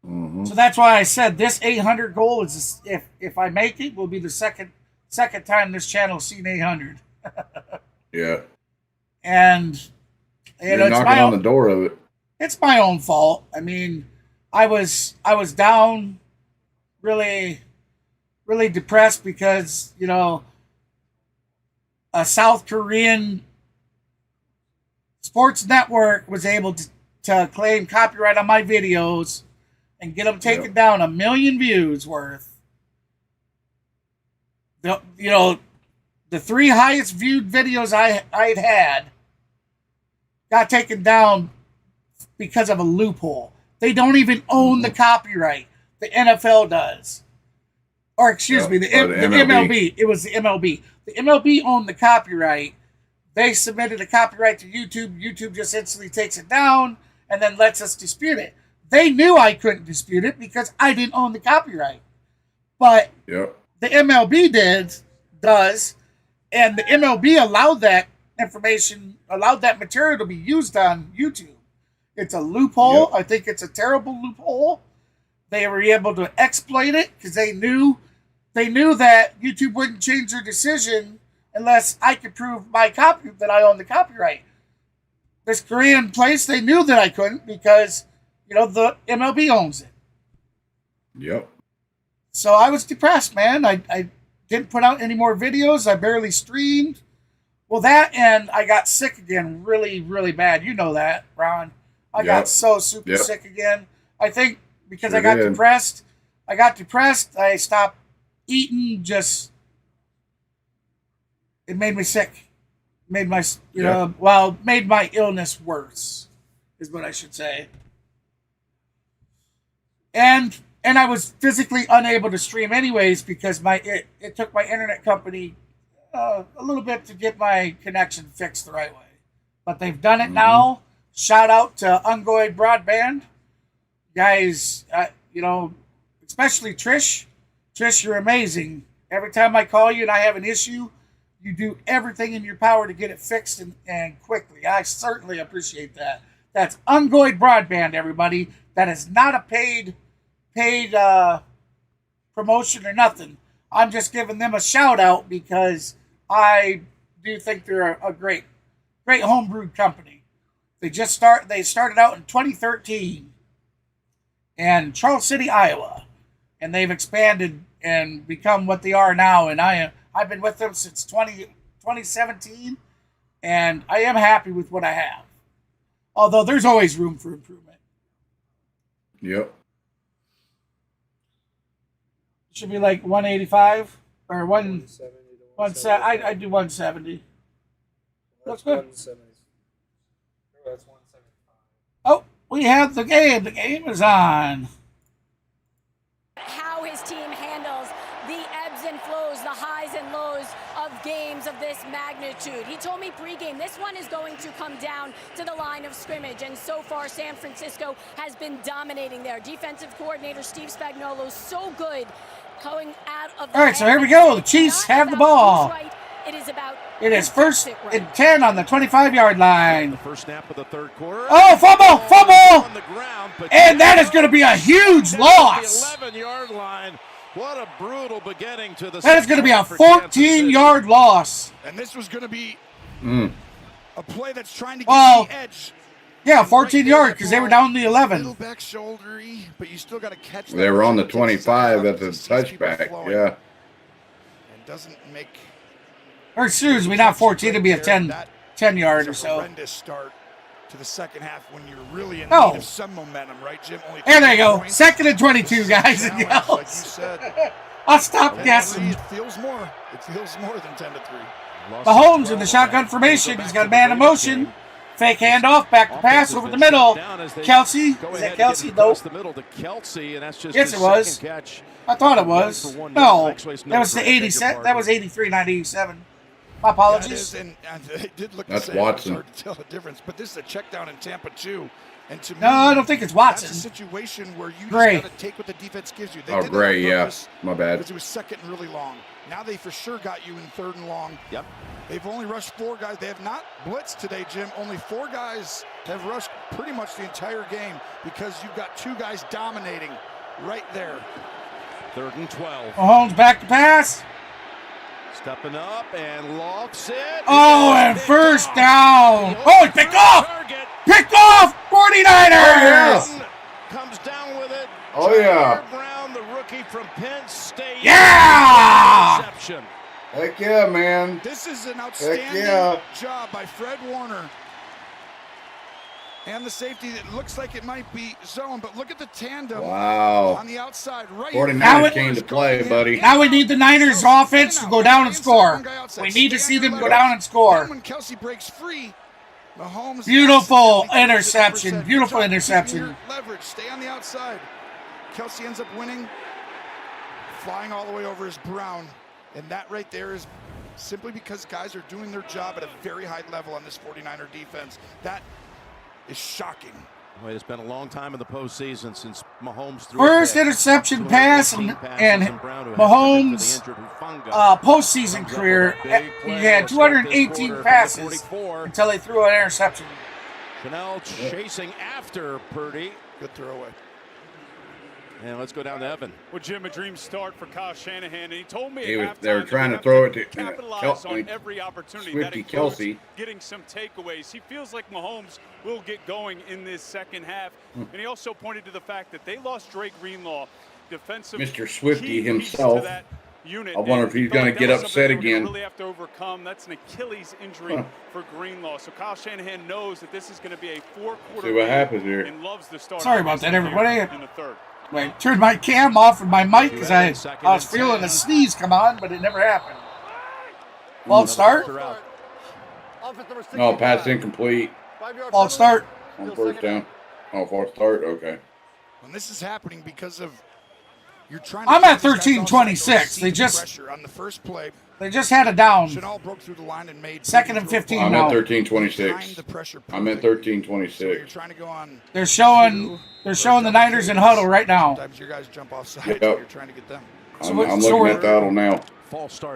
Mm-hmm. So that's why I said this 800 goal is, if I make it, will be the second time this channel's seen 800. Yeah. And you're knocking on the door of it. It's my own fault. I mean, I was down, really, really depressed because, you know, a South Korean sports network was able to claim copyright on my videos and get them taken down 1 million views worth. The 3 highest viewed videos I'd had got taken down because of a loophole. They don't even own the copyright. The NFL does. Or excuse me, the MLB. It was the MLB. The MLB owned the copyright. They submitted a copyright to YouTube. YouTube just instantly takes it down and then lets us dispute it. They knew I couldn't dispute it because I didn't own the copyright. But the MLB does, and the MLB allowed that material to be used on YouTube. It's a loophole. I think it's a terrible loophole. They were able to exploit it because they knew that YouTube wouldn't change their decision unless I could prove that I own the copyright. This Korean place, they knew that I couldn't because, the MLB owns it. Yep. So I was depressed, man. I didn't put out any more videos. I barely streamed. Well, that and I got sick again really, really bad. You know that, Ron. I got so super sick again. I think because I got depressed. I stopped eating, just it made me sick. Made my, made my illness worse, is what I should say. And I was physically unable to stream anyways because it took my internet company a little bit to get my connection fixed the right way. But they've done it now. Shout out to Ungoid Broadband. Guys, especially Trish. Trish, you're amazing. Every time I call you and I have an issue, you do everything in your power to get it fixed and quickly. I certainly appreciate that. That's Ungoid Broadband, everybody. That is not a paid promotion or nothing. I'm just giving them a shout out because I do think they're a great homebrewed company. They started out in 2013 in Charles City, Iowa, and they've expanded and become what they are now. And I've been with them since 2017, and I am happy with what I have. Although there's always room for improvement. Yep. Should be like 185 or 170. I do 170. That's good. That's 175. Oh, we have the game. The game is on. How his team handles the ebbs and flows, the highs and lows of games of this magnitude. He told me pregame, this one is going to come down to the line of scrimmage, and so far San Francisco has been dominating there. Defensive coordinator Steve Spagnuolo, so good going out of the All right, so here we go. The Chiefs have the ball. Right. It is first and 10 on the 25-yard line. The first snap of the third quarter. Oh, fumble! And that is going to be a huge loss. 11-yard line. What a brutal beginning to the. That is going to be a 14-yard loss. And this was going to be a play that's trying to get the edge. Yeah, 14-yard because they were down the 11. Little back shouldery, but you still got to catch. They were on the 25 at the touchback. Yeah. And doesn't make. Or excuse me, not 14. It'd be a 10-yard or so. Horrendous start to the second half when you're really in need of some momentum, right, Jim? There they go. Second and 22, guys and gals. Like you said, I'll stop guessing. It feels more. It feels more than 10-3. Mahomes in the shotgun formation. He's got a man in motion. Fake handoff, back to pass over the middle. Kelsey. Is that Kelsey? Nope. Yes, it was. I thought it was. No, that was the 87. That was 83, not 87. My apologies. And they did look That's the same. Watson. It's hard to tell the difference, but this is a check down in Tampa too. And to me, No, I don't think it's Watson. That's a situation where you Gray. just got to take what the defense gives you. They Oh, did Gray, that on yeah. purpose My bad. Because it was second and really long. Now they for sure got you in third and long. Yep. They've only rushed 4 guys. They have not blitzed today, Jim. Only 4 guys have rushed pretty much the entire game because you've got 2 guys dominating right there. 3rd and 12. Mahomes back to pass. Stepping up and lofts it. Oh, and first down. Oh, he picked off. Picked off. 49ers. Comes down with it. Oh, yeah. Brown, the rookie from Penn State. Yeah. Interception. Heck yeah, man. This is an outstanding job by Fred Warner. And the safety, it looks like it might be zone, but look at the tandem on the outside. Right 49ers came to play, buddy. Now we need the Niners offense to go down and score. We need to see them go down and score. When Kelsey breaks free, Mahomes. Beautiful interception. Beautiful interception. Leverage. Stay on the outside. Kelsey ends up winning. Flying all the way over is Brown. And that right there is simply because guys are doing their job at a very high level on this 49er defense. That is shocking. Well, it's been a long time in the postseason since Mahomes threw First interception pass and Mahomes' postseason career, he had 218 passes until they threw an interception. Chanel chasing after Purdy. Good throwaway. And let's go down to Evan. Well, Jim, a dream start for Kyle Shanahan, and he told me They were trying to throw it to capitalize on every opportunity. That includes Kelsey. Getting some takeaways. He feels like Mahomes will get going in this second half. And he also pointed to the fact that they lost Drake Greenlaw, defensive Mr. Swifty key himself. piece to that unit. I wonder if he's going to get upset again. Really have to overcome. That's an Achilles injury for Greenlaw. So Kyle Shanahan knows that this is going to be a 4-quarter See what happens here. and loves the start. Sorry about that, everybody. In the third. I turned my cam off and my mic because I was feeling a sneeze come on, but it never happened. False start? No, pass incomplete. False start. On first down. Oh, false start? Okay. When this is happening because of you're trying I'm at 13-26. They just pressure on the first play. They just had a down. Chanel broke through the line and made second and 15 I'm now. at 13-26. I'm at 13-26. Trying to go on. They're showing the Niners in huddle right now. Sometimes your guys jump off sides. Yep. You're trying to get them. I'm looking at the huddle now.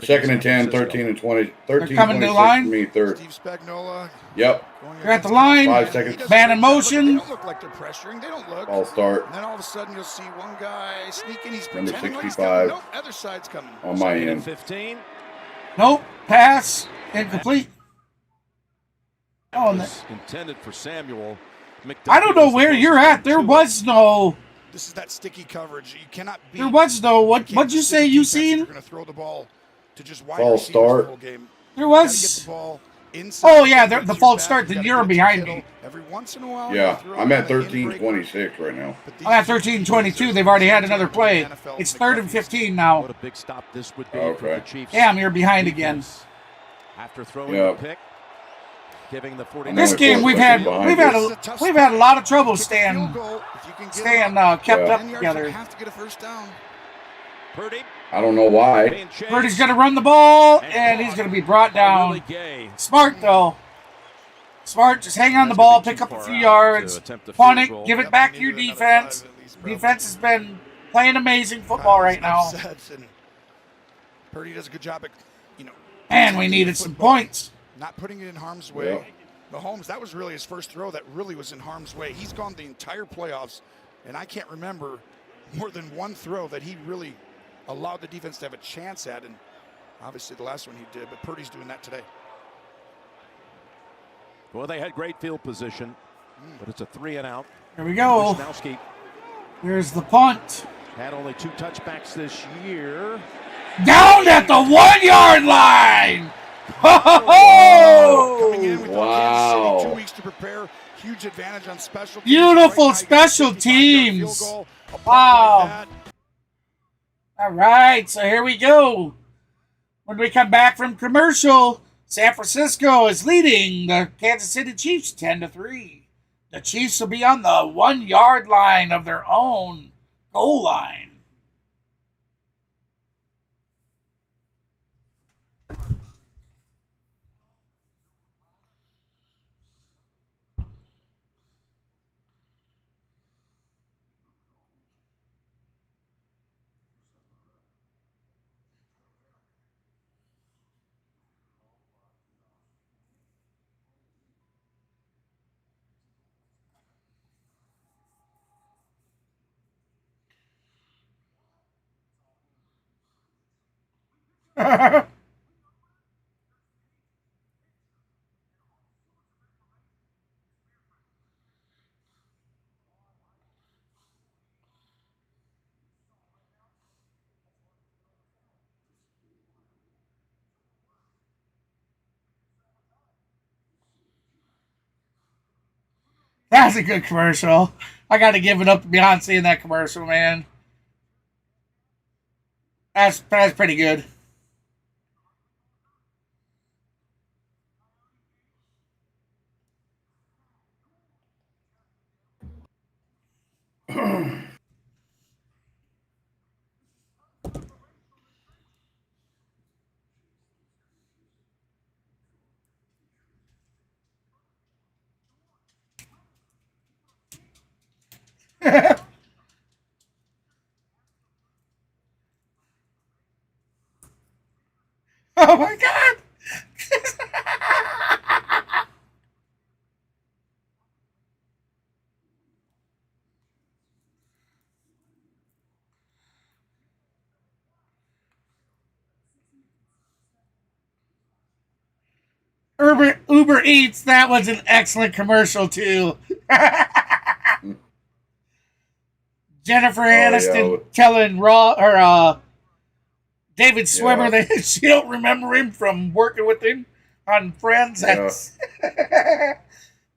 Second and 10, 13 and 20. 13 coming to the line. For me, third. Steve Spagnuolo. Yep. They're at the line. 5 seconds. Man in motion. They don't look like they're pressuring. They don't look. All start. And then all of a sudden you'll see one guy sneaking. He's Number pretending like he's 65. coming. No, other side's coming. On my end. 15. Nope. Pass. Incomplete. Oh, and Intended for Samuel. I don't know where you're at. There was no. This is that sticky coverage. You cannot beat. There was no. What'd you say you seen? You're going to throw the ball to just wide false start. The game. There was. Oh yeah, the false start. Then you're behind me. Every once in a while. Yeah, I'm at 13-26 right now. I'm at 13-22. They've already had another play. It's 3rd and 15 now. What a big stop this would be for the Chiefs. Damn, you're behind again. After throwing the pick, giving the 49ers. This game we've had a lot of trouble staying kept up together. Have to get a first down. Purdy. I don't know why. Purdy's going to run the ball, and he's going to be brought down. Smart, though. Smart, just hang on the ball, pick up a few yards, punt it, give it back to your defense. Defense has been playing amazing football right now. Purdy does a good job at, and we needed some points. Not putting it in harm's way. Mahomes, that was really his first throw that really was in harm's way. He's gone the entire playoffs, and I can't remember more than one throw that he really allowed the defense to have a chance at, and obviously the last one he did, but Purdy's doing that today. Well, they had great field position, but it's a 3 and out. Here we go. Wisnowski There's the punt. had only 2 touchbacks this year. Down at the 1-yard line. Oh! Coming in, we thought Kansas City 2 weeks to prepare. Huge advantage on special teams. Beautiful special teams. Wow. All right, so here we go. When we come back from commercial, San Francisco is leading the Kansas City Chiefs 10-3. The Chiefs will be on the 1-yard line of their own goal line. That's a good commercial. I got to give it up to Beyonce in that commercial, man. That's pretty good. Oh my God! Uber Eats, that was an excellent commercial too. Jennifer Aniston telling David Swimmer that she don't remember him from working with him on Friends. The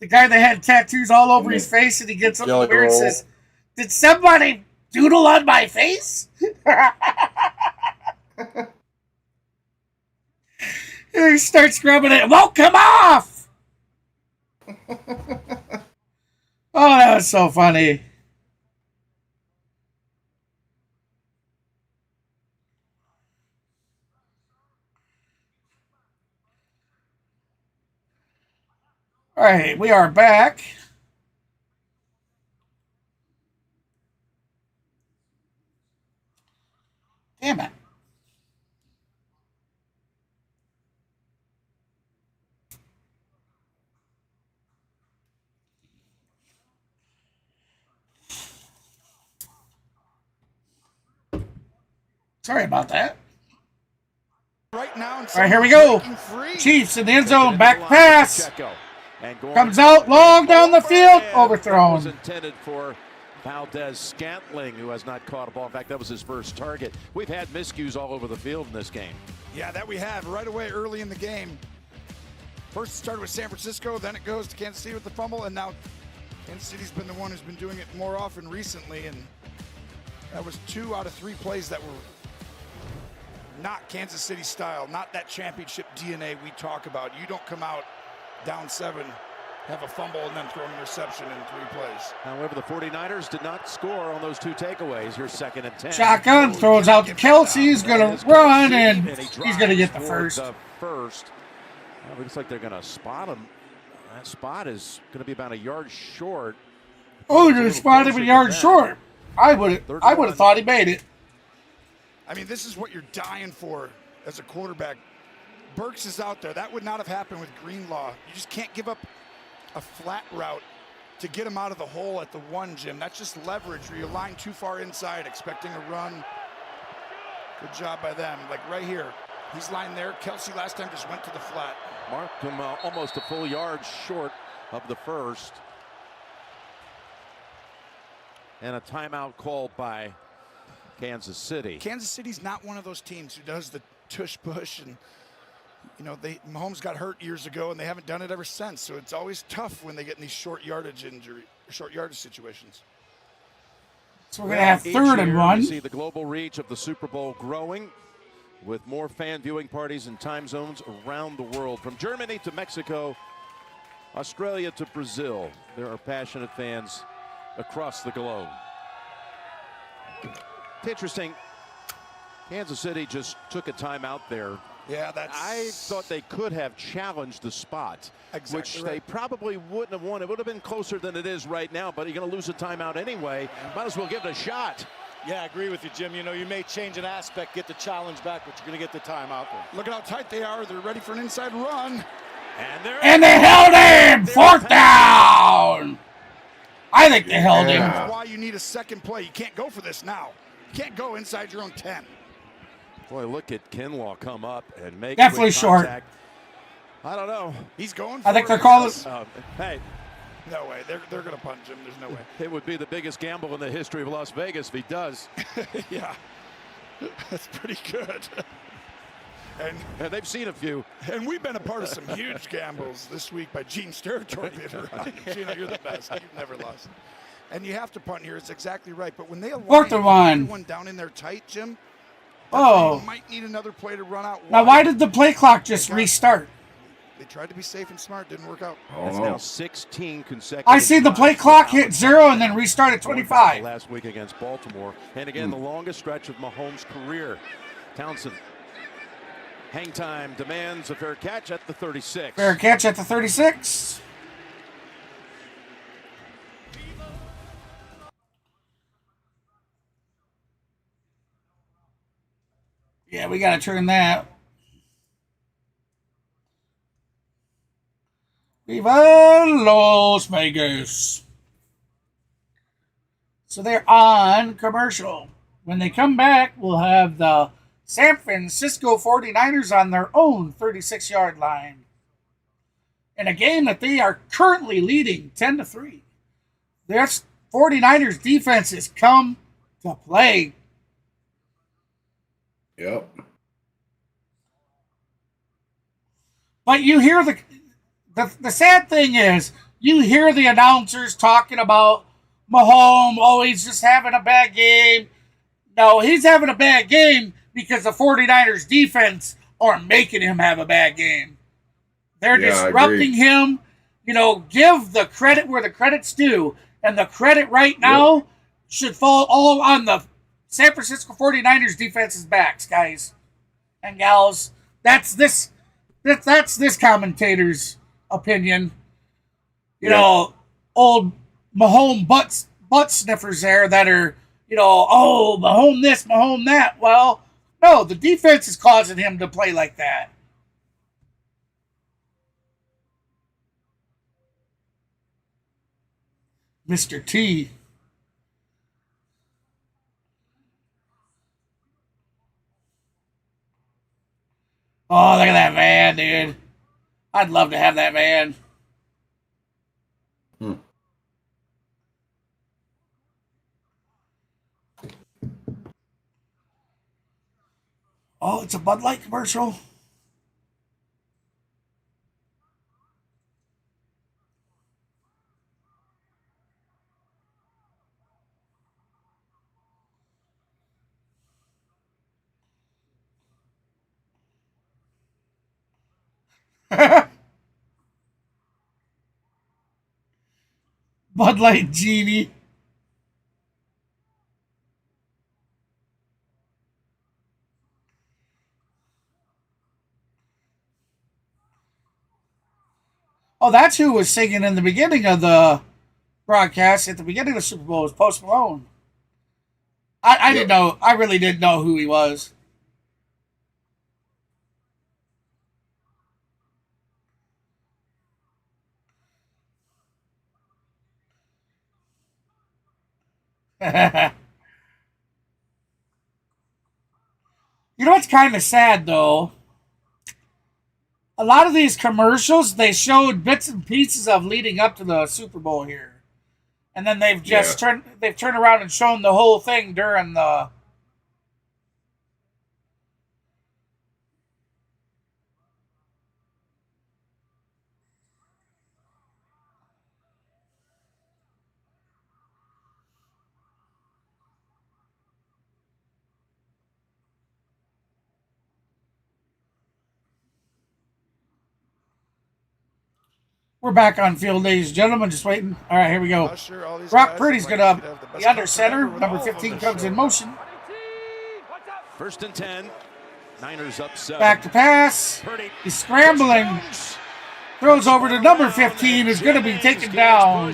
guy that had tattoos all over his face, and he gets up there and says, "Did somebody doodle on my face?" He starts scrubbing it. It won't come off! Oh, that was so funny. All right, we are back. Damn it. Sorry about that. Right now, all right, here we go. Chiefs in the end zone, back pass. Comes out long down the field, overthrown. Was intended for Valdez-Scantling, who has not caught a ball. In fact, that was his first target. We've had miscues all over the field in this game. Yeah, that we have right away early in the game. First it started with San Francisco, then it goes to Kansas City with the fumble, and now Kansas City's been the one who's been doing it more often recently, and that was 2 out of 3 plays that were not Kansas City style, not that championship DNA we talk about. You don't come out down 7, have a fumble, and then throw an interception in 3 plays. However, the 49ers did not score on those 2 takeaways. Here's 2nd and 10. Shotgun, throws out to Kelsey. He's going to run, and he's going to get the first. Well, it looks like they're going to spot him. That spot is going to be about a yard short. Oh, they spotted him a yard short. I would have thought he made it. I mean, this is what you're dying for as a quarterback. Burks is out there. That would not have happened with Greenlaw. You just can't give up a flat route to get him out of the hole at the 1, Jim. That's just leverage where you line too far inside, expecting a run. Good job by them. Like right here, he's lined there. Kelsey last time just went to the flat. Marked him almost a full yard short of the first. And a timeout called by Kansas City. Kansas City's not one of those teams who does the tush-push, and you know, Mahomes got hurt years ago, and they haven't done it ever since. So it's always tough when they get in these short yardage situations. So we're gonna have 3rd and 1. We see the global reach of the Super Bowl growing, with more fan viewing parties in time zones around the world, from Germany to Mexico, Australia to Brazil. There are passionate fans across the globe. It's interesting. Kansas City just took a timeout there. Yeah, I thought they could have challenged the spot, which right. they probably wouldn't have won. It would have been closer than it is right now, but you're going to lose a timeout anyway. Might as well give it a shot. Yeah, I agree with you, Jim. You know, you may change an aspect, get the challenge back, but you're going to get the timeout there. Look at how tight they are. They're ready for an inside run. And they held him! 4th down! I think they held him. That's why you need a second play. You can't go for this now. You can't go inside your own 10. Boy, look at Kinlaw come up and make definitely short. Contact. I don't know. He's going for I think it. they're calling. Hey. No way. They're going to punch him. There's no way. It would be the biggest gamble in the history of Las Vegas if he does. Yeah. That's pretty good. And they've seen a few. And we've been a part of some huge gambles this week by Gene's territory being around. Gene, you're the best. You've never lost. And you have to punt here. It's exactly right. But when they align 4th and 1. everyone down in there tight, Jim, oh, you might need another play to run out. Now, why did the play clock just restart? They tried to be safe and smart. Didn't work out. It's now 16 consecutive. I see the play clock hit 0 and then restart at 25. Last week against Baltimore. And again, the longest stretch of Mahomes' career. Townsend. Hang time demands a fair catch at the 36. Fair catch at the 36. Yeah, we got to turn that. Viva Las Vegas. So they're on commercial. When they come back, we'll have the San Francisco 49ers on their own 36-yard line. In a game that they are currently leading 10-3. Their 49ers defense has come to play. Yep. But you hear the sad thing is, you hear the announcers talking about Mahomes, oh, he's just having a bad game. No, he's having a bad game because the 49ers defense are making him have a bad game. They're Yeah, disrupting him. You know, give the credit where the credit's due. And the credit right now should fall all on the San Francisco 49ers defense's backs, guys and gals. That's this commentator's opinion. You know, old Mahomes butt sniffers there that are, you know, oh, Mahomes this, Mahomes that. Well, no, the defense is causing him to play like that. Mr. T. Oh, look at that van, dude. I'd love to have that van. Oh, it's a Bud Light commercial. Bud Light Genie. Oh, that's who was singing in the beginning of the broadcast at the beginning of the Super Bowl was Post Malone. I didn't know. I really didn't know who he was. You know what's kind of sad though? A lot of these commercials, they showed bits and pieces of leading up to the Super Bowl here. And then they've just turned around and shown the whole thing during the We're back on field, ladies and gentlemen. Just waiting. All right, here we go. Brock Purdy's going to be under center. Number 15 comes in motion. 1st and 10. Niners up 7. Back to pass. He's scrambling. Throws over to number 15. Is going to be taken down.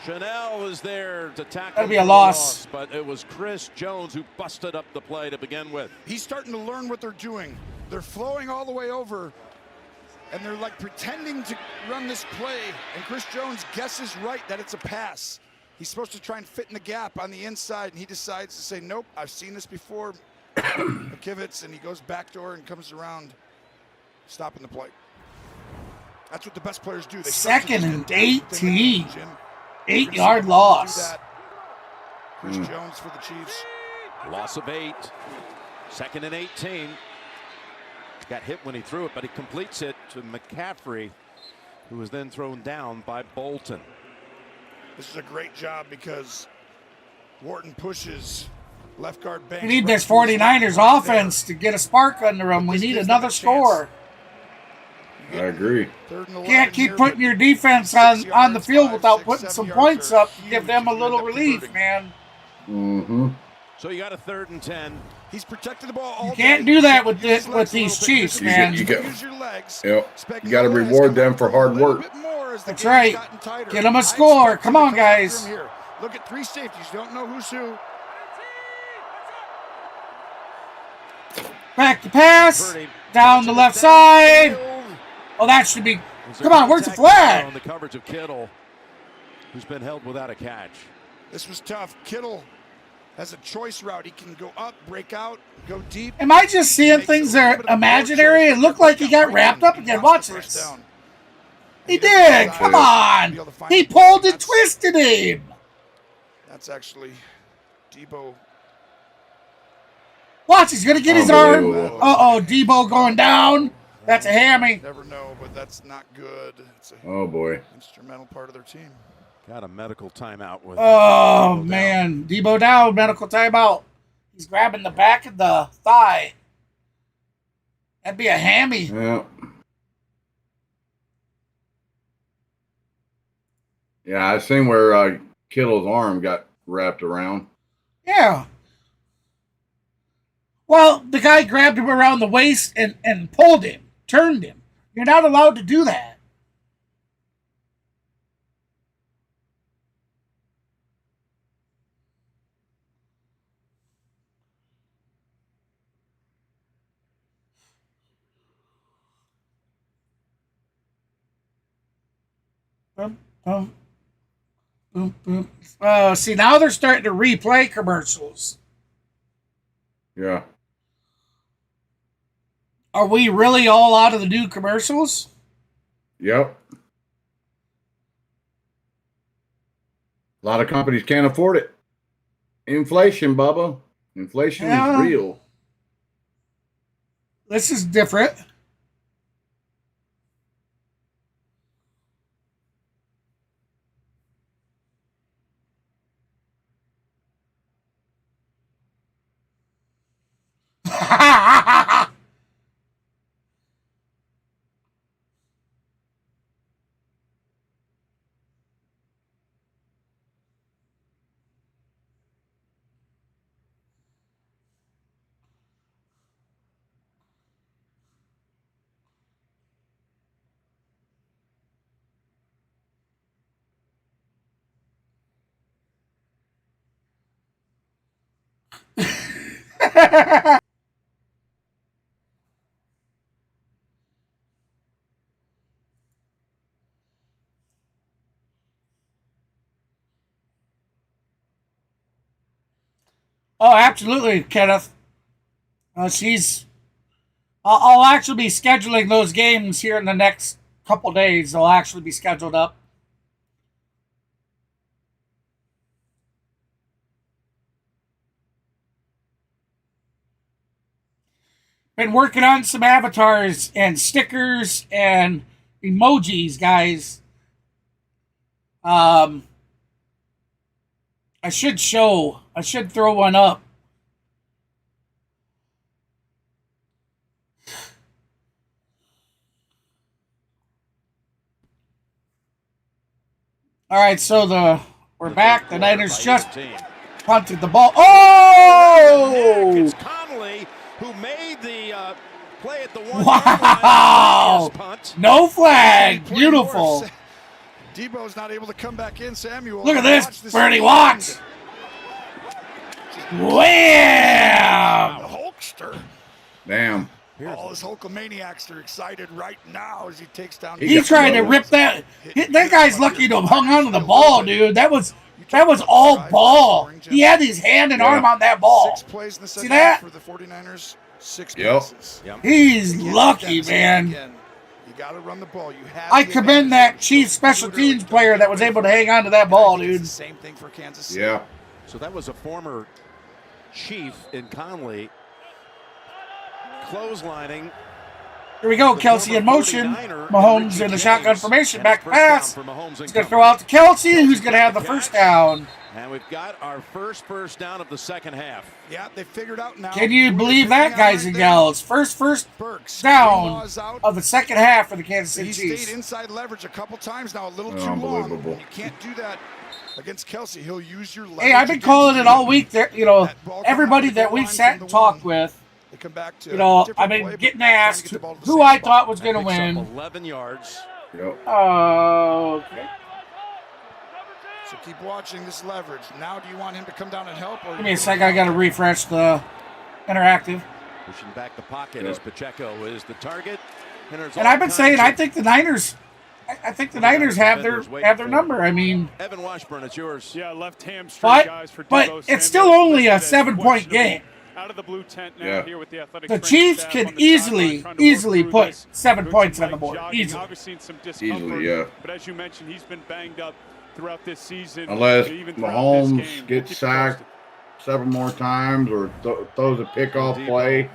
Chanel was there to tackle. That'll be a loss. But it was Chris Jones who busted up the play to begin with. He's starting to learn what they're doing. They're flowing all the way over. And they're like pretending to run this play, and Chris Jones guesses right that it's a pass. He's supposed to try and fit in the gap on the inside, and he decides to say, nope, I've seen this before. Pivots, and he goes backdoor and comes around, stopping the play. That's what the best players do. They 2nd and 18. 8-yard loss. Chris Jones for the Chiefs. Loss of 8. 2nd and 18. Got hit when he threw it, but he completes it to McCaffrey, who was then thrown down by Bolton. This is a great job because Wharton pushes left guard Banks. We need this 49ers offense to get a spark under them. We need another score. I agree. Can't keep putting your defense on the field without putting some points up to give them a little relief, man. Mm-hmm. So you got a 3rd and 10. He's protected the ball all You can't do that with these Chiefs, man. You got to reward them for hard work. That's right. Get them a score. Come on, guys. Look at 3 safeties. You don't know who's who. Back to pass. Down the left side. Oh, that should be. Come on, where's the flag? On the coverage of Kittle, who's been held without a catch. This was tough. Kittle has a choice route. He can go up, break out, go deep. Am I just seeing things that are imaginary? It looked like he got wrapped up again. Watch this. He did. Come on. He pulled and twisted him. That's actually Debo. Watch, he's going to get his arm. Uh-oh, Debo going down. That's a hammy. Never know, but that's not good. It's a boy. Instrumental part of their team. Got a medical timeout with. Oh, man. Debo down, medical timeout. He's grabbing the back of the thigh. That'd be a hammy. Yeah. Yeah, I seen where Kittle's arm got wrapped around. Yeah. Well, the guy grabbed him around the waist and pulled him, turned him. You're not allowed to do that. Boom, boom. See, now they're starting to replay commercials. Yeah. Are we really all out of the new commercials? Yep. A lot of companies can't afford it. Inflation, Bubba. Inflation is real. This is different. Oh, absolutely, Kenneth. I'll actually be scheduling those games here in the next couple days. They'll actually be scheduled up. Been working on some avatars and stickers and emojis, guys. I should throw one up. All right, so we're back. The Niners just punted the ball. Oh! It's Conley who made the play at the 1 wow! No flag. Beautiful. Debo's not able to come back in, Samuel. Look at this, Bernie. Watch. Wham! The Hulkster. Damn. All his Hulkamaniacs are excited right now as he takes down. He tried to rip that. That guy's lucky to have hung on to the ball, dude. That was all ball. He had his hand and arm on that ball. 6 plays in the See second that? half for the 49ers. 6 passes. He's lucky, man. You got to run the ball. You have. I commend that Chiefs special teams player that was able to hang on to that ball, dude. Same thing for Kansas City. Yeah. So that was a former Chief in Conley closelining. Here we go, Kelsey in motion. Mahomes in the shotgun formation. Back to pass. He's going to throw out to Kelsey, who's going to have the first down. And we've got our first down of the second half. Yeah, they figured out now. Can you believe that, guys and gals? First down of the second half for the Kansas City Chiefs. He stayed inside leverage a couple times now, a little too long. You can't do that against Kelsey. He'll use your leverage. Hey, I've been calling it all week. There, everybody that we've sat and talked with, I've been getting asked who I thought was going to win. 11 yards. Yep. Okay. So keep watching this leverage. Now, do you want him to come down and help? Or Give me a second. I got to refresh the interactive. Pushing back the pocket as Pacheco is the target. And I've been saying I think the Niners. I think the Niners have their number. I mean, Evan Washburn, it's yours. Yeah, left hamstring guys for but it's still only a 7-point game. Out of the blue tent now here with the athletic. The Chiefs can easily put 7 points on the board. Easily. Obviously in some discomfort. Easily, yeah. But as you mentioned, he's been banged up throughout this season. Unless Mahomes gets sacked 7 more times or throws a pickoff play.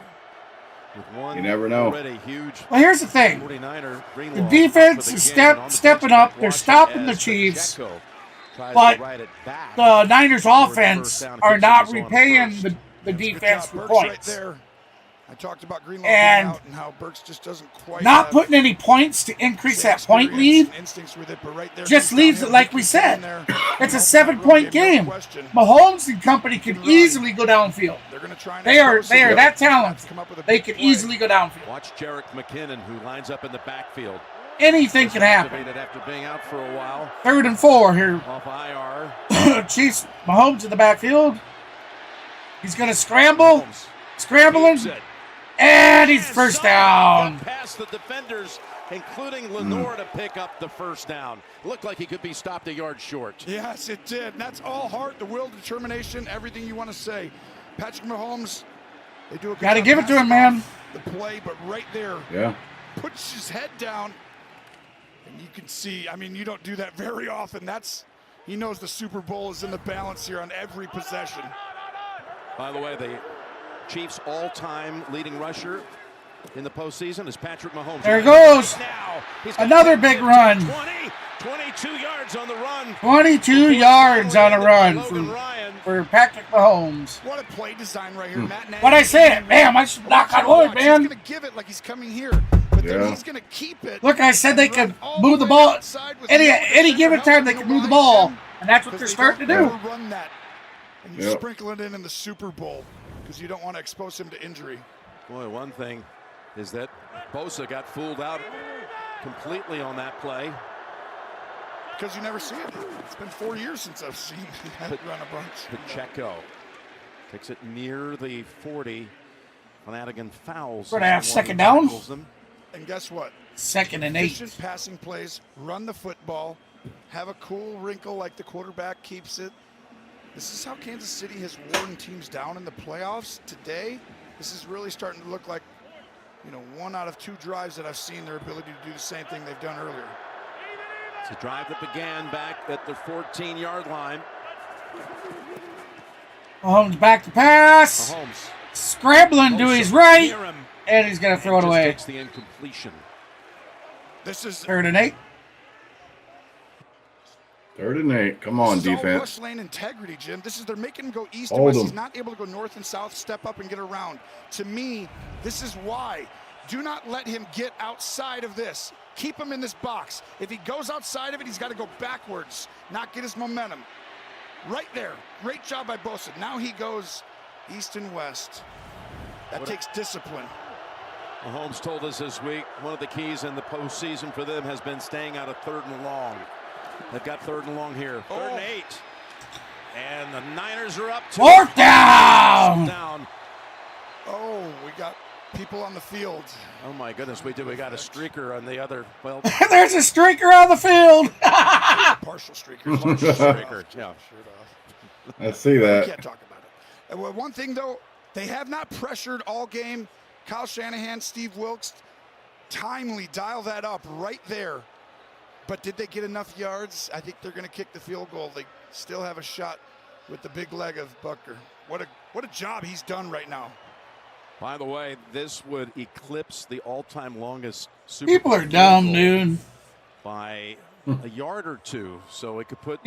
You never know. Well, here's the thing. The defense is stepping up. They're stopping the Chiefs. But the Niners offense are not repaying the defense for points. I talked about Greenlaw And being out and how Burks just doesn't quite not have putting any points to increase same that point experience lead and instincts with it, but right there, just comes leaves downhill. it like He we can get in said. there It's a and help that 7-point run game. no question. Mahomes and company can easily go downfield. They're going to try and They are expose him. that They're gonna have talented. to come up with a They big can play. easily go downfield. Watch Jarek McKinnon, who lines up in the backfield. Anything can happen. Activated after being out for a while. 3rd and 4 here. Off IR. Chiefs, Mahomes in the backfield. He's going to scramble. Scrambling. And he's first down. Past the defenders, including Lenore, to pick up the first down. Looked like he could be stopped a yard short. Yes, it did. And that's all heart, the will, determination, everything you want to say. Patrick Mahomes, they do a good Got to job give it to him, passing man. off the play, but right there, puts his head down, and you can see, I mean, you don't do that very often. He knows the Super Bowl is in the balance here on every possession. By the way, the Chiefs' all-time leading rusher in the postseason is Patrick Mahomes. There he goes. Another big run. 22 yards on the run. 22 yards on a run for Patrick Mahomes. What a play design right here, Matt Nagy. What I said, man, I should knock on wood, man. He's going to give it like he's coming here, but then he's going to keep it. Look, I said they could move the ball. Any given time they can move the ball, and that's what they're starting to do. Run that, and you sprinkle it in the Super Bowl because you don't want to expose him to injury. Boy, one thing is that Bosa got fooled out completely on that play. Because you never see it. It's been 4 years since I've seen that run a bunch. Pacheco takes it near the 40. Flanagan fouls. We're going to have 2nd down. And guess what? 2nd and 8. Efficient passing plays, run the football, have a cool wrinkle like the quarterback keeps it. This is how Kansas City has worn teams down in the playoffs today. This is really starting to look like, 1 out of 2 drives that I've seen their ability to do the same thing they've done earlier. It's a drive that began back at the 14-yard line. Mahomes back to pass. Mahomes Scrambling to his right. And he's going to throw it away. Takes the incompletion. This is 3rd and 8. 3rd and 8. Come on, this is all defense. rush lane integrity, Jim. They're making him go east Hold and west. him. He's not able to go north and south, step up and get around. To me, this is why. Do not let him get outside of this. Keep him in this box. If he goes outside of it, he's got to go backwards, not get his momentum. Right there. Great job by Bosa. Now he goes east and west. That takes discipline. Mahomes told us this week one of the keys in the postseason for them has been staying out of 3rd and long. They've got 3rd and long here. 3rd and 8. And the Niners are up. 4th down. Oh, we got people on the field. Oh my goodness, we do. We got a streaker on the other. Well, there's a streaker on the field. Partial streaker. Yeah. I see that. We can't talk about it. And one thing though, they have not pressured all game. Kyle Shanahan, Steve Wilkes, timely dial that up right there. But did they get enough yards? I think they're going to kick the field goal. They still have a shot with the big leg of Butker. What a job he's done right now. By the way, this would eclipse the all-time longest Super People Bowl are dumb, field goal dude. by a yard or 2, so it could put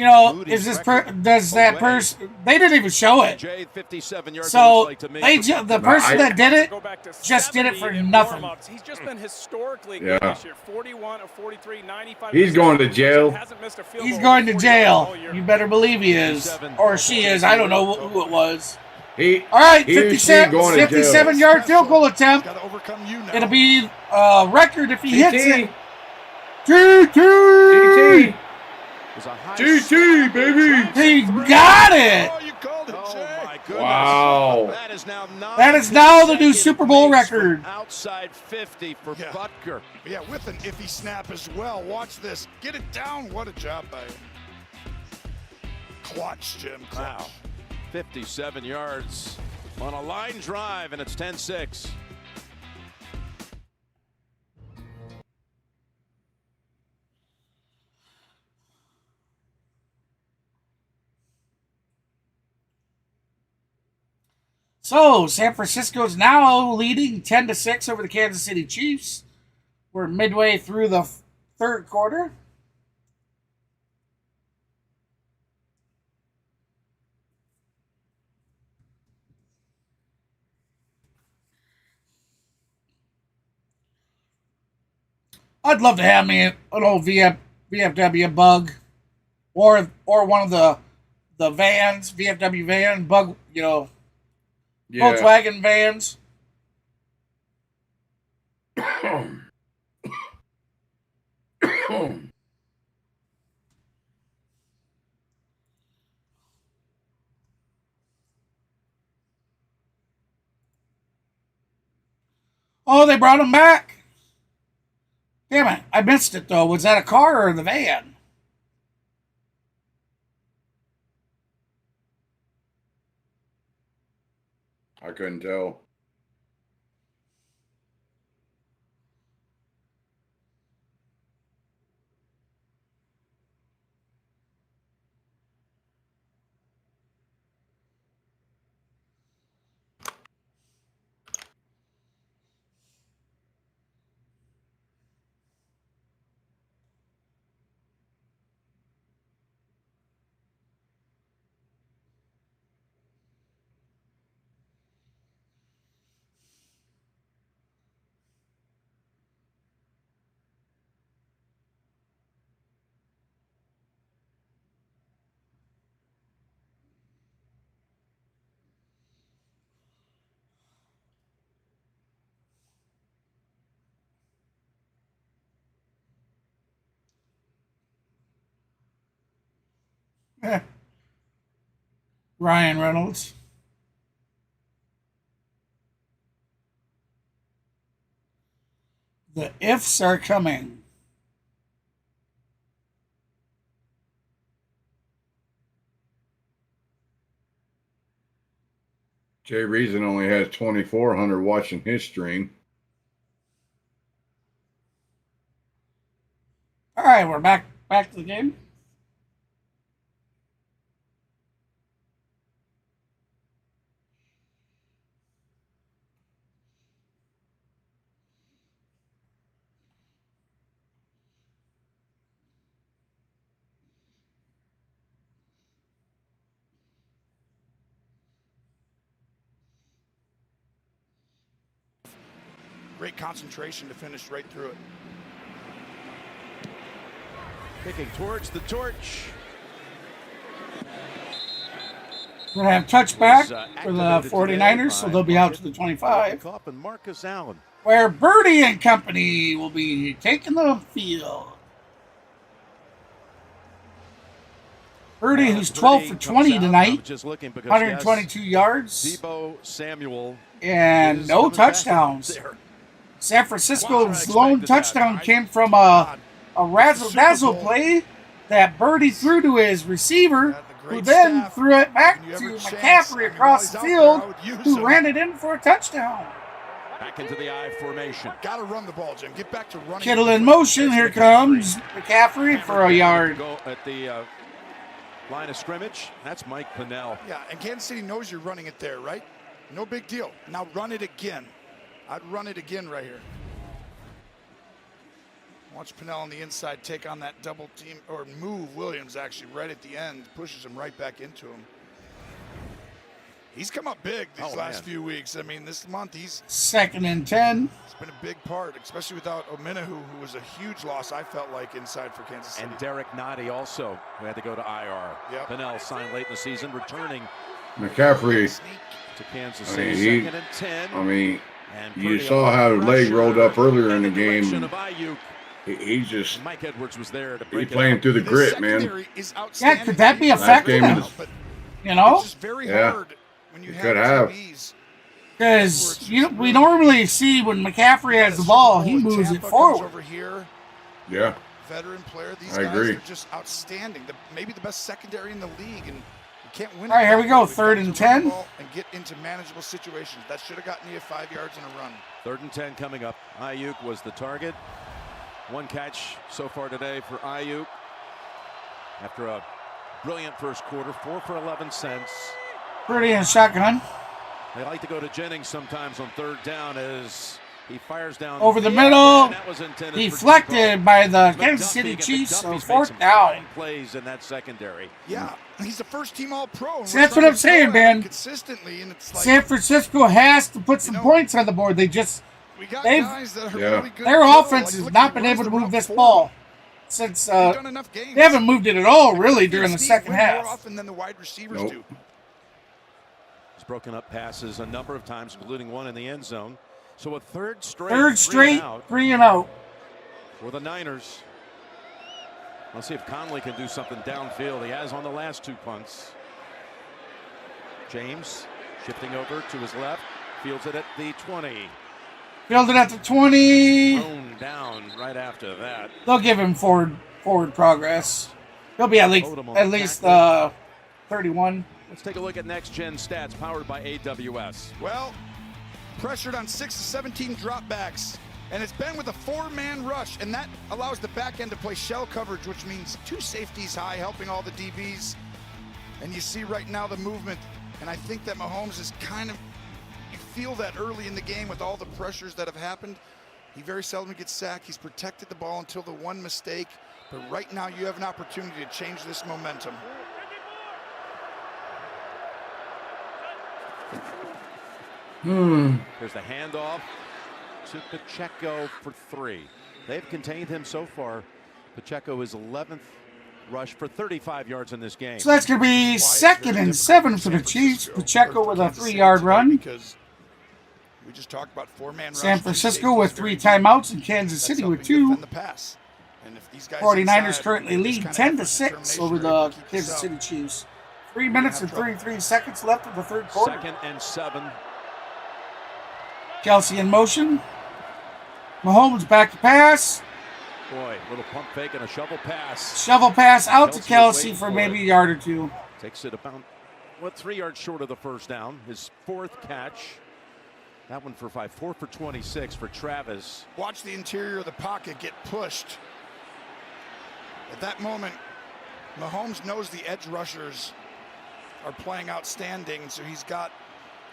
Is this does that person? They didn't even show it. 57 yards. So like to me. the person that did it just did it for nothing. He's just been historically Yeah. good this year. 41 of 43, 95. He's going to jail. Hasn't missed a field He's goal going in to 40 yards all jail. year. You better believe he is, or she is. I don't know who it was. All right, he or she going to jail. 57-yard field goal attempt. Got to overcome you now. It'll be a record if he hits it. GT. GT, baby. He got it. Oh, you called it, Jay. My goodness. Wow. That is now the new Super Bowl record. Outside 50 for Butker. Yeah, with an iffy snap as well. Watch this. Get it down. What a job by him. Clutch, Jim. Clutch. Wow. 57 yards on a line drive, and it's 10-6. So San Francisco is now leading 10-6 over the Kansas City Chiefs. We're midway through the 3rd quarter. I'd love to have me an old VFW Bug, or one of the vans, VFW van, Bug, Volkswagen vans. Oh, they brought him back. Damn it. I missed it, though. Was that a car or the van? I couldn't tell. Ryan Reynolds. The ifs are coming. Jay Reason only has 2,400 watching his stream. All right, we're back to the game. Great concentration to finish right through it. Picking towards the torch. We're going to have touchback for the 49ers, so they'll be out to the 25. And Marcus Allen. Where Birdie and company will be taking the field. Birdie, who's 12 for 20 tonight, 122 yards, Deebo Samuel, and no touchdowns. San Francisco's lone touchdown came from a razzle-dazzle play that Birdie threw to his receiver, who then threw it back to McCaffrey across the field, who ran it in for a touchdown. Back into the I formation. Got to run the ball, Jim. Get back to running. Kittle in motion. Here comes McCaffrey for a yard. Go at the line of scrimmage. That's Mike Pinnell. Yeah, and Kansas City knows you're running it there, right? No big deal. Now run it again. I'd run it again right here. Watch Pinnell on the inside take on that double team, or move Williams actually right at the end, pushes him right back into him. He's come up big these last few weeks. I mean, this month he's 2nd and 10. It's been a big part, especially without Ominahu, who was a huge loss, I felt like, inside for Kansas City. And Derek Nottie also, who had to go to IR. Yep. Pinnell signed late in the season, returning McCaffrey to Kansas City. 2nd and 10. I mean, you saw how the leg rolled up earlier in the game. He just Mike Edwards was there to he break playing through the grit, man. Yeah, could that be effective? You know? Yeah, you could have. Because we normally see when McCaffrey has the ball, he moves it forward. Yeah. Veteran player. These I guys agree. are just outstanding. Maybe the best secondary in the league, and you can't win. All right, here we go. 3rd and 10. And get into manageable situations. That should have gotten you 5 yards in a run. 3rd and 10 coming up. Ayuk was the target. One catch so far today for Ayuk. After a brilliant first quarter, 4 for 11 cents. Birdie in shotgun. They like to go to Jennings sometimes on 3rd down as he fires down Over the middle, deflected by the Kansas City Chiefs, so 4th down. Plays in that secondary. Yeah, he's the first team All-Pro. See, that's what I'm saying, Ben. Consistently, and it's like, San Francisco has to put some points on the board. They just We got They've, guys that are really good. their offense has not been able to move this ball since they haven't moved it at all, really, during the second half. More often than the wide receivers do. He's broken up passes a number of times, including one in the end zone. So a third straight 3 and out for the Niners. Let's see if Conley can do something downfield. He has on the last 2 punts. James shifting over to his left, fields it at the 20. Fielded at the 20. Thrown down right after that. They'll give him forward progress. He'll be at least 31. Let's take a look at next gen stats powered by AWS. Well, pressured on 6 to 17 dropbacks, and it's been with a 4-man rush, and that allows the back end to play shell coverage, which means 2 safeties high, helping all the DBs. And you see right now the movement, and I think that Mahomes is kind of, you feel that early in the game with all the pressures that have happened. He very seldom gets sacked. He's protected the ball until the one mistake, but right now you have an opportunity to change this momentum. There's the handoff to Pacheco for 3. They've contained him so far. Pacheco is 11th rush for 35 yards in this game. So that's going to be 2nd and 7 for the Chiefs. Pacheco with a 3-yard run. We just talked about 4-man rush. San Francisco with 3 timeouts and Kansas City with 2. 49ers currently lead 10-6 over the Kansas City Chiefs. 3 minutes and 33 seconds left of the third quarter. 2nd and 7. Kelsey in motion. Mahomes back to pass. Boy, little pump fake and a shovel pass. Shovel pass out to Kelsey for maybe a yard or 2. Takes it about, 3 yards short of the first down. His 4th catch. That one for 5. 4 for 26 for Travis. Watch the interior of the pocket get pushed. At that moment, Mahomes knows the edge rushers are playing outstanding, so he's got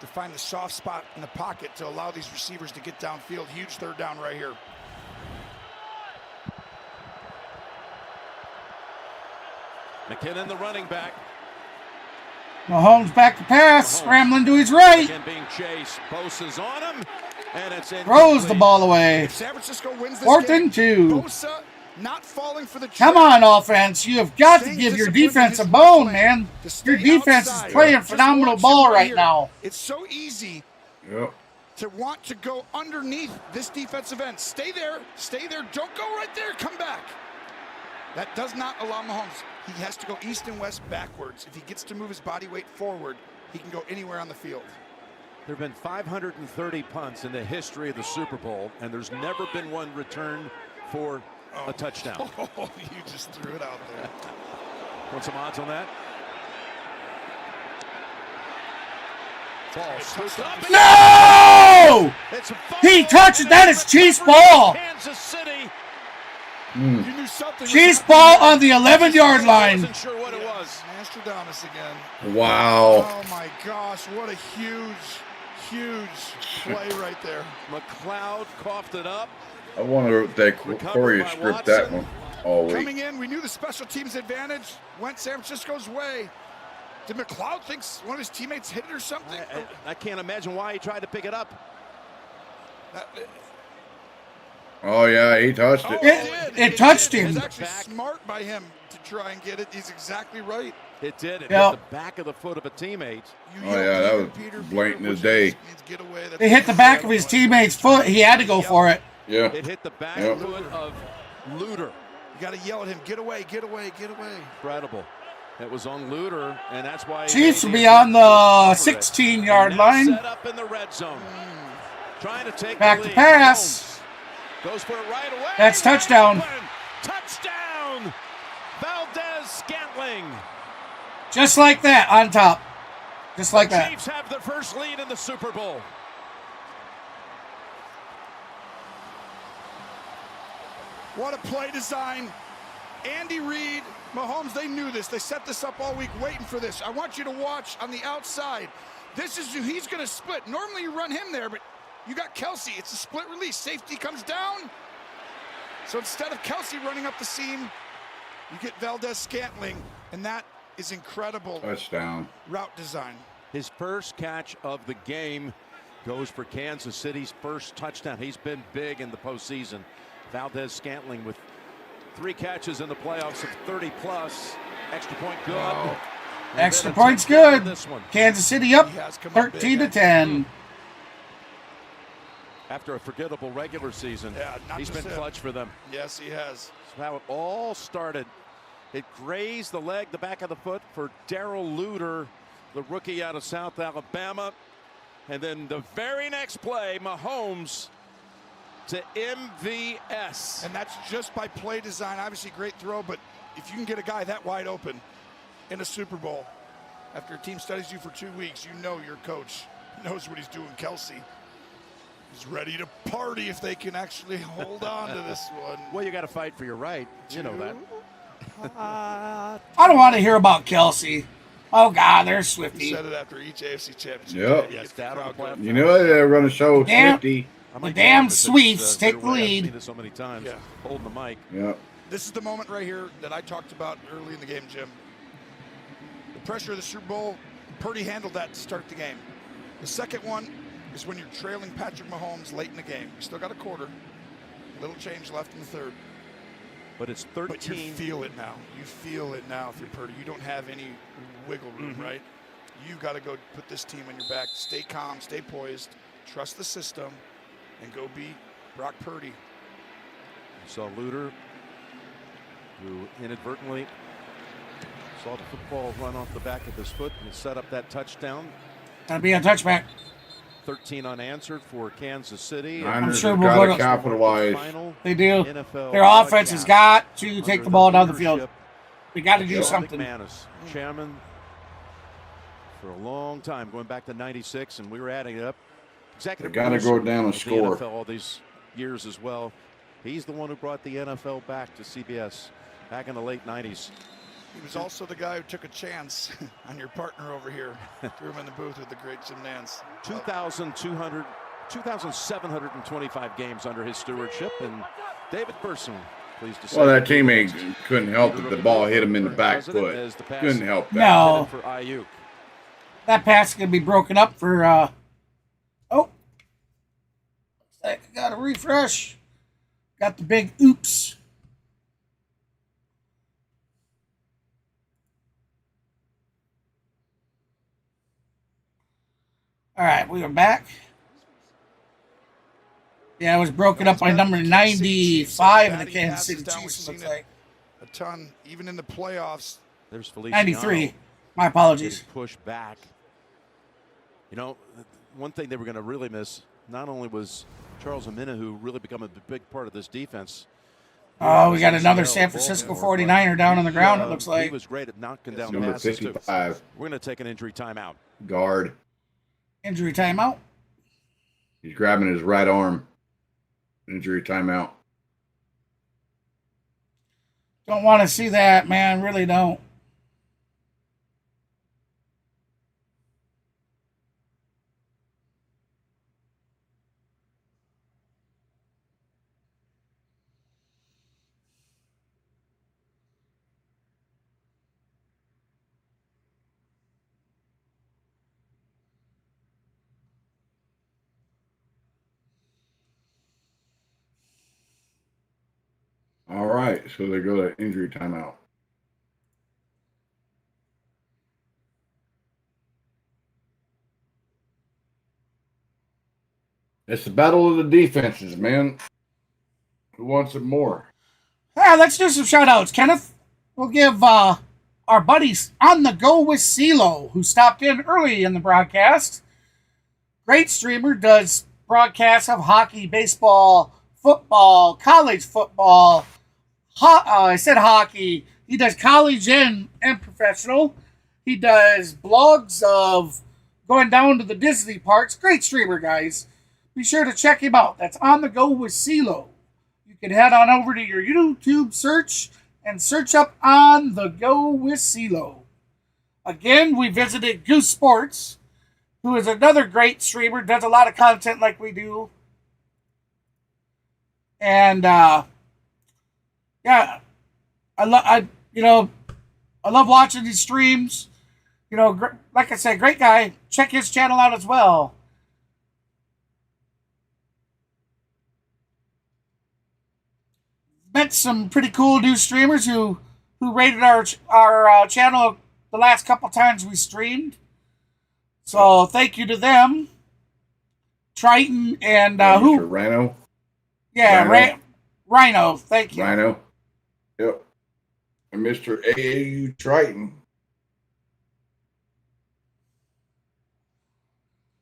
to find the soft spot in the pocket to allow these receivers to get downfield. Huge 3rd down right here. McKinnon, the running back. Mahomes back to pass, scrambling to his right. Again being chased. Bosa's on him, and it's in. Throws the ball away. If San Francisco wins this 4th game, and 2. Bosa not falling for the Come on, offense. You have got to give your defense a bone, man. Your defense is playing phenomenal ball right now. It's so easy to want to go underneath this defensive end. Stay there. Don't go right there. Come back. That does not allow Mahomes. He has to go east and west backwards. If he gets to move his body weight forward, he can go anywhere on the field. There have been 530 punts in the history of the Super Bowl, and there's never been one returned for a touchdown. Oh, you just threw it out there. Want some odds on that? No! He touched it. That is Chiefs ball. Kansas City. Chiefs ball on the 11-yard line. Wasn't sure what it was. Nostradamus again. Wow. Oh my gosh, what a huge play right there. McLeod coughed it up. I wonder if they choreographed that one all week. Coming in, we knew the special teams advantage went San Francisco's way. Did McLeod think one of his teammates hit it or something? I can't imagine why he tried to pick it up. Oh, yeah, he touched it. It touched him. It was actually smart by him to try and get it. He's exactly right. It did. It hit the back of the foot of a teammate. Oh, yeah, that was blatant as day. It hit the back of his teammate's foot. He had to go for it. Yeah. It hit the back foot of Luter. You got to yell at him, get away, get away, get away. Incredible. It was on Luter, and that's why Chiefs will be on the 16-yard line. Set up in the red zone. Trying to take back the to lead. pass. Goes for it right away. That's touchdown. Touchdown. Valdez Scantling. Just like that, on top. Just like that. Chiefs have their first lead in the Super Bowl. What a play design. Andy Reid, Mahomes, they knew this. They set this up all week waiting for this. I want you to watch on the outside. This is who he's going to split. Normally you run him there, but you got Kelsey. It's a split release. Safety comes down. So instead of Kelsey running up the seam, you get Valdez Scantling, and that is incredible. Touchdown. Route design. His first catch of the game, goes for Kansas City's first touchdown. He's been big in the postseason. Valdez-Scantling with 3 catches in the playoffs of 30-plus. Extra point good. Oh. Extra point's good. Kansas City up 13-10. After a forgettable regular season, he's been clutch for them. Yes, he has. That's how it all started. It grazed the leg, the back of the foot for Darrell Luter, the rookie out of South Alabama. And then the very next play, Mahomes to MVS. And that's just by play design. Obviously, great throw, but if you can get a guy that wide open in a Super Bowl, after a team studies you for 2 weeks, you know your coach knows what he's doing. Kelsey is ready to party if they can actually hold on to this one. Well, you got to fight for your right. You know that. I don't want to hear about Kelsey. Oh, God, there's Swifty. He said it after each AFC championship. Yep. Yes, You know they run a show Damn. 50. The damn Sweeps take the lead. I've seen this so many times. Yeah. Holding the mic. Yep. This is the moment right here that I talked about early in the game, Jim. The pressure of the Super Bowl, Purdy handled that to start the game. The second one is when you're trailing Patrick Mahomes late in the game. You still got a quarter. Little change left in the third. But it's 13. But you feel it now. You feel it now if you're Purdy. You don't have any wiggle room, right? You got to go put this team on your back. Stay calm, stay poised, trust the system, and go beat Brock Purdy. You saw Luter, who inadvertently saw the football run off the back of his foot and set up that touchdown. That'll be a touchback. 13 unanswered for Kansas City. I'm sure we'll go to capitalize. They do. NFL Their offense has got to take the ball down the field. They got to do something. McManus, chairman for a long time, going back to '96, and we were adding it up. Executive They got to go down and of the score. NFL all these years as well. He's the one who brought the NFL back to CBS back in the late '90s. He was also the guy who took a chance on your partner over here. Threw him in the booth with the great Jim Nance. 2,725 games under his stewardship, and David Person, pleased to say. Well, that teammate couldn't help it. The ball hit him in the back foot. Couldn't help that. No. For Ayuk. That pass is going to be broken up for, oh. Looks like I got a refresh. Got the big oops. All right, we are back. Yeah, it was broken up by number 95 in the Kansas City Chiefs, looks like. A ton, even in the playoffs. There's Feliciano. 93. My apologies. Push back. You know, one thing they were going to really miss, not only was Charles Omenihu, who really become a big part of this defense. Oh, we got another San Francisco 49er down on the ground, it looks like. He was great at knocking down number passes, 55. We're going to take an injury timeout. Guard. Injury timeout. He's grabbing his right arm. Injury timeout. Don't want to see that, man. Really don't. All right, so they go to injury timeout. It's the battle of the defenses, man. Who wants it more? Yeah, let's do some shout-outs, Kenneth. We'll give our buddies On The Go with CeeLo, who stopped in early in the broadcast. Great streamer, does broadcasts of hockey, baseball, football, college football. I said hockey. He does college and professional. He does blogs of going down to the Disney parks. Great streamer, guys. Be sure to check him out. That's On The Go with CeeLo. You can head on over to your YouTube search and search up On The Go with CeeLo. Again, we visited Goose Sports, who is another great streamer, does a lot of content like we do. And yeah, I love watching these streams. You know, like I said, great guy. Check his channel out as well. met some pretty cool new streamers who rated our channel the last couple times we streamed. So thank you to them. Triton and who? Mr. Rhino. Yeah, Rhino. Thank you. Rhino. Yep. And Mr. AAU Triton.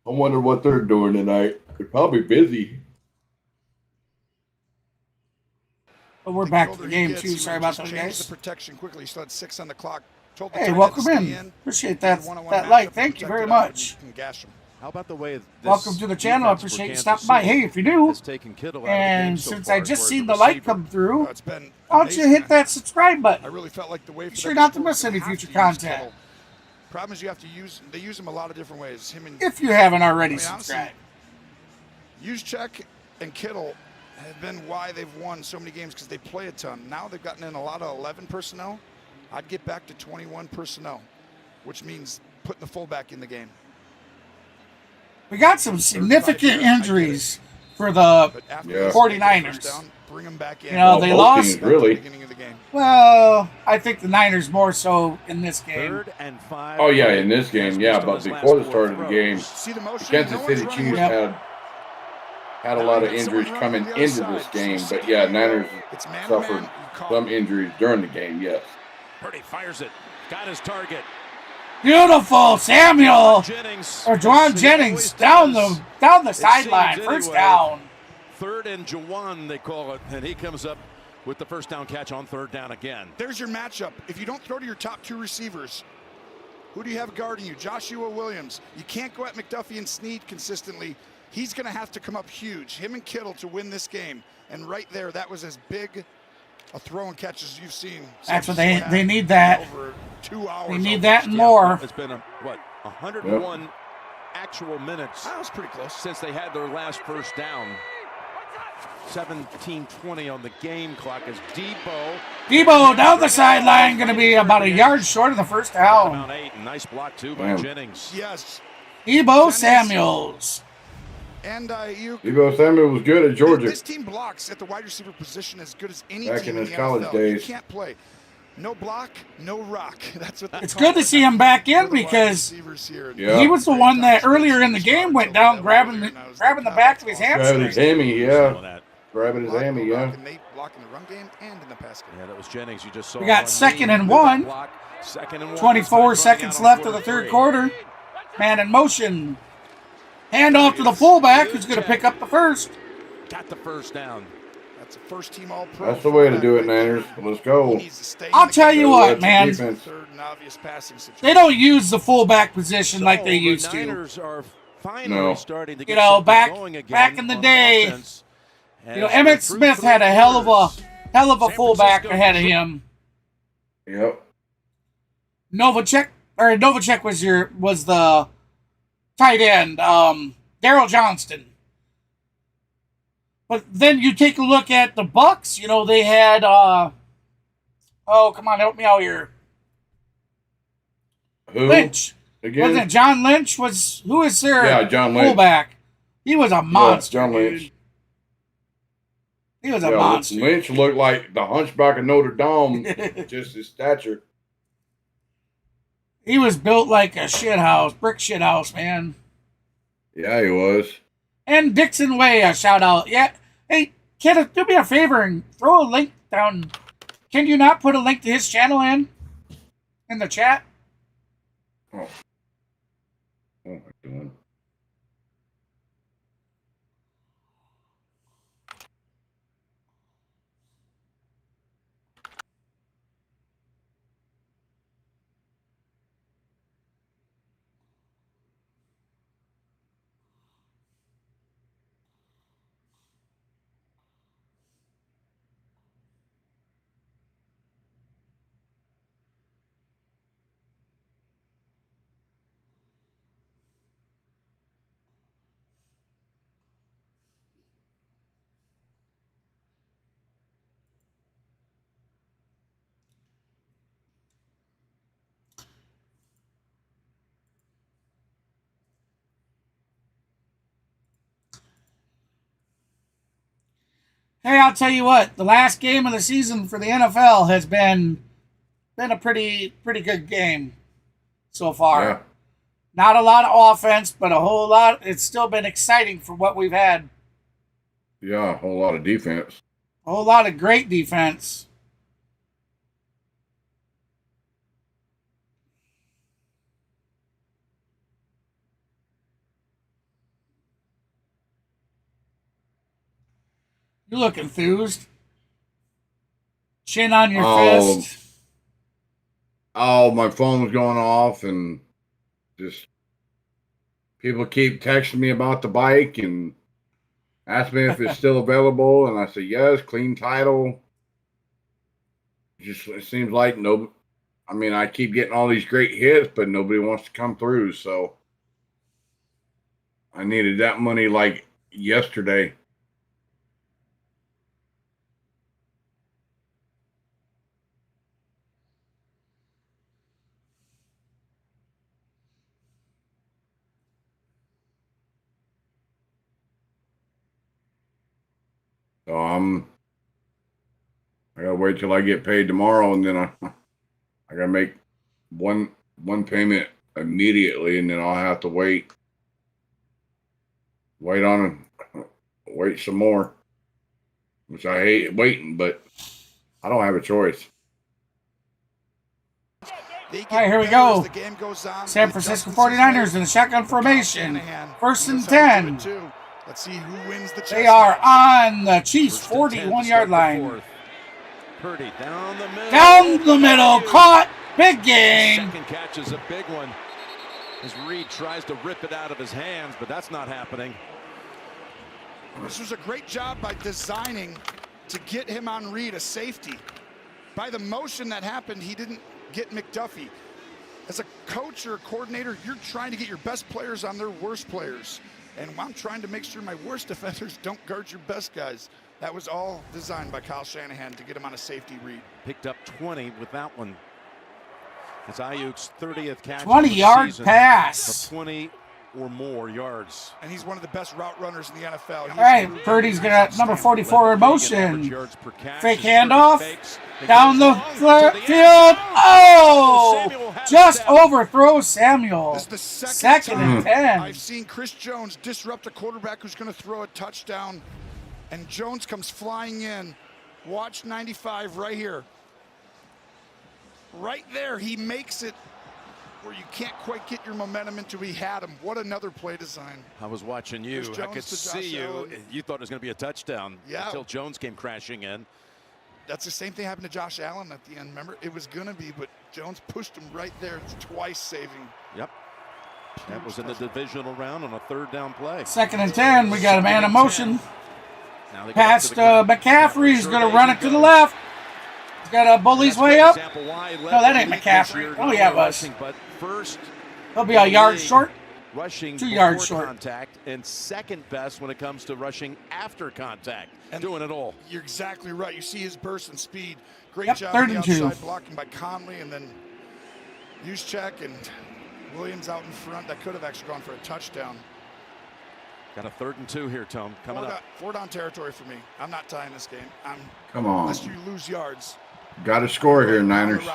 I wonder what they're doing tonight. They're probably busy. But we're back to the game too. Sorry about that, Change guys. the protection quickly. Still had 6 on the clock. Told the Hey, tight welcome end to in. stay Appreciate that One-on-one that matchup like. and Thank you protect very it out, and much. you can gash 'em. How about the way this Welcome to the channel. I defense for appreciate you Kansas stopping by. City Hey, if you're new, has taken Kittle out of the game and so since far I as just far as seen the the light receiver. come through, It's been why don't you amazing. hit that subscribe button? I really felt like the way for Be sure them not to score miss is any have future to use content. Kittle. Problem is you have to use. They use him a lot of different ways. Him and If you haven't already honestly, subscribed. Juszczyk and Kittle have been why they've won so many games because they play a ton. Now they've gotten in a lot of 11 personnel. I'd get back to 21 personnel, which means putting the fullback in the game. We got some significant injuries for the Yeah. 49ers. Bring them back in. You know, they lost. Teams, really. Beginning of the game. Well, I think the Niners more so in this game. 3rd and 5. Oh, yeah, in this game, yeah. But before the start of the game, See the the motion? Kansas No one's City running Chiefs with- had a lot of injuries coming into this game. But, yeah, Niners It's man to suffered man. You call some injuries during the game, yes. Purdy fires it. Got his target. Beautiful, Samuel Jennings. or Juwan Jennings down the sideline, seems first anyway. down. 3rd and Juwan, they call it, and he comes up with the first down catch on 3rd down again. There's your matchup. If you don't throw to your top 2 receivers, who do you have guarding you? Joshua Williams. You can't go at McDuffie and Snead consistently. He's going to have to come up huge. Him and Kittle to win this game. And right there, that was as big a throw and catch as you've seen. That's what they need that. Over 2 hours. They need that and more. It's been, 101 actual minutes That was pretty close. since they had their last first down. 17:20 on the game clock as Debo down the sideline, going to be about a yard short of the first down. About 8. Nice block, too, by Damn. Jennings. Yes. Debo Samuels. And Debo Samuel was good at Georgia. This team blocks at the wide receiver position as good as any Back team in his the college NFL. days. You can't play. No block, no rock. That's what It's good to see him back in because he was the one that earlier in the game went down grabbing the back of his Grabbing hamstring. his hammy, yeah. Grabbing his hammy, yeah. And they block in the run game and in the pass game. Yeah, that was Jennings. You just saw We got one 2nd knee and with 1. that block. 2nd and 1. 24 This time seconds running out left on of the 3rd 43. quarter. Man in motion. Hand off to the fullback who's going to pick up the first. Got the first down. That's a first team all-pro. That's the way to do it, Niners. Let's go. I'll tell you what, man. Defense. Third and obvious passing situation. They don't use the fullback position like they The used to. Niners are finally No. starting to get You know, something back going again back in the on day, offense. you know, As Emmitt through Smith had a 3 hell of a San fullback Francisco ahead of him. Yep. Novacek was the tight end. Daryl Johnston. But then you take a look at the Bucks. You know, they had oh, come on, help me out here. Who? Lynch. Again? Wasn't it John Lynch? Who is their Yeah, John Lynch. fullback? He was a monster. John dude. Lynch. He was a Yeah, monster. Lynch looked like the Hunchback of Notre Dame, just his stature. He was built like a brick shit house, man. Yeah, he was. And Dixon Way, a shout out. Yeah. Hey, Kenneth, do me a favor and throw a link down. Can you not put a link to his channel in the chat? Oh. Oh my God. Hey, I'll tell you what. The last game of the season for the NFL has been a pretty good game so far. Yeah. Not a lot of offense, but a whole lot. It's still been exciting for what we've had. Yeah, a whole lot of defense. A whole lot of great defense. You look enthused. Chin on your fist. Oh, my phone was going off, and just people keep texting me about the bike and ask me if it's still available, and I say yes, clean title. Just it seems like no. I mean, I keep getting all these great hits, but nobody wants to come through. So I needed that money like yesterday. So I gotta wait till I get paid tomorrow, and then I gotta make one payment immediately, and then I'll have to wait some more, which I hate waiting, but I don't have a choice. All right, here we go. San Francisco 49ers in the shotgun formation. 1st and 10. Let's see who wins the They are on the Chiefs' 41-yard line. Purdy down the middle. Down the middle. Caught. Big game. Second catch is a big one. As Reed tries to rip it out of his hands, but that's not happening. This was a great job by designing to get him on Reed, a safety. By the motion that happened, he didn't get McDuffie. As a coach or a coordinator, you're trying to get your best players on their worst players. And I'm trying to make sure my worst defenders don't guard your best guys. That was all designed by Kyle Shanahan to get him on a safety read. Picked up 20 with that one. It's Ayuk's 30th catch. 20-yard pass. 20 or more yards. And he's one of the best route runners in the NFL. All right, Purdy's got number 44 in motion. Fake handoff. Down the field. Oh! Just overthrows Samuel. This is the Second and 10. I've seen Chris Jones disrupt a quarterback who's going to throw a touchdown, and Jones comes flying in. Watch 95 right here. Right there, he makes it where you can't quite get your momentum into. He had him. What another play design. I was watching you. I could see you. You thought it was going to be a touchdown until Jones came crashing in. That's the same thing happened to Josh Allen at the end. Remember, it was going to be, but Jones pushed him right there, twice saving. Yep. That was in the divisional round on a 3rd down play. 2nd and 10. We got a man in motion. Pass to McCaffrey. He's going to run it to the left. He's got a bully's way up. No, that ain't McCaffrey. Oh, yeah, it was. He'll be a yard short. Rushing 2 yards short. Contact, and second best when it comes to rushing after contact. And doing it all. You're exactly right. You see his burst and speed. Great Yep, job 3rd on the and 2. outside blocking by Conley, and then Juszczyk and Williams out in front. That could have actually gone for a touchdown. Got a 3rd and 2 here, Tom. Coming up. 4 down territory for me. I'm not tying this game. Come on. Unless you lose yards. Got to score here, Niners.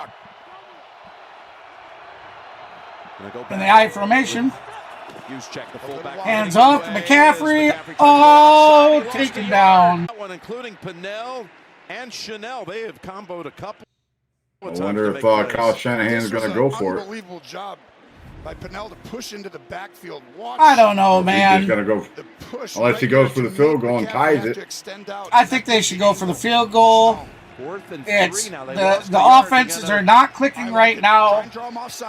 In the I formation. Juszczyk, the fullback. Hands off to McCaffrey. Oh, taken down. One, including Pinnell and Chanel. They have comboed a couple. I wonder if Kyle Shanahan is going to go for it. Unbelievable job by Pinnell to push into the backfield. I don't know, man. He's going to go, unless he goes for the field goal and ties it. I think they should go for the field goal. It's the offenses are not clicking right now.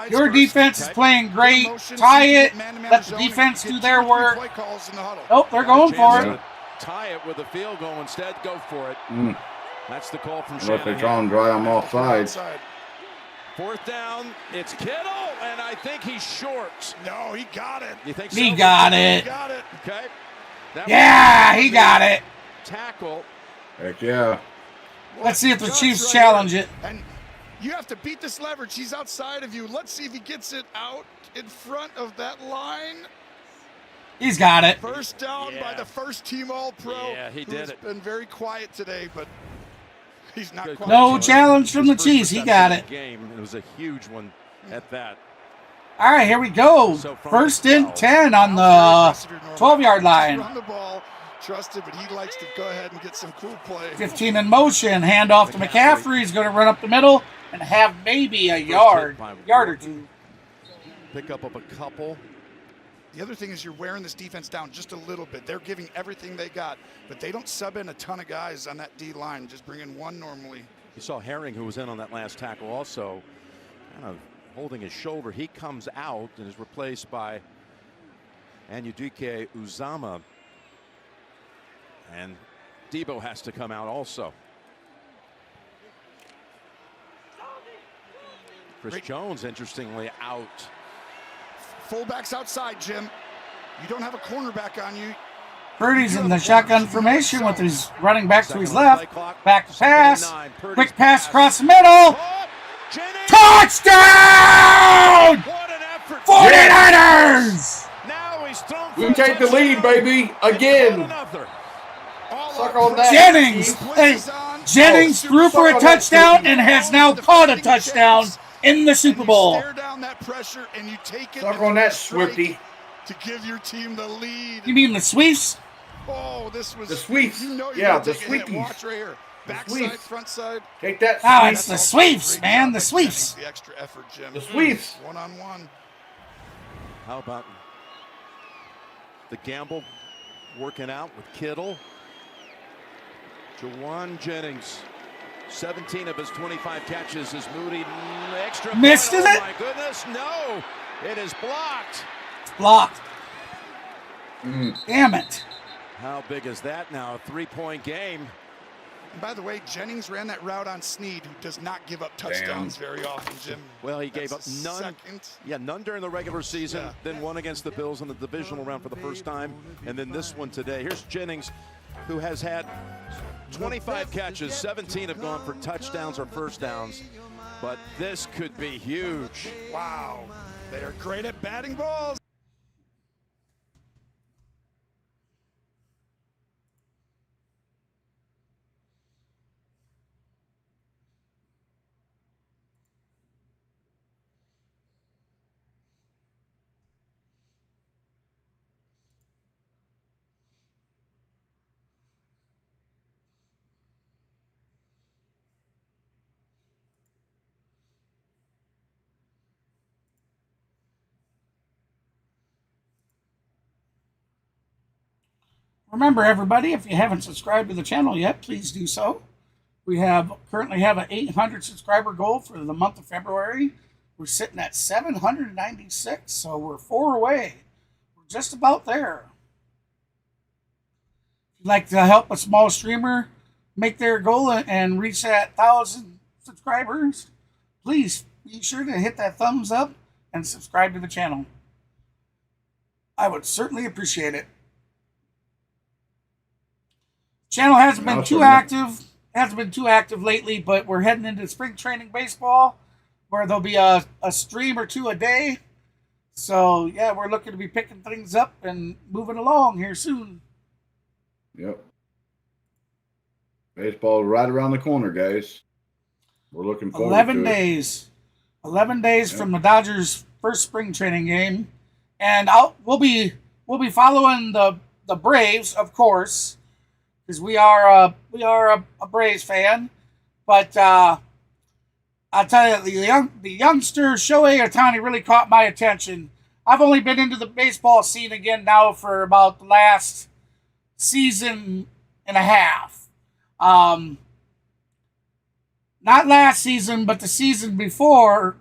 Your defense is playing great. Tie it. Let the defense do their work. Nope, they're going for it. Tie it with a field goal instead. Go for it. That's the call from Unless Shanahan. they try and dry them off sides. 4th down. It's Kittle, and I think he's short. No, he got it. You think He so? got it. He got it. Okay. Yeah, he got it. Tackle. Heck yeah. Let's see if the Chiefs challenge it. And you have to beat this leverage. He's outside of you. Let's see if he gets it out in front of that line. He's got it. First down by the first team All-Pro. Yeah, he did it. Been very quiet today, but he's not quiet. No challenge from the Chiefs. He got it. Game. It was a huge one at that. All right, here we go. First and 10 on the 12-yard line. Run the ball, trusted, but he likes to go ahead and get some cool play. 15 in motion. Hand off to McCaffrey. He's going to run up the middle and have maybe a yard or two. Pick up of a couple. The other thing is you're wearing this defense down just a little bit. They're giving everything they got, but they don't sub in a ton of guys on that D-line, just bring in one normally. You saw Herring, who was in on that last tackle, also kind of holding his shoulder. He comes out and is replaced by Anyudike Uzama. And Debo has to come out also. Chris Jones, interestingly, out. Fullbacks outside, Jim. You don't have a cornerback on you. Purdy's in the shotgun formation with his running back to his left. Back to pass. Quick pass across the middle. Touchdown! 49ers! We take the lead, baby, again. Suck on that. Jennings threw for a touchdown and has now caught a touchdown in the Super Bowl. Stare down that pressure and you take it. Suck on that, Swifty. To give your team the lead. You mean the Sweeps? Oh, this was the Sweeps. You know yeah, the Sweepies. Sweepies. Right here. Backside, front side. Take that. Oh, it's the Sweeps, man. The Sweeps. The extra effort, Jim. The Sweeps. One-on-one. How about the gamble working out with Kittle? Jawan Jennings, 17 of his 25 catches is Moody. Extra missed point. it? Oh my goodness, no! It is blocked. Blocked. Damn it. How big is that now? A 3-point game. And by the way, Jennings ran that route on Snead, who does not give up touchdowns very often, Jim. Well, he gave up none. Second. Yeah, none during the regular season. Then one against the Bills in the divisional round for the first time. And then this one today. Here's Jennings, who has had 25 catches. 17 have gone for touchdowns or first downs. But this could be huge. Wow. They are great at batting balls. Remember, everybody, if you haven't subscribed to the channel yet, please do so. We currently have an 800 subscriber goal for the month of February. We're sitting at 796, so we're 4 away. We're just about there. If you'd like to help a small streamer make their goal and reach that 1,000 subscribers, please be sure to hit that thumbs up and subscribe to the channel. I would certainly appreciate it. Channel hasn't been too active lately, but we're heading into spring training baseball where there'll be a stream or two a day. So yeah, we're looking to be picking things up and moving along here soon. Yep. Baseball right around the corner, guys. We're looking forward 11 to days. 11 days from the Dodgers' first spring training game. And we'll be following the Braves, of course, because we are a Braves fan, but I'll tell you, the youngster Shohei Ohtani really caught my attention. I've only been into the baseball scene again now for about the last season and a half. Not last season, but the season before.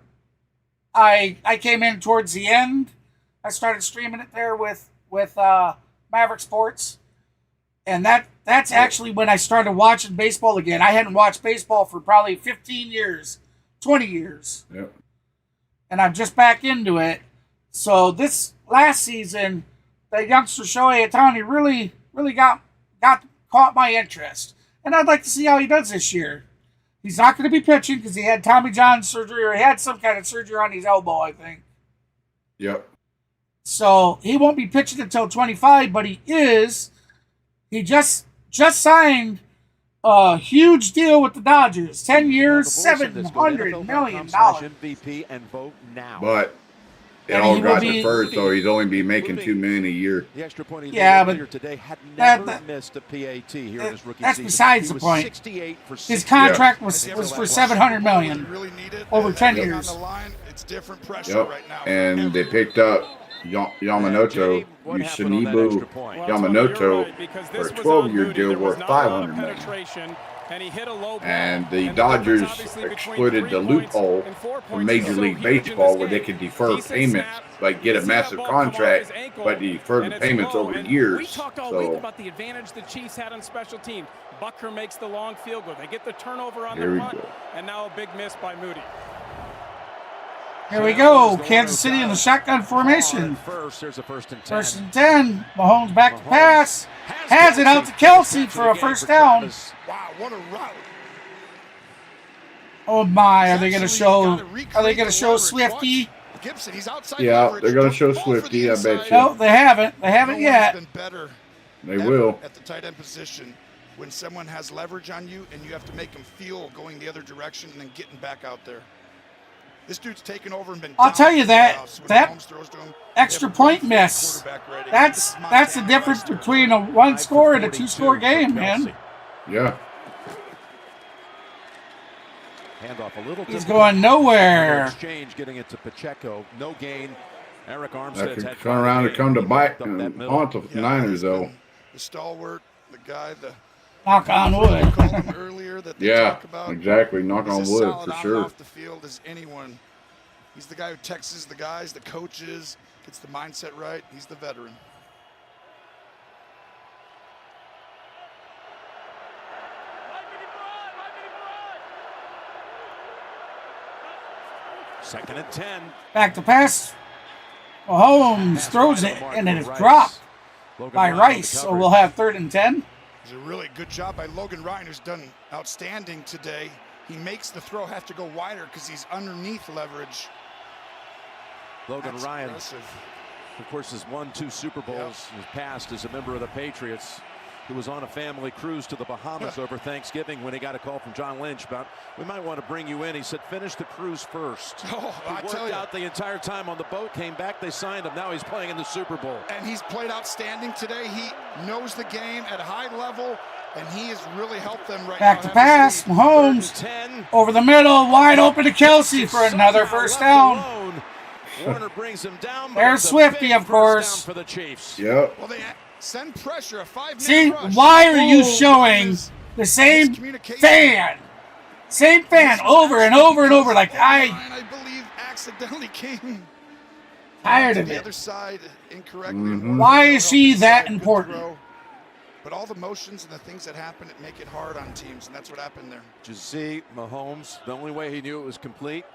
I came in towards the end. I started streaming it there with Maverick Sports. And that's actually when I started watching baseball again. I hadn't watched baseball for probably 15 years, 20 years. Yep. And I'm just back into it. So this last season, the youngster Shohei Ohtani really caught my interest. And I'd like to see how he does this year. He's not going to be pitching because he had Tommy John surgery, or he had some kind of surgery on his elbow, I think. Yep. So he won't be pitching until 25, but he is. He just signed a huge deal with the Dodgers. 10 years, $700 million. MVP and vote now. But it all got deferred, so he's only be making $2 million a year. The extra point he Yeah, made but earlier today had never missed a PAT here in his rookie that's season. besides He the was point. 68 for His 60. contract was for $700 million over 10 years. It's different pressure Yep. right now. And they picked up Yamamoto, Yoshinobu Yamamoto, for a 12-year deal worth $500 million. And the Dodgers exploited the loophole from Major League Baseball where they could defer payments, like get a massive contract, but defer the payments over years. We talked all week So about the advantage the Chiefs had on special teams. Bucker makes the long field goal. They get the turnover on Here the we punt, go. and now a big miss by Moody. Here we go. Kansas City in the shotgun formation. First, there's a 1st and 10. First and 10. Mahomes back to pass. Has it out to Kelsey for a first down. Wow, what a route. Oh my, are they going to show? Are they going to show Swifty? Gibson, he's outside yeah, coverage. they're going to show Don't fall for Swifty, the I inside. bet you. No, they haven't. They haven't No one has yet. been better They ever will. at the tight end position when someone has leverage on you and you have to make them feel going the other direction and then getting back out there. This dude's taken over and been. I'll tell you that Mahomes throws to him, extra point miss. That's the difference between a 1-score and a 2-score game, man. Yeah. Handoff a little. He's going nowhere. Exchange getting it to Pacheco. No gain. Eric That Armstead's could had turn around and come to bite up that and middle. haunt the Niners, though. The stalwart, the guy, the Knock on wood. called him earlier that they Yeah, talk about. exactly. Knock He's on as wood solid for on and sure. off the field as anyone. He's the guy who texts the guys, the coaches, gets the mindset right. He's the veteran. Second and 10. Back to pass. Mahomes throws it, and it is dropped by Rice. So we'll have 3rd and 10. It's a really good job by Logan Ryan, who's done outstanding today. He makes the throw have to go wider because he's underneath leverage. Logan That's Ryan, impressive. of course, has won 2 Super Bowls. His past as a member of the Patriots, who was on a family cruise to the Bahamas over Thanksgiving when he got a call from John Lynch about, we might want to bring you in. He said, finish the cruise first. Oh, he I worked tell you. out the entire time on the boat, came back, they signed him. Now he's playing in the Super Bowl. And he's played outstanding today. He knows the game at a high level, and he has really helped them right Back now. to pass. Mahomes over the middle, wide open to Kelsey for another first down. Warner brings him down. There's Swifty, of course. For the Chiefs. Yep. Well, they send pressure, a 5-man See, rush. why are you showing the same fan? Same fan over and over and over. Like, I believe accidentally came tired to of the it. other side incorrectly. Mhm. Why is she that important? But all the motions and the things that happen, it make it hard on teams, and that's what happened there. Jazzy Mahomes, the only way he knew it was complete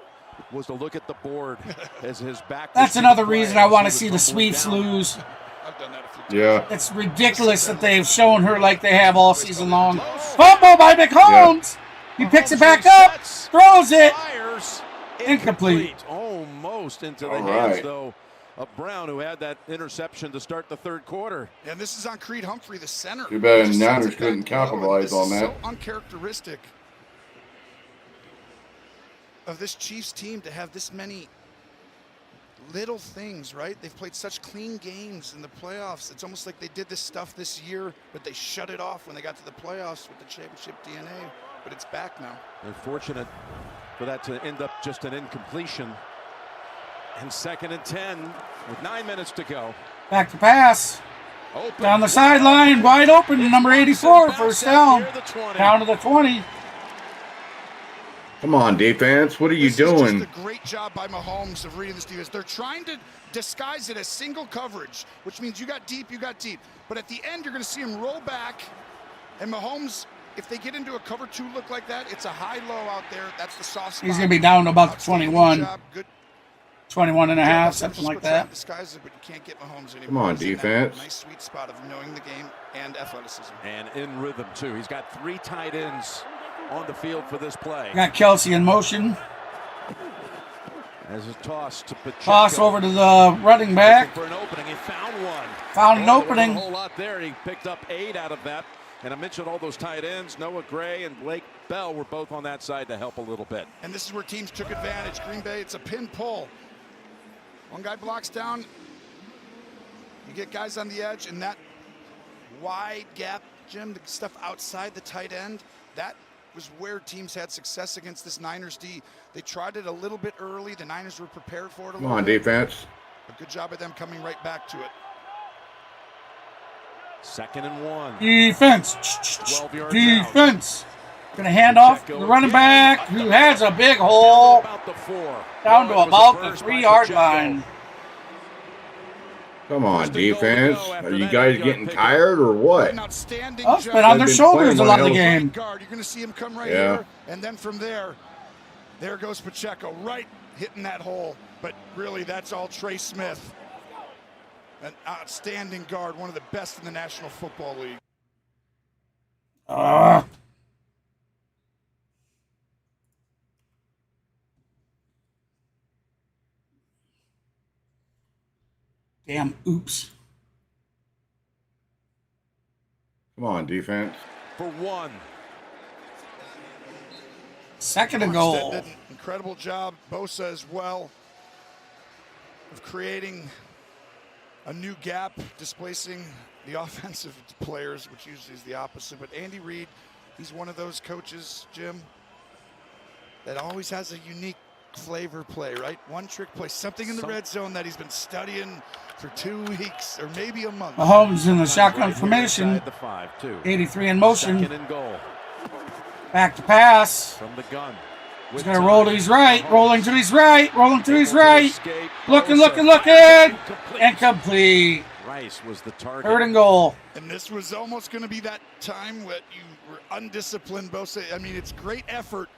was to look at the board as his back. That's another reason I want to see the Sweeps lose. I've done that a few times. Yeah. It's ridiculous that they've shown her like they have all season long. Fumble by McCombs. He picks it back up, throws it. Incomplete. Almost into the All hands, right. though, of Brown, who had that interception to start the 3rd quarter. And this is on Creed Humphrey, the center. Too bad Just Niners sends it couldn't back low, and capitalize this on is that. So uncharacteristic of this Chiefs team to have this many little things, right? They've played such clean games in the playoffs. It's almost like they did this stuff this year, but they shut it off when they got to the playoffs with the championship DNA. But it's back now. They're fortunate for that to end up just an incompletion. And 2nd and 10 with 9 minutes to go. Back to pass. Down the sideline, wide open, number 84, first down. Down to the 20. Come on, defense. What are you doing? Just a great job by Mahomes of reading this defense. They're trying to disguise it as single coverage, which means you got deep. But at the end, you're going to see him roll back. And Mahomes, if they get into a cover 2 look like that, it's a high-low out there. That's the soft spot. He's going to be down to about the 21. Job. Good. 21 and a Yeah, half, San something Francisco like trying that. to disguise it, but you can't get Mahomes anymore. Come on, He's in that defense. Nice sweet spot of knowing the game and athleticism. And in rhythm, too. He's got 3 tight ends on the field for this play. Got Kelsey in motion. As a toss to Pacheco. Toss over to the running back. For an opening, he found one. Found an opening. A whole lot there. He picked up 8 out of that. And I mentioned all those tight ends. Noah Gray and Blake Bell were both on that side to help a little bit. And this is where teams took advantage. Green Bay, it's a pin pull. One guy blocks down. You get guys on the edge, and that wide gap, Jim, the stuff outside the tight end, that was where teams had success against this Niners D. They tried it a little bit early. The Niners were prepared for it a little bit. Come on, defense. A good job of them coming right back to it. 2nd and 1. Defense. 12 yards Defense. Going to hand off the running back who has a big hole down to about the 3-yard line. Come on, defense. Are you guys getting tired or what? Oh, it's been on their shoulders a lot of the game. You're going to see him come right here, and then from there goes Pacheco, right hitting that hole. But really, that's all Trey Smith. An outstanding guard, one of the best in the National Football League. Damn, oops. Come on, defense. For 1. 2nd and goal. Did an incredible job. Bosa as well of creating a new gap, displacing the offensive players, which usually is the opposite. But Andy Reid, he's one of those coaches, Jim, that always has a unique flavor play, right? One trick play, something in the red zone that he's been studying for 2 weeks or maybe a month. Mahomes in the shotgun formation. 83 in motion. 2nd and goal. Back to pass. From the gun. He's going to roll to his right, rolling to his right, rolling to his right. Looking. Incomplete. Rice was the target. 3rd and goal. And this was almost going to be that time when you were undisciplined, Bosa. I mean, it's great effort,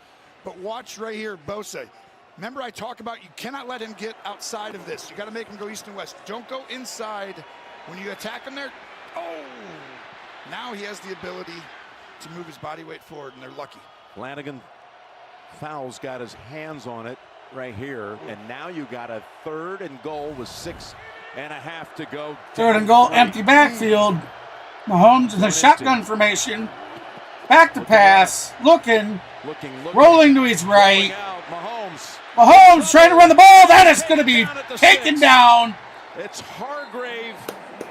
but watch right here, Bosa. Remember I talk about you cannot let him get outside of this. You got to make him go east and west. Don't go inside when you attack him there. Oh, now he has the ability to move his body weight forward, and they're lucky. Flanagan Fowles got his hands on it right here, and now you got a 3rd and goal with 6.5 to go. 3rd and goal, empty backfield. Mahomes in the shotgun formation. Back to pass, looking, rolling to his right. Mahomes trying to run the ball. That is going to be taken down. It's Hargrave.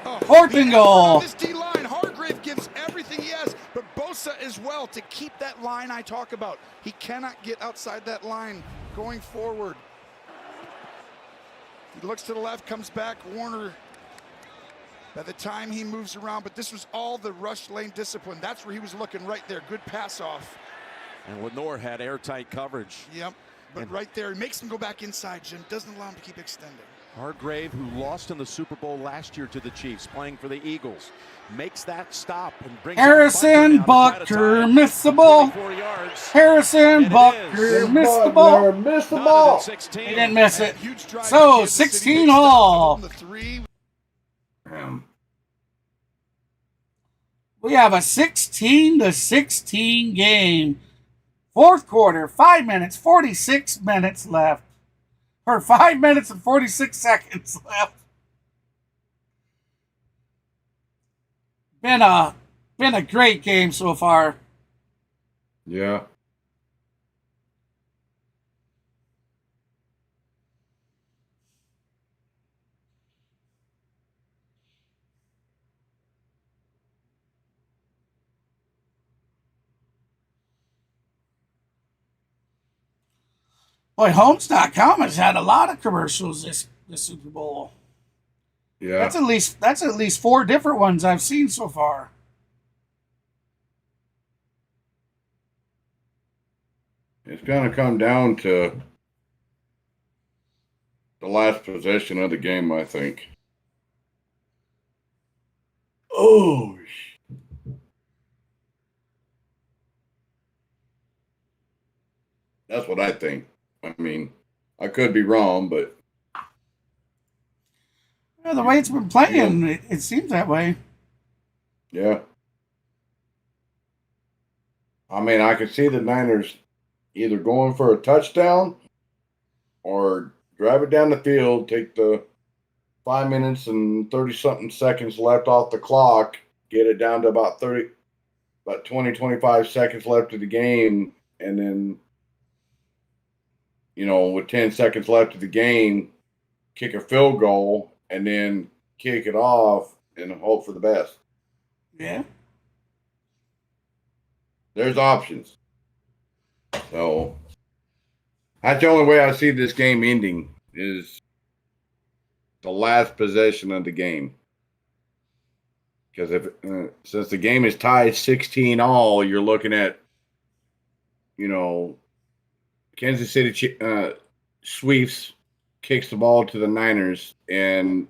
4th and goal. This D-line, Hargrave gives everything he has, but Bosa as well to keep that line I talk about. He cannot get outside that line going forward. He looks to the left, comes back. Warner, by the time he moves around, but this was all the rush lane discipline. That's where he was looking right there. Good pass off. And Lenore had airtight coverage. Yep, but right there, he makes him go back inside, Jim. Doesn't allow him to keep extending. Hargrave, who lost in the Super Bowl last year to the Chiefs, playing for the Eagles, makes that stop and brings Harrison Butker missed the ball. Harrison Butker missed the ball. Missed the ball. He didn't miss it. So 16 all. We have a 16-16 game. 4th quarter, 5 minutes, 46 minutes left. Or 5 minutes and 46 seconds left. Been a great game so far. Yeah. Boy, Homes.com has had a lot of commercials this Super Bowl. Yeah. That's at least 4 different ones I've seen so far. It's going to come down to the last possession of the game, I think. Oh, that's what I think. I mean, I could be wrong, but the way it's been playing, it seems that way. Yeah. I mean, I could see the Niners either going for a touchdown or drive it down the field, take the 5 minutes and 30-something seconds left off the clock, get it down to about 20, 25 seconds left of the game, and then, with 10 seconds left of the game, kick a field goal, and then kick it off and hope for the best. Yeah. There's options. So that's the only way I see this game ending is the last possession of the game. Because since the game is tied 16-all, you're looking at, Kansas City sweeps, kicks the ball to the Niners, and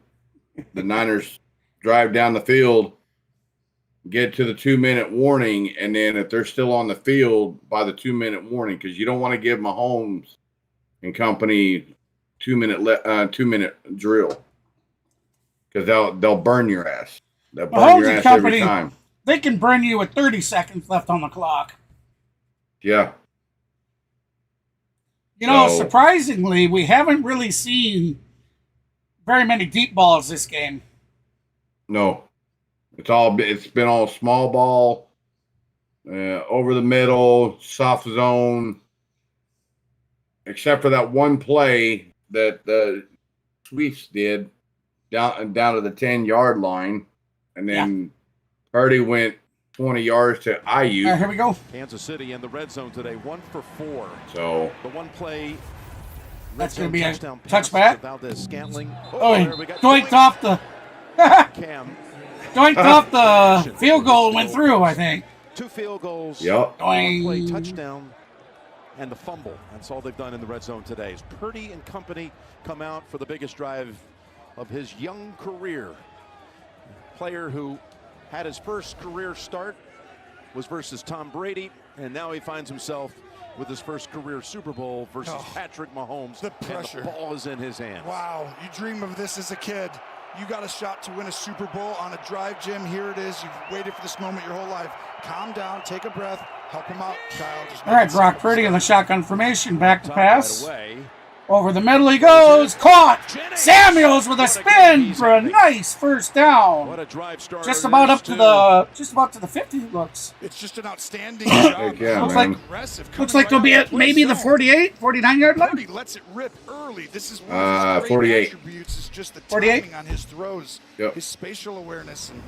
the Niners drive down the field, get to the 2-minute warning, and then if they're still on the field by the 2-minute warning, because you don't want to give Mahomes and company 2-minute drill, because they'll burn your ass. They'll burn your ass every time. They can burn you with 30 seconds left on the clock. Yeah. Surprisingly, we haven't really seen very many deep balls this game. No. It's been all small ball, over the middle, soft zone, except for that one play that the Chiefs did down to the 10-yard line, and then Purdy went 20 yards to IU. All right, here we go. Kansas City in the red zone today, 1 for 4. So the one play. That's going to be a touchback. Scantling. Doinked off the doinked off the field goal and went through, I think. 2 field goals. Yep. One play touchdown and the fumble. That's all they've done in the red zone today. As Purdy and company come out for the biggest drive of his young career. Player who had his first career start was versus Tom Brady, and now he finds himself with his first career Super Bowl versus Patrick Mahomes. The pressure. And the ball is in his hands. Wow, you dream of this as a kid. You got a shot to win a Super Bowl on a drive, Jim. Here it is. You've waited for this moment your whole life. Calm down, take a breath, help him out, Kyle. All right, Brock Purdy in the shotgun formation, back to pass. Over the middle he goes, caught. Samuels with a spin for a nice first down. What a drive start. Just about to the 50 it looks. It's just an outstanding job. Looks like they'll be at maybe the 48, 49-yard line. He lets it rip early. This is one of his great 48. attributes is just the 48? timing on his throws, his spatial awareness, and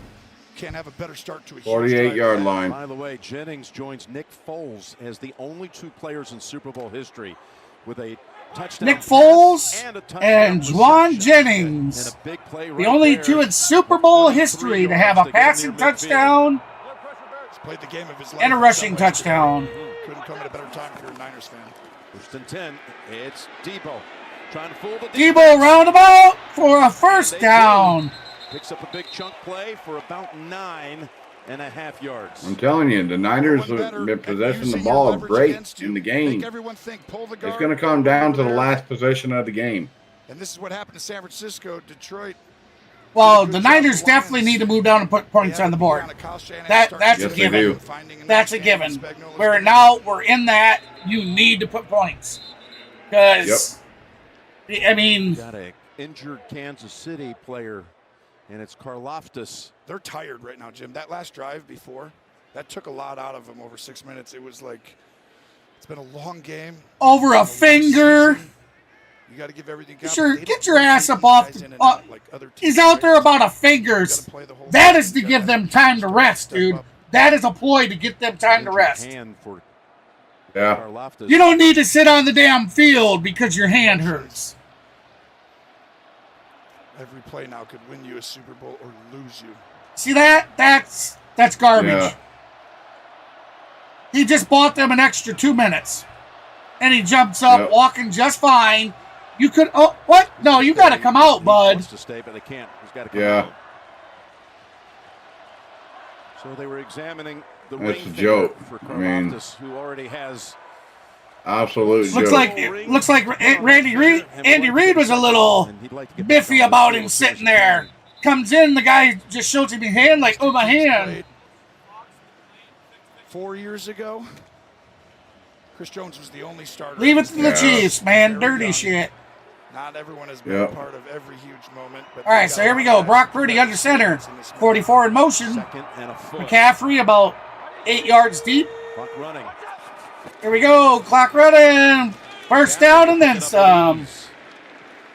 can't have a better start to a 48-yard line. By the way, Jennings joins Nick Foles as the only 2 players in Super Bowl history with a touchdown. Nick Foles and Juwan Jennings, and a big play the only 2 in Super Bowl history to have a passing touchdown played the game of his life and a rushing touchdown. Couldn't come at a better time if you're a Niners fan. First and 10, it's Debo trying to fool the Debo roundabout for a first down. Picks up a big chunk play for about 9.5 yards. I'm telling you, the Niners have been possessing the ball great in the game. It's going to come down to the last possession of the game. And this is what happened to San Francisco, Detroit. Well, the Niners definitely need to move down and put points on the board. That's a given. That's a given. Where now we're in that, you need to put points. Because, I mean... Got an injured Kansas City player, and it's Karlaftis. They're tired right now, Jim. That last drive before, that took a lot out of them over 6 minutes. It was like, it's been a long game. Over a finger. You got to give everything. Sure, get your ass up off. He's out there about a fingers. That is to give them time to rest, dude. That is a ploy to get them time to rest. Yeah. You don't need to sit on the damn field because your hand hurts. Every play now could win you a Super Bowl or lose you. See that? That's garbage. Yeah. He just bought them an extra 2 minutes. And he jumps up, walking just fine. You could, what? No, you got to come out, bud. He wants to stay, but they can't. He's got to come out. So they were examining the ring That's a joke. For Karlaftis, who already has absolute looks joke. Looks like Andy Reid was a little biffy about him sitting there. Comes in, the guy just shows him his hand like, oh, my hand. 4 years ago, Chris Jones was the only starter. Leave it to the Chiefs, man. Dirty shit. Not everyone has been a part of every huge moment. But all right, so here we go. Brock Purdy under center. 44 in motion. McCaffrey about 8 yards deep. Clock running. Here we go. Clock running. First down and then some.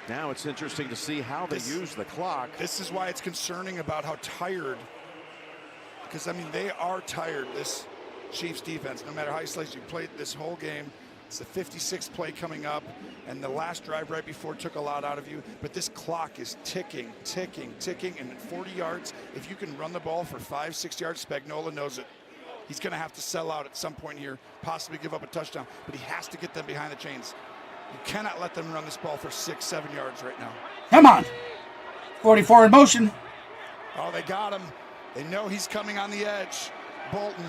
Now it's interesting to see how they use the clock. This is why it's concerning about how tired, because, I mean, they are tired, this Chiefs defense. No matter how you slice, you played this whole game. It's the 56th play coming up, and the last drive right before took a lot out of you. But this clock is ticking, ticking, ticking, and at 40 yards, if you can run the ball for 5-6 yards, Spagnuolo knows it. He's going to have to sell out at some point here, possibly give up a touchdown, but he has to get them behind the chains. You cannot let them run this ball for 6-7 yards right now. Come on. 44 in motion. Oh, they got him. They know he's coming on the edge. Bolton.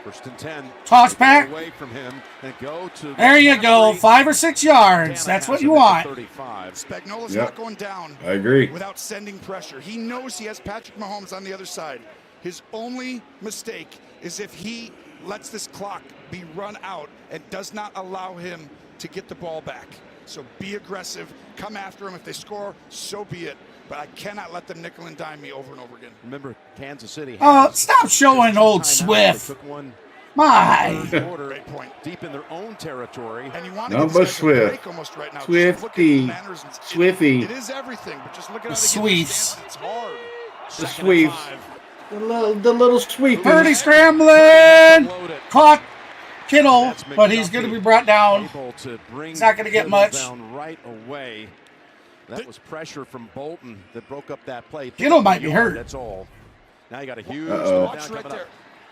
First and 10. Toss back. Away from him and go to there you go. 5 or 6 yards. That's what you want. Spagnuolo's not going down. I agree. Without sending pressure. He knows he has Patrick Mahomes on the other side. His only mistake is if he lets this clock be run out and does not allow him to get the ball back. So be aggressive, come after him. If they score, so be it. But I cannot let them nickel and dime me over and over again. Remember, Kansas City. Stop showing old Swift. Took one. My. Great point. Deep in their own territory. And you want No, to but get Swift. almost right now. Swifty. Swifty. It is everything, but just look at how Sweefs. It's hard. The Sweeps. The little sweep. Purdy scrambling. Caught Kittle, but he's going to be brought down. He's not going to get much. Down right away. That was pressure from Bolton that broke up that play. Kittle might be hurt. That's all. Now you got a huge Watch right there.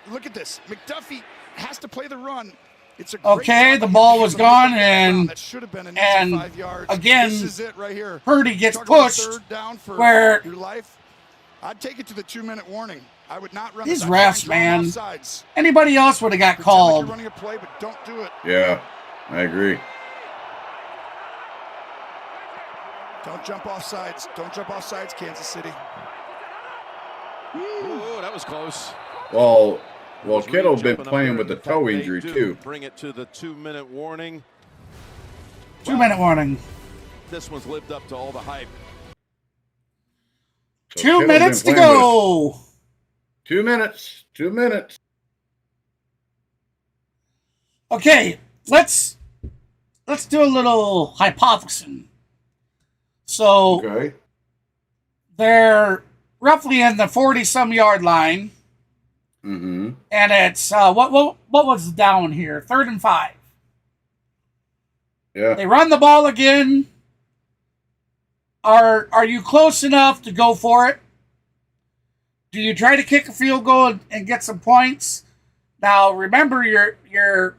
Look at this. McDuffie has to play the run. It's a okay, the ball was gone, and that should have been an easy 5 yards. Again, this is it right here. Purdy gets pushed. Third down for where your life. I'd take it to the 2-minute warning. I would not run these refs, man. Anybody else would have got called. Like you're running a play, but don't do it. Yeah, I agree. Don't jump off sides. Don't jump off sides, Kansas City. Oh, that was close. Well, Kittle's been playing with the toe injury too. Bring it to the 2-minute warning. 2-minute warning. This one's lived up to all the hype. So 2 minutes to go. 2 minutes. 2 minutes. Okay, let's do a little hypothesis. So they're roughly in the 40-some yard line. Mm-hmm. And it's what was down here? 3rd and 5. Yeah. They run the ball again. Are you close enough to go for it? Do you try to kick a field goal and get some points? Now remember your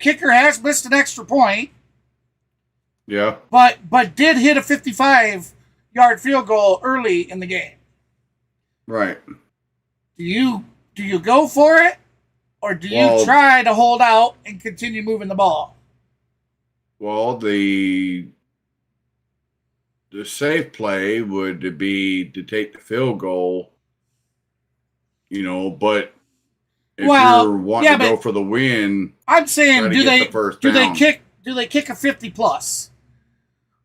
kicker has missed an extra point. Yeah. But did hit a 55-yard field goal early in the game. Right. Do you go for it, or do you try to hold out and continue moving the ball? Well, the safe play would be to take the field goal, but if you're wanting to go for the win, I'm saying do they kick a 50+,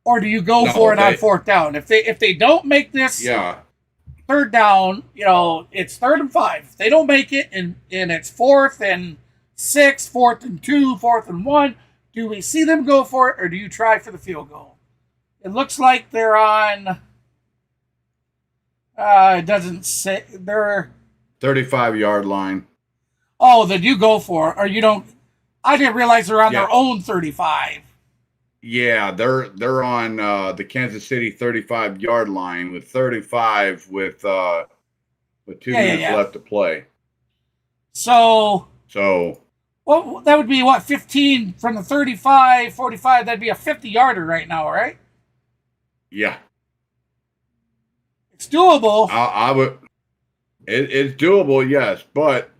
or do you go for it on 4th down? If they don't make this, 3rd down, it's 3rd and 5. If they don't make it, and it's 4th and 6, 4th and 2, 4th and 1, do we see them go for it, or do you try for the field goal? It looks like they're on. It doesn't say they're 35-yard line. Oh, then you go for it, or you don't. I didn't realize they're on their own 35. Yeah, they're on the Kansas City 35-yard line with 35 with 2 minutes left to play. So well, that would be 15 from the 35, 45. That'd be a 50-yarder right now, right? Yeah, it's doable. I would. It's doable, yes, but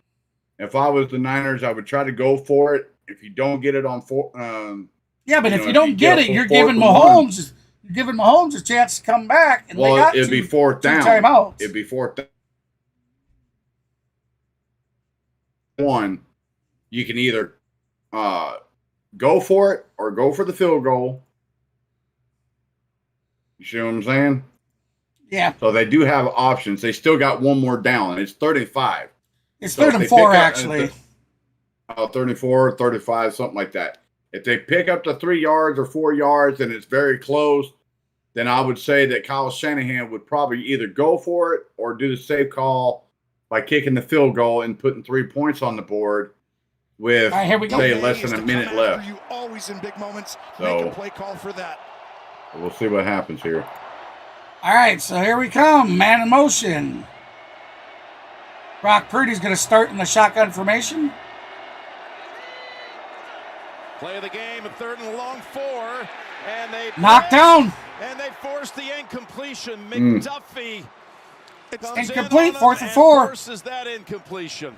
if I was the Niners, I would try to go for it. If you don't get it on 4. Yeah, but if you don't get it, you're giving Mahomes a chance to come back. And it'd be 4th down. Timeouts. It'd be 4th down. You can either go for it or go for the field goal, You see what I'm saying? Yeah. So they do have options. They still got one more down. It's 35. It's So 3rd and 4, actually. 34, 35, something like that. If they pick up the 3 yards or 4 yards and it's very close, then I would say that Kyle Shanahan would probably either go for it or do the safe call by kicking the field goal and putting 3 points on the board with, here we go. say, less than a minute left. You always in big moments So- make a play call for that. We'll see what happens here. All right, so here we come. Man in motion. Brock Purdy's going to start in the shotgun formation. Play of the game, a 3rd and long 4, and they Knocked down. and they forced the incompletion. McDuffie comes Incomplete, in on 4th him and 4. forces that incompletion.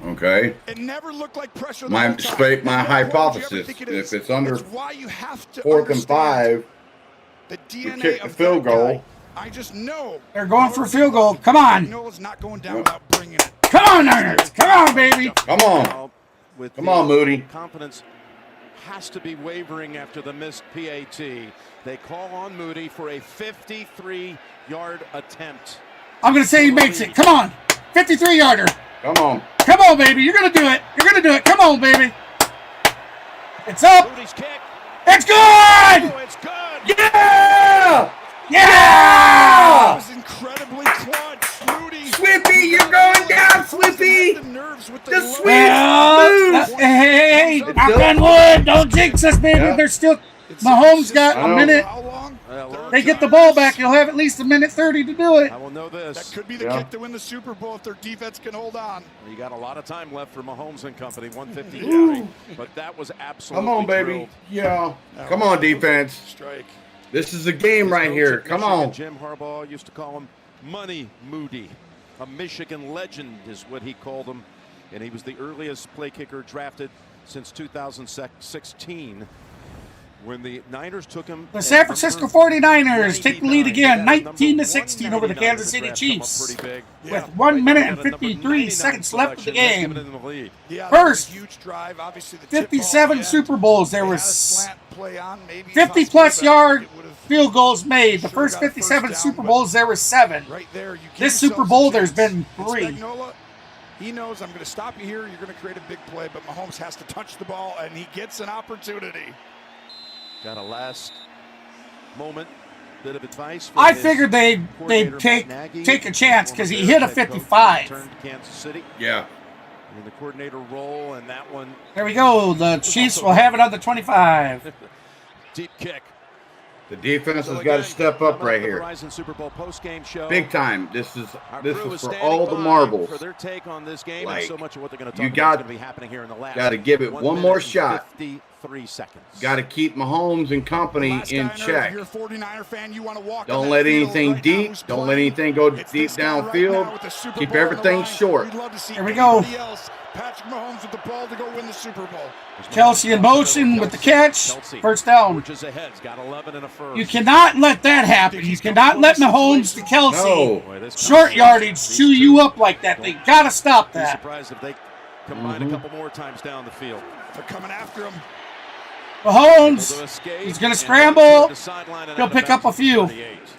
Okay. It never looked like pressure. My hypothesis, if it's under 4th and 5, the you DNA kick the of field that goal. guy. I just know They're going for a field goal. Come on. Noah's not going down without bringing it. Come on, Niners. Come on, baby. Come on. Come on, Moody. Confidence has to be wavering after the missed PAT. They call on Moody for a 53-yard attempt. I'm going to say he makes it. Come on. 53-yarder. Come on. Come on, baby. You're going to do it. You're going to do it. Come on, baby. It's up. Moody's kick. It's good. Oh, it's good. Yeah. That Yeah. was incredibly clutch. Moody. Swiffy, you're going down, Swiffy. The nerves with the The low- Swift Well, move. hey, knock on wood. Don't jinx us, baby. Yeah. They're still. Mahomes got I a know. minute. How long? They get the ball back. You'll have at least a minute 30 to do it. I will know this. That could be the kick to win the Super Bowl if their defense can hold on. You got a lot of time left for Mahomes and company, 153. But that was absolutely Come on, baby. drilled. Yeah. Come on, defense. Strike. This is the game right here. Come on. Jim Harbaugh used to call him Money Moody. A Michigan legend is what he called him. And he was the earliest play kicker drafted since 2016. When the Niners took him. The San Francisco 49ers take the lead again, 19-16 over the Kansas City Chiefs. With 1 minute and 53 seconds left of the game. First, huge drive. Obviously, the 57 Super Bowls. There They had a was slant play on, maybe 50 plus yard field goals made. The first 57 Super Bowls, there were 7. right there. You give This yourselves Super a Bowl, there's chance. been 3. Spagnuolo, he knows I'm going to stop you here. You're going to create a big play, but Mahomes has to touch the ball, and he gets an opportunity. Got a last moment bit of advice. I figured they'd take a chance because he hit a 55. Turned to Kansas City Yeah. in the coordinator role, and that one There we go. The Chiefs will have it on the 25. deep kick. The defense has got to step up right here. Verizon Super Bowl post-game show. Big time. This is Our this crew is is for standing all the by marbles. for their take on this game Like, and so much of what they're going to you talk got- about is going to be happening here in the last. Got to give it 1 one minute more and shot. 53 seconds. Got to keep Mahomes and company Last in guy on earth, check. if you're a 49er fan, you want to walk on Don't that let field anything right deep. now who's Don't let playing. anything go It's deep this guy right now downfield. with the Super Keep Bowl on the everything line. short. We'd love to see Here we go. anybody else. Patrick Mahomes with the ball to go win the Super Bowl. Kelsey in motion with the catch. First down. Forges ahead. He's got 11 and a first. You cannot let that happen. You cannot let Mahomes to Kelsey No. Boy, this short yardage chew you up like that. They got to stop Be that. surprised if they combine a couple more times down the field. They're coming after him. Mahomes, he's going to scramble. He'll pick up a few.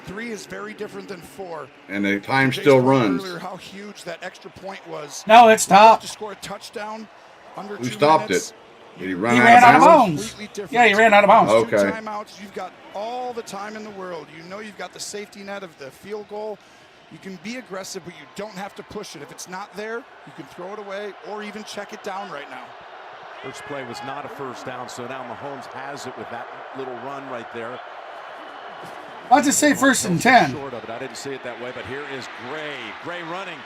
3 is very different than 4. And the time Jay still spoke runs. Earlier how huge that extra point was. No, it's To stopped. score a touchdown under Who 2 stopped minutes. it? Did he run He out ran of out of bounds? bounds. Completely different. Yeah, he ran out of bounds. Okay. 2 timeouts. You've got all the time in the world. You know you've got the safety net of the field goal. You can be aggressive, but you don't have to push it. If it's not there, you can throw it away or even check it down right now. First play was not a first down, so now Mahomes has it with that little run right there. I'll just say first and 10. Short of it. I didn't see it that way, but here is Gray. Gray running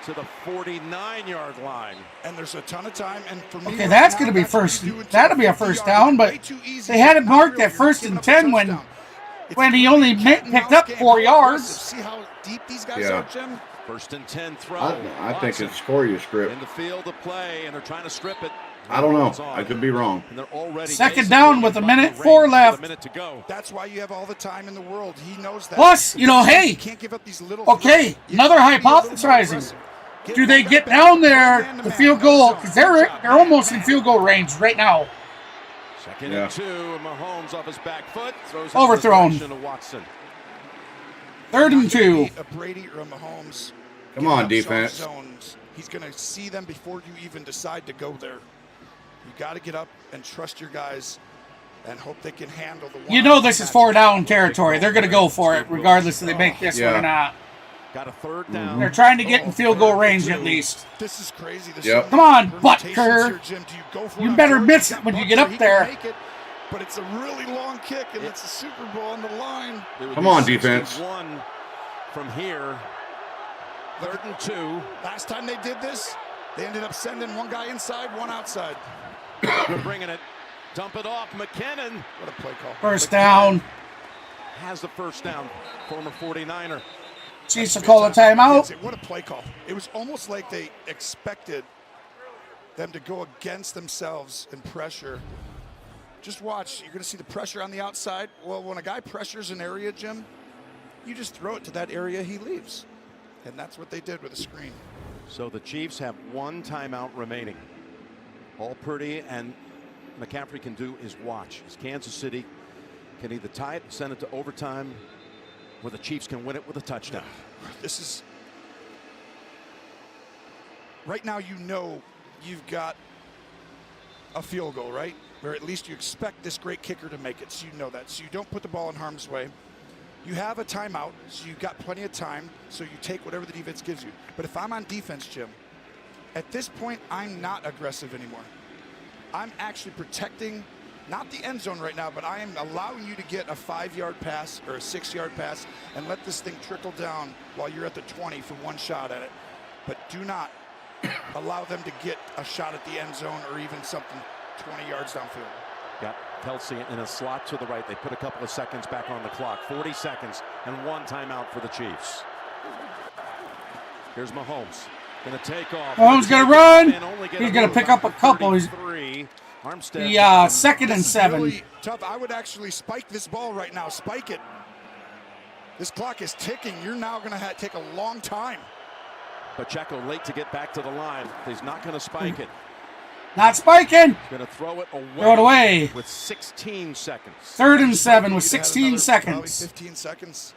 to the 49-yard line. And there's a ton of time. And for me, Okay, right that's now, going to be that's what first. you do until That'll be a 50 first yards. down, but Way too easy. they had it Not marked real. at first You're and not giving 10 up a when touchdown. he only picked up 4 yards. See how deep these guys Yeah. are, Jim? First and 10 throw. I think Watson it's score your script. in the field to play, and they're trying to strip it. I don't know. It's on. I could be wrong. And they're already Second basically down with a in minute the 4 range with left. A minute to go. That's why you have all the time in the world. He knows that. Plus, you know, hey, You can't give up these little okay, throws. You another have to be a little more hypothesizing. aggressive. Do they get down there, the field goal? Because they're almost in field goal range right now. Second Yeah. and 2, and Mahomes off his back foot throws it Overthrown. to Watson. 3rd and 2. A Brady or a Mahomes. Come on, giving up defense. soft zones. He's going to see them before you even decide to go there. You got to get up and trust your guys and hope they can handle the one. You know this is 4 down territory. They're going to go for it regardless if they make this one or not. Got a 3rd down. They're trying to get in field goal range at least. This is crazy. Come on, Butker. You better miss it when you get up there. But it's a really long kick, and it's a Super Bowl on the line. Come on, defense. One from here. 3rd and 2. Last time they did this, they ended up sending one guy inside, one outside. They're bringing it. Dump it off. McKinnon. What a play call. First down. Has the first down. Former 49er. Chiefs will call a timeout. What a play call. It was almost like they expected them to go against themselves and pressure. Just watch. You're going to see the pressure on the outside. Well, when a guy pressures an area, Jim, you just throw it to that area he leaves. And that's what they did with the screen. So the Chiefs have 1 timeout remaining. All Purdy and McCaffrey can do is watch. As Kansas City can either tie it, send it to overtime, or the Chiefs can win it with a touchdown. This is right now. You know you've got a field goal, right? Or at least you expect this great kicker to make it, so you know that. So you don't put the ball in harm's way. You have a timeout, so you've got plenty of time, so you take whatever the defense gives you. But if I'm on defense, Jim, at this point, I'm not aggressive anymore. I'm actually protecting, not the end zone right now, but I am allowing you to get a 5-yard pass or a 6-yard pass and let this thing trickle down while you're at the 20 for one shot at it. But do not allow them to get a shot at the end zone or even something 20 yards downfield. Got Kelsey in a slot to the right. They put a couple of seconds back on the clock. 40 seconds and 1 timeout for the Chiefs. Here's Mahomes. Going to take off. Mahomes going to run. He's going to pick up a couple. He's the 2nd and 7. Really tough. I would actually spike this ball right now. Spike it. This clock is ticking. You're now going to take a long time. Pacheco late to get back to the line. He's not going to spike it. Not spiking. He's going to throw it away. Throw it away. With 16 seconds. 3rd and 7 with 16 seconds. Probably 15 seconds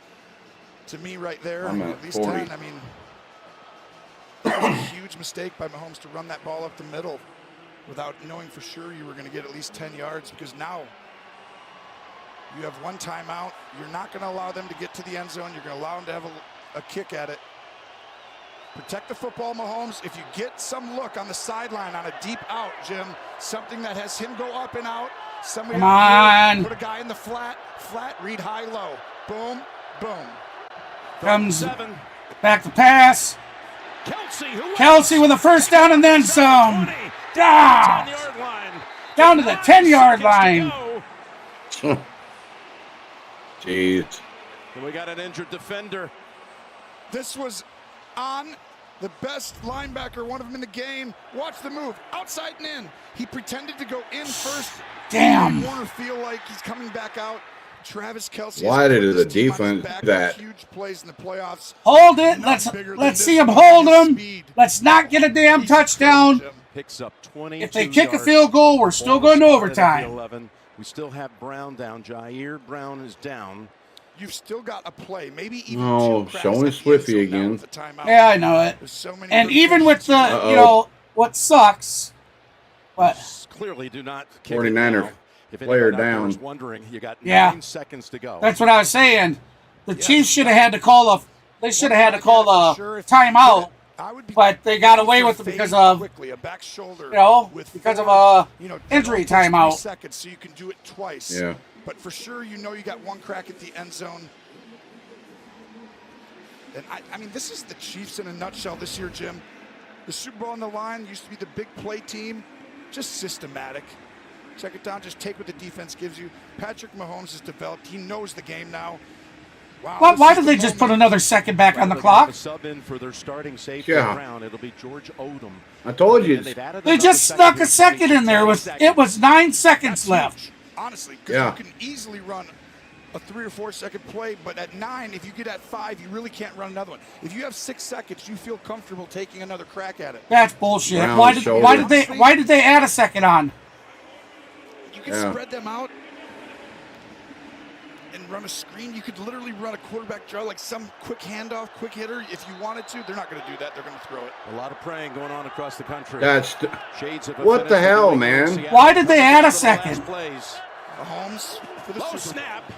to me right there. I'm at least 40. 10. I mean, a huge mistake by Mahomes to run that ball up the middle without knowing for sure you were going to get at least 10 yards, because now you have 1 timeout. You're not going to allow them to get to the end zone. You're going to allow them to have a kick at it. Protect the football, Mahomes. If you get some look on the sideline on a deep out, Jim, something that has him go up and out, somebody Come on. put a guy in the flat, read high, low. Boom, boom. Comes back to pass. Kelsey with a first down and then some. Down to the 10-yard line. Jeez. And we got an injured defender. This was on the best linebacker, one of them in the game. Watch the move, outside and in. He pretended to go in first. Damn. Warner feel like he's coming back out. Travis Kelsey. Why did the defense do that? Huge plays in the playoffs. Hold it. Let's see him hold him. Let's not get a damn touchdown. Picks up 20. If they kick a field goal, we're still going to overtime. 11. We still have Brown down. Jair Brown is down. You've still got a play, maybe even showing Swiffy again. Yeah, I know it. And even with the, what sucks, but clearly do not kick 49er player down. Wondering, you got 9 seconds to go. That's what I was saying. The Chiefs should have had to call a timeout, but they got away with it because of injury timeout. Seconds, so you can do it twice. Yeah. But for sure, you got one crack at the end zone. And I mean, this is the Chiefs in a nutshell this year, Jim. The Super Bowl on the line used to be the big play team, just systematic. Check it down, just take what the defense gives you. Patrick Mahomes has developed. He knows the game now. Wow, why did they just put another second back on the clock? Sub in for their starting safety Brown. It'll be George Odom. I told you. They just stuck a second in there. It was 9 seconds left. Honestly, because you can easily run a 3 or 4 second play, but at 9, if you get at 5, you really can't run another one. If you have 6 seconds, you feel comfortable taking another crack at it. That's bullshit. Why did they add a second on? You can spread them out. and run a screen. You could literally run a quarterback draw, like some quick handoff, quick hitter. If you wanted to, they're not going to do that. They're going to throw it. A lot of praying going on across the country. That's Shades of what the hell, man? Why did they add a second? Mahomes for the low Super snap.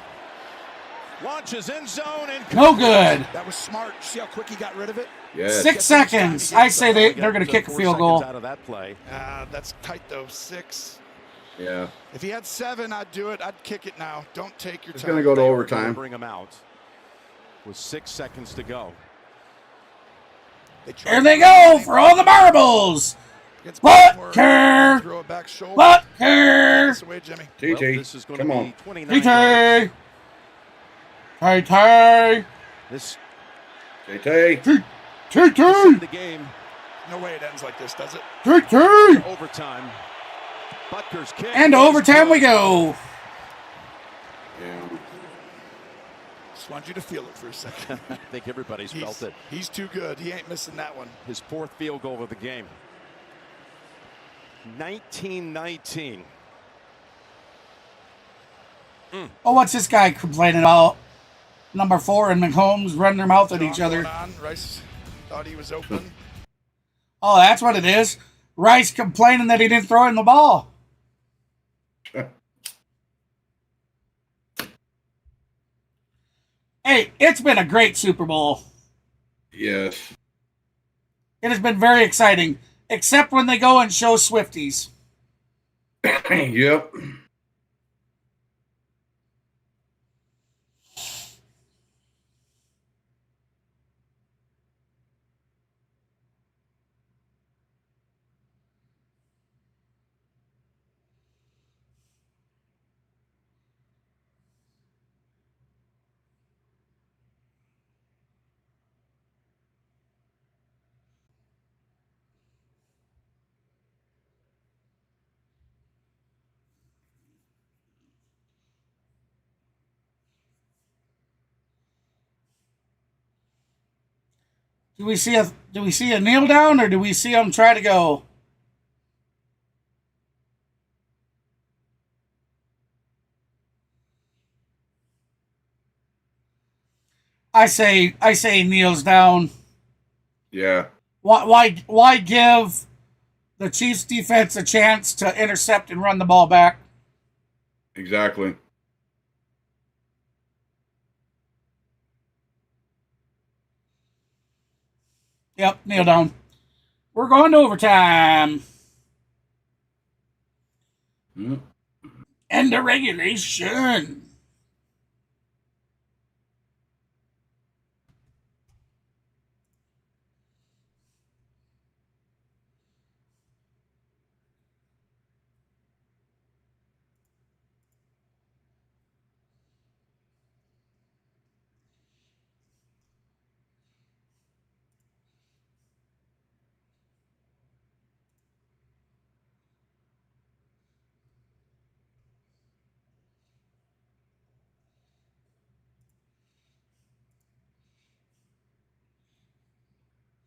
Launches end zone and no good. That was smart. See how quick he got rid of it? Yes. 6 seconds. I say they're going to kick a field goal. Out of that play. That's tight though. 6. Yeah. If he had 7, I'd do it. I'd kick it now. Don't take your It's time. going to go to overtime. Bring him out with 6 seconds to go. Here they go for all the marbles. Butker. Throw it back shoulder. Butker. This way, Jimmy. TT, Well, this is going come to on. be 29 TT. TT. This JT. TT. the game. No way it ends like this, does it? TT. Overtime. Butker's kick. And to overtime we go. Yeah. Just want you to feel it for a second. I think everybody's felt it. He's too good. He ain't missing that one. His 4th field goal of the game. 19-19. Oh, what's this guy complaining about? Number 4 and Mahomes running their mouth at each other. Rice thought he was open. Oh, that's what it is. Rice complaining that he didn't throw in the ball. Hey, it's been a great Super Bowl. Yes. It has been very exciting, except when they go and show Swifties. Yep. Do we see a kneel down, or do we see him try to go? I say kneels down. Yeah. Why give the Chiefs defense a chance to intercept and run the ball back? Exactly. Yep, kneel down. We're going to overtime. End of regulation.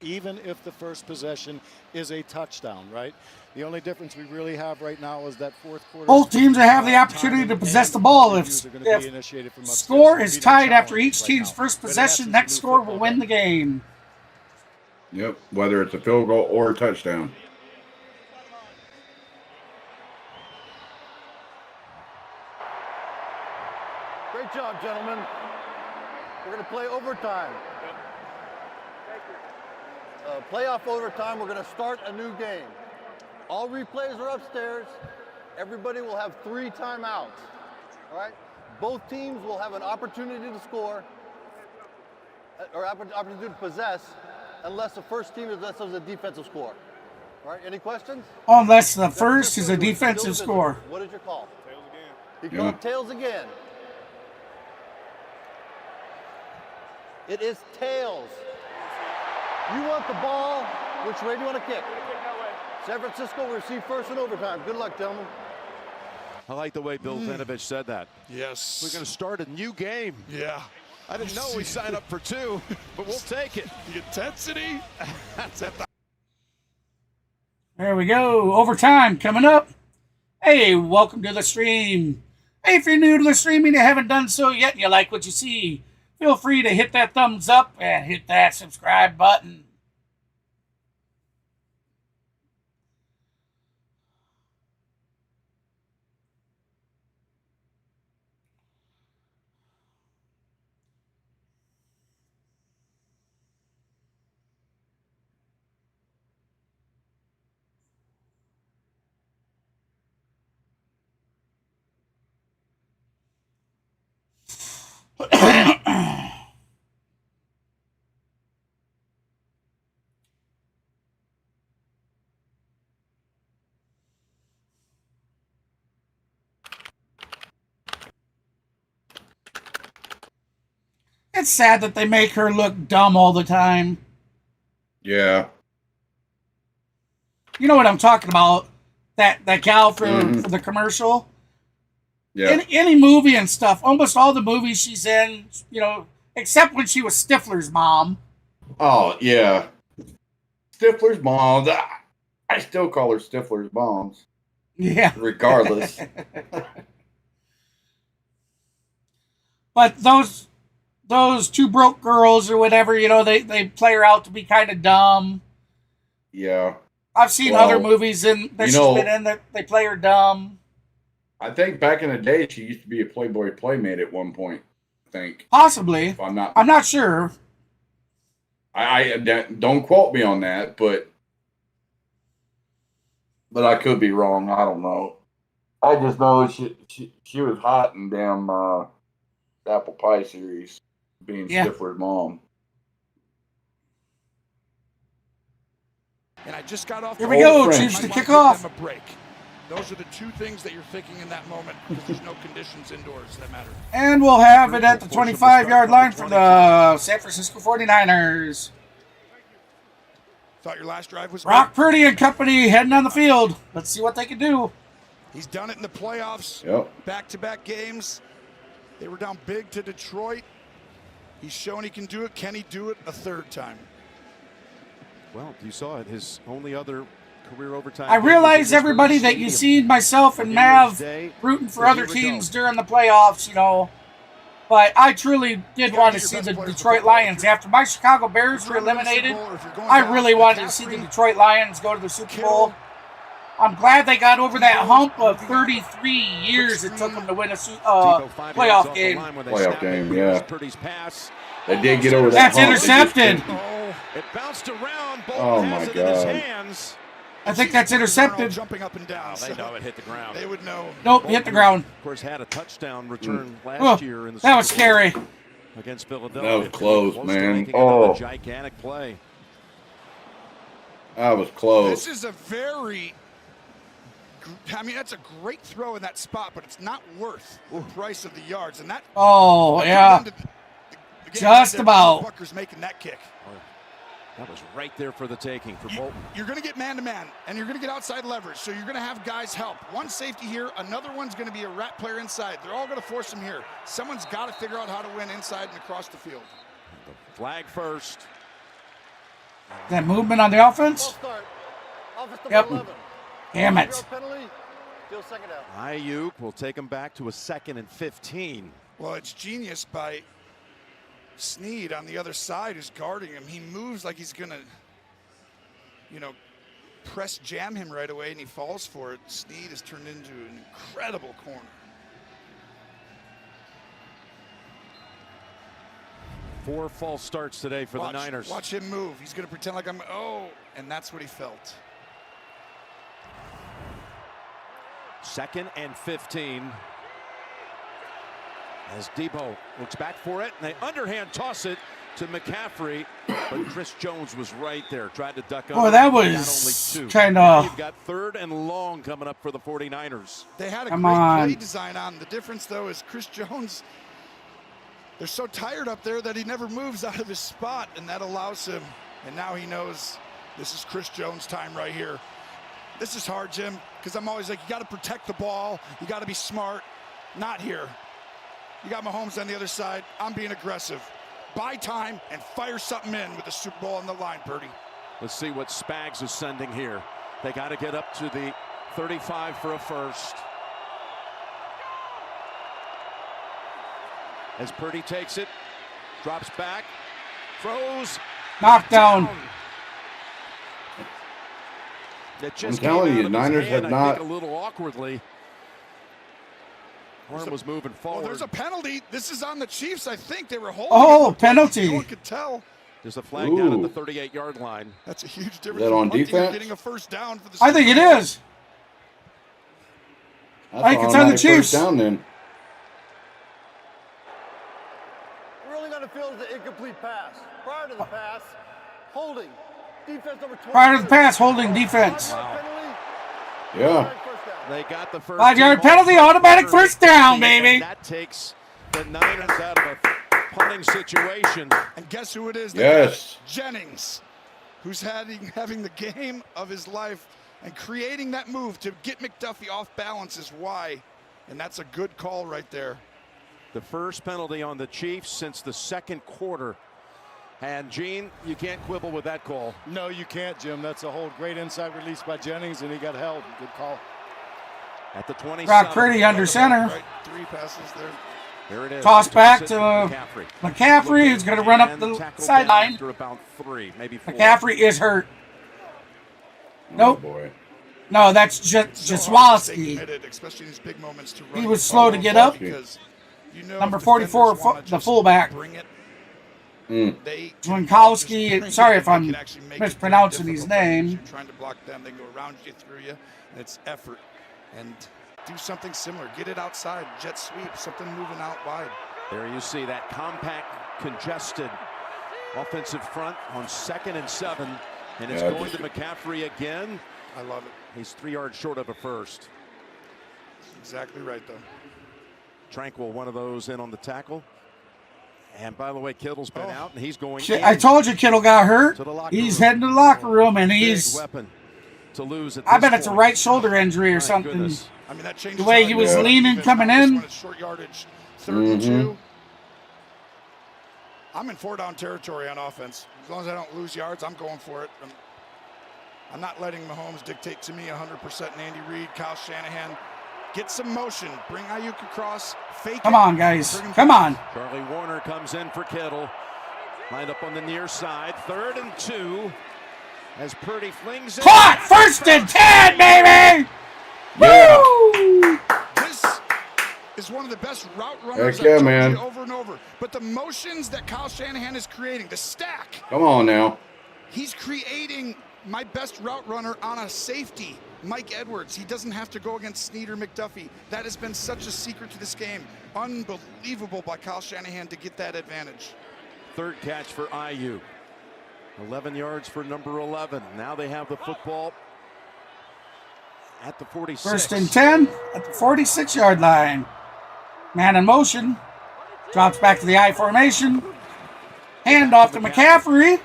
Even if the first possession is a touchdown, right? The only difference we really have right now is that 4th quarter. Both teams will have the opportunity to possess the ball. If score is tied after each team's first possession, next score will win the game. Yep, whether it's a field goal or a touchdown. Great job, gentlemen. We're going to play overtime. Playoff overtime, we're going to start a new game. All replays are upstairs. Everybody will have 3 timeouts. All right? Both teams will have an opportunity to score or opportunity to possess unless the first team is a defensive score. All right, any questions? Unless the first is a defensive score. What is your call? Tails again. He called tails again. It is tails. You want the ball. Which way do you want to kick? San Francisco will receive first in overtime. Good luck, gentlemen. I like the way Bill Vinovich said that. Yes. We're going to start a new game. Yeah. I didn't know we signed up for 2, but we'll take it. The intensity. There we go. Overtime coming up. Hey, welcome to the stream. Hey, if you're new to the streaming and haven't done so yet and you like what you see, feel free to hit that thumbs up and hit that subscribe button. It's sad that they make her look dumb all the time. Yeah. You know what I'm talking about? That gal for the commercial. Yeah. Any movie and stuff, almost all the movies she's in, you know, except when she was Stifler's mom. Oh, yeah. Stifler's moms. I still call her Stifler's moms. Yeah. Regardless. But those two broke girls or whatever, you know, they play her out to be kind of dumb. Yeah. I've seen other movies that she's been in that they play her dumb. I think back in the day, she used to be a Playboy Playmate at one point. I think Possibly. If I'm not sure. I don't quote me on that, but I could be wrong. I don't know. I just know she was hot in damn Apple Pie series, being Stifler's mom. And I just got off. Here we go, Chiefs to kick off. A break. Those are the two things that you're thinking in that moment because there's no conditions indoors that matter. And we'll have it at the 25-yard line for the San Francisco 49ers. Thought your last drive was Brock Purdy and company heading on the field. Let's see what they can do. He's done it in the playoffs. Yep. Back-to-back games. They were down big to Detroit. He's shown he can do it. Can he do it a third time? Well, you saw it. His only other career overtime. I realize, everybody, that you see myself and Mav rooting for other teams during the playoffs, you know. But I truly did want to see the Detroit Lions. After my Chicago Bears were eliminated, I really wanted to see the Detroit Lions go to the Super Bowl. I'm glad they got over that hump of 33 years it took them to win a playoff game. Playoff game, yeah. They did get over that hump. That's intercepted. It bounced around. Oh my God. I think that's intercepted. Jumping up and down. They know it hit the ground. They would know. Nope, hit the ground. Of course, had a touchdown return last year in the that was scary. Against Philadelphia. That was close, man. Oh, gigantic play. That was close. This is a very. I mean, that's a great throw in that spot, but it's not worth the price of the yards. And that. Oh yeah. Just about. Bucker's making that kick. That was right there for the taking for Bolton. You're going to get man-to-man, and you're going to get outside leverage, so you're going to have guys help. One safety here, another one's going to be a rat player inside. They're all going to force him here. Someone's got to figure out how to win inside and across the field. The flag first. That movement on the offense? Yep. Damn it. Ayuk will take him back to a 2nd and 15. Well, it's genius by Snead on the other side who's guarding him. He moves like he's gonna, you know, press jam him right away, and he falls for it. Snead has turned into an incredible corner. Four false starts today for the Niners. Watch him move. He's gonna pretend like and that's what he felt. 2nd and 15. As Debo looks back for it, and they underhand toss it to McCaffrey, but Chris Jones was right there, tried to duck under. Oh, that was kind of. You've got 3rd and long coming up for the 49ers. They had a great play design on. The difference, though, is Chris Jones, they're so tired up there that he never moves out of his spot, and that allows him, and now he knows this is Chris Jones' time right here. This is hard, Jim, because I'm always like, you got to protect the ball. You got to be smart. Not here. You got Mahomes on the other side. I'm being aggressive. Buy time and fire something in with the Super Bowl on the line, Purdy. Let's see what Spags is sending here. They got to get up to the 35 for a first. as Purdy takes it, drops back, throws. Knockdown. It just I'm telling came you, out of his Niners hand, have I not. think, a little awkwardly. Arm was moving forward. Well, there's a penalty. This is on the Chiefs. I think they were holding. Oh, penalty. No one could tell. There's a flag down at the 38-yard line. That's a huge difference. Is that on from punting or defense? Getting a first down for the I think it is. I think it's on the Chiefs. Down then. Ruling on the field is an incomplete pass. Prior to the pass, holding. Defense number 20. Prior to the pass, holding defense. Yeah. They got the first 5-yard penalty, automatic first down, baby. That takes the Niners out of a punting situation. And guess who it is? Yes. Jennings, who's having the game of his life and creating that move to get McDuffie off balance is why. And that's a good call right there. The first penalty on the Chiefs since the second quarter. And, Gene, you can't quibble with that call. No, you can't, Jim. That's a hold. Great inside release by Jennings, and he got held. Good call. At the 27. Brock Purdy under center. Right, 3 passes there. Here it is. Toss back to McCaffrey, who's going to run up the sideline. After about 3, maybe 4. McCaffrey is hurt. Nope. Oh, boy. No, that's Jaswalski. Especially in these big moments to run He was slow to get up. Because you know Number 44, the fullback. Bring it. Winkowski, sorry if I'm mispronouncing his name. You're trying to block them, they go around you, through you, and it's effort. And do something similar. Get it outside, jet sweep, something moving out wide. There you see that compact, congested offensive front on 2nd and 7. And it's going to McCaffrey again. I love it. He's 3 yards short of a first. Exactly right, though. Tranquil, one of those in on the tackle. And by the way, Kittle's been out, and he's going. I told you Kittle got hurt. He's heading to the locker room, and he's weapon to lose. At I bet it's a right shoulder injury or something. Goodness. I mean, that changes the way he was leaning coming in. Short yardage, 3rd and 2. I'm in 4-down territory on offense. As long as I don't lose yards, I'm going for it. I'm not letting Mahomes dictate to me 100%. And Andy Reid, Kyle Shanahan. Get some motion. Bring Ayuk across. Fake Come on, guys. Come on. Charlie Warner comes in for Kittle. Lined up on the near side. 3rd and 2. As Purdy flings it. Caught! 1st and 10, baby! Yeah. Woo! This is one of the best route runners Heck yeah, I've man. told you over and over. But the motions that Kyle Shanahan is creating, the stack. Come on now. He's creating my best route runner on a safety. Mike Edwards, he doesn't have to go against Snead or McDuffie. That has been such a secret to this game. Unbelievable by Kyle Shanahan to get that advantage. 3rd catch for IU. 11 yards for number 11. Now they have the football at the 46. 1st and 10 at the 46-yard line. Man in motion. Drops back to the I formation. Hand off to McCaffrey.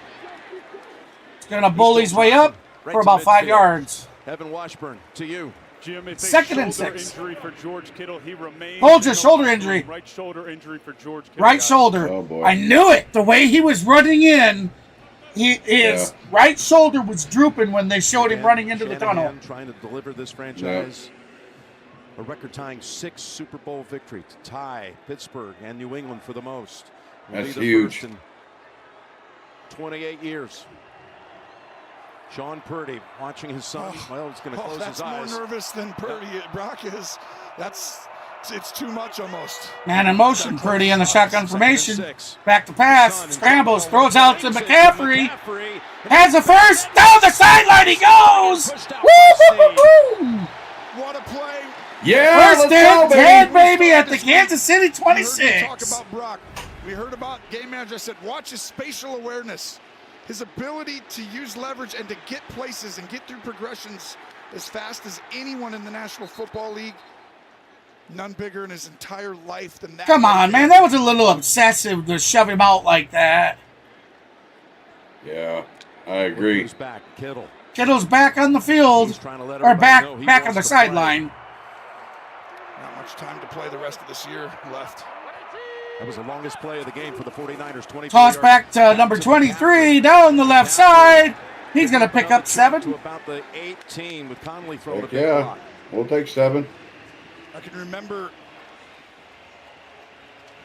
He's going to bully his way up for about 5 yards. Evan Washburn, to you. Jim, it's 2nd a and shoulder 6. injury for George Kittle. He remains. Hold your shoulder injury. Right shoulder injury for George Kittle. Right shoulder. Oh, boy. I knew it. The way he was running in, his right shoulder was drooping when they showed him running into the tunnel. Trying to deliver this franchise a record-tying 6 Super Bowl victory to tie Pittsburgh and New England for the most. That's be the huge. first in 28 years. Sean Purdy watching his son. Well, he's going to close his eyes. That's more nervous than Purdy. Brock is. It's too much almost. Man in motion. Purdy in the shotgun formation. Back to pass. Scrambles. Throws out to McCaffrey. Has a first. Down the sideline he goes. Woo-hoo-hoo-hoo. What a play. Yeah. 1st and 10, baby, at the Kansas City 26. Talk about Brock. We heard about game manager. I said, watch his spatial awareness. His ability to use leverage and to get places and get through progressions as fast as anyone in the National Football League. None bigger in his entire life than that. Come on, man. That was a little obsessive to shove him out like that. Yeah, I agree. Who's back? Kittle. Kittle's back on the field. Or back on the sideline. Not much time to play the rest of this year left. That was the longest play of the game for the 49ers. Toss back to number 23 down the left side. He's going to pick up 7. To about the 18 with Conley throwing a big Yeah, block. we'll take 7. I can remember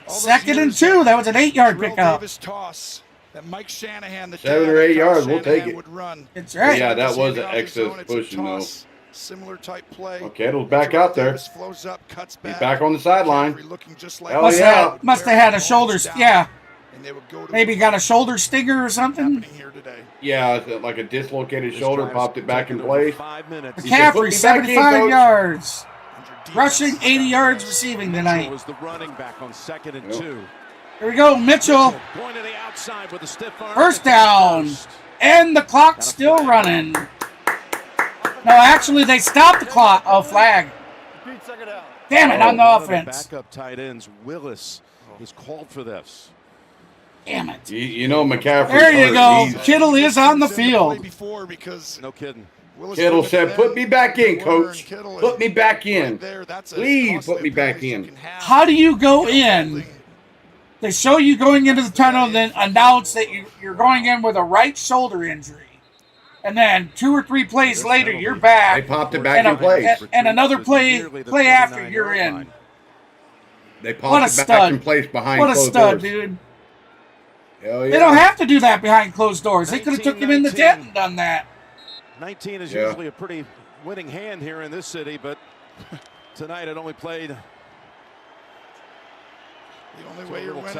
2nd and 2. That was an 8-yard pickup. Davis toss that Mike Shanahan, the 7 dad or 8 of Kyle yards, we'll take Shanahan, it. would run. That's right. Yeah, that was an Out of excess zone, it's a pushing, though. toss, Similar type play. Well, Kittle's back out there. Davis flows up, cuts back. He's back on the sideline. Looking just like Hell yeah. Must have had a shoulder. Yeah. And they would go to Maybe got a shoulder stinger or something. here today. Yeah, it's like a dislocated shoulder, popped it back in place. 5 minutes. McCaffrey, 75 yards. Rushing, 80 yards receiving tonight. Was the running back on 2nd and 2. Here we go, Mitchell. Going to the outside with a stiff arm. First down. And the clock's still running. No, actually, they stopped the clock. Oh, flag. Damn it, on the offense. Backup tight ends, Willis, is called for this. Damn it. You know McCaffrey. There you go. Kittle is on the field. No kidding. Kittle said, put me back in, coach. Put me back in. Please put me back in. How do you go in? They show you going into the tunnel and then announce that you're going in with a right shoulder injury. And then 2 or 3 plays later, you're back. They popped it back in place. And another play after you're in. They popped it back in place behind closed doors. What a stud, dude. Hell yeah. They don't have to do that behind closed doors. They could have took him in the tent and done that. 19 is usually a pretty winning hand here in this city, but tonight it only played. The only way you're winning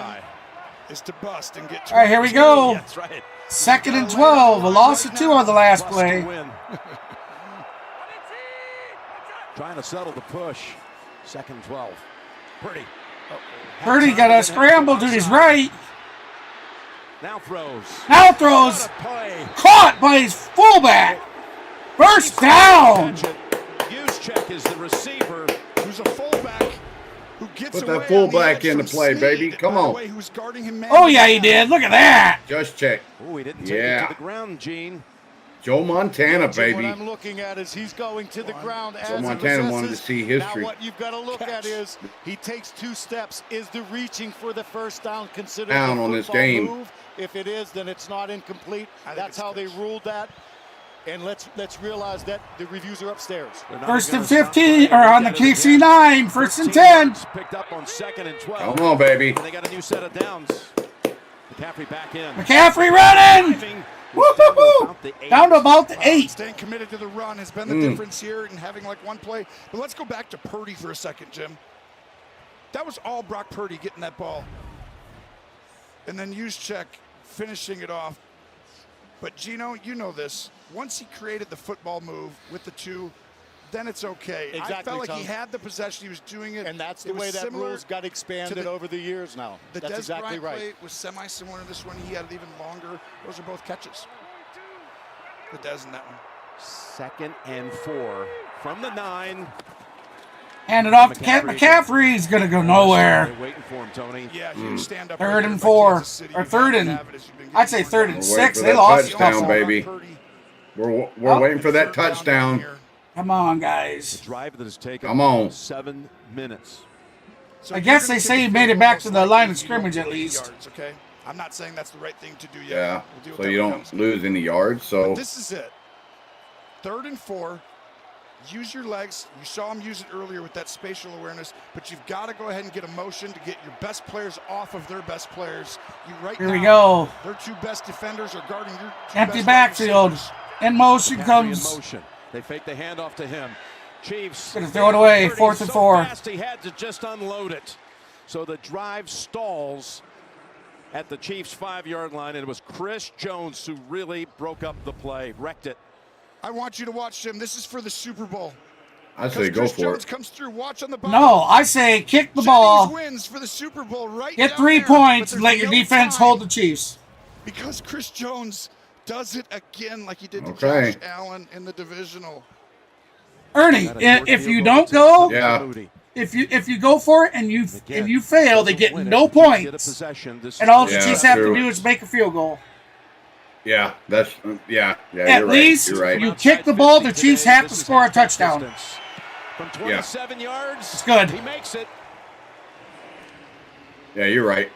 is to bust and get. All right, here we go. That's right. 2nd and 12. A loss of 2 on the last play. Trying to settle the push. 2nd and 12. Purdy. Purdy got a scramble to his right. Now throws. Now throws. Caught by his fullback. First down. Juszczyk is the receiver. Who's a fullback who gets Put that fullback into play, baby. Come on. Oh, yeah, he did. Look at that. Just check. Oh, he didn't take it to the ground, Gene. Joe Montana, baby. What I'm looking at is he's going to the ground as Joe Montana wanted to see history. Now what you've got to look at is he takes 2 steps. Is the reaching for the first down considered down a on this football game. move? If it is, then it's not incomplete. That's how they ruled that. And let's realize that the reviews are upstairs. 1st and 15, or on the KC 9. 1st and 10. Picked up on 2nd and 12. Come on, baby. And they got a new set of downs. McCaffrey back in. McCaffrey running. Woo-hoo-hoo. Down to about the 8. Staying committed to the run has been the difference here and having like one play. But let's go back to Purdy for a second, Jim. That was all Brock Purdy getting that ball. And then Juszczyk finishing it off. But Gino, you know this. Once he created the football move with the 2, then it's okay. Exactly, I felt like Tom. he had the possession. He was doing it. And that's the It was way that similar rules got expanded over the years now. The That's Des exactly Bryant right. play was semi-similar to this one. He had it even longer. Those are both catches. The Des in that one. 2nd and 4 from the 9. Hand it off to McCaffrey. He's going to go nowhere. They're waiting for him, Tony. Yeah, huge stand up. 3rd and 4. Or 3rd and, I'd say 3rd and 6. They lost. Touchdown, baby. We're waiting for that touchdown. Come on, guys. Drive that has taken Come on. 7 minutes. So I guess they say he made it back to the line of scrimmage at least. Yards, okay? I'm not saying that's the right thing to do yet. Yeah, We'll deal with so that you when it don't comes. lose any yards. So But this is it. 3rd and 4. Use your legs. You saw him use it earlier with that spatial awareness, but you've got to go ahead and get a motion to get your best players off of their best players. Here we go. Their 2 best defenders are guarding your 2 Empty best backfield. receivers. In motion McCaffrey comes. in motion. They fake the handoff to him. Chiefs. Gonna throw it away. Purdy 4th and so 4. Fast he had to just unload it. So the drive stalls at the Chiefs' 5-yard line, and it was Chris Jones who really broke up the play, wrecked it. I want you to watch him. This is for the Super Bowl. I say go Chris for Jones it. comes through. Watch on the bottom. No, I say kick the ball. Wins for the Super Bowl right Get down 3 there, points but and let there's your no defense time hold the Chiefs. because Chris Jones does it again like he did to Okay. Josh Allen in the divisional. Ernie, if you don't go, Yeah. if you go for it and if you fail, they get no points. And all the Yeah, Chiefs have to true. do is make a field goal. Yeah, that's yeah. At You're least right. You're right. you kick the ball, the Chiefs have to score a touchdown. From 27 yards, it's good. He makes it. Yeah, you're right.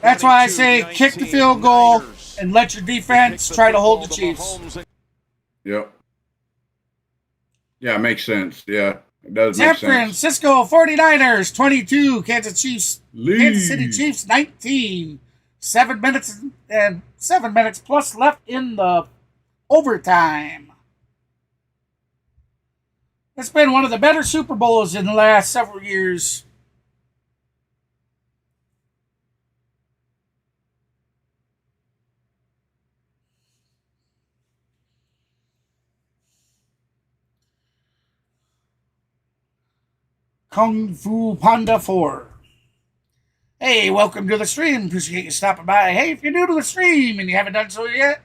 That's why I say kick the field goal and let your defense try to hold the Chiefs. Yep. Yeah, it makes sense. Yeah. It does San make sense. Francisco 49ers 22, Kansas Lead. City Chiefs 19. 7 minutes plus left in the overtime. It's been one of the better Super Bowls in the last several years. Kung Fu Panda 4. Hey, welcome to the stream. Appreciate you stopping by. Hey, if you're new to the stream and you haven't done so yet,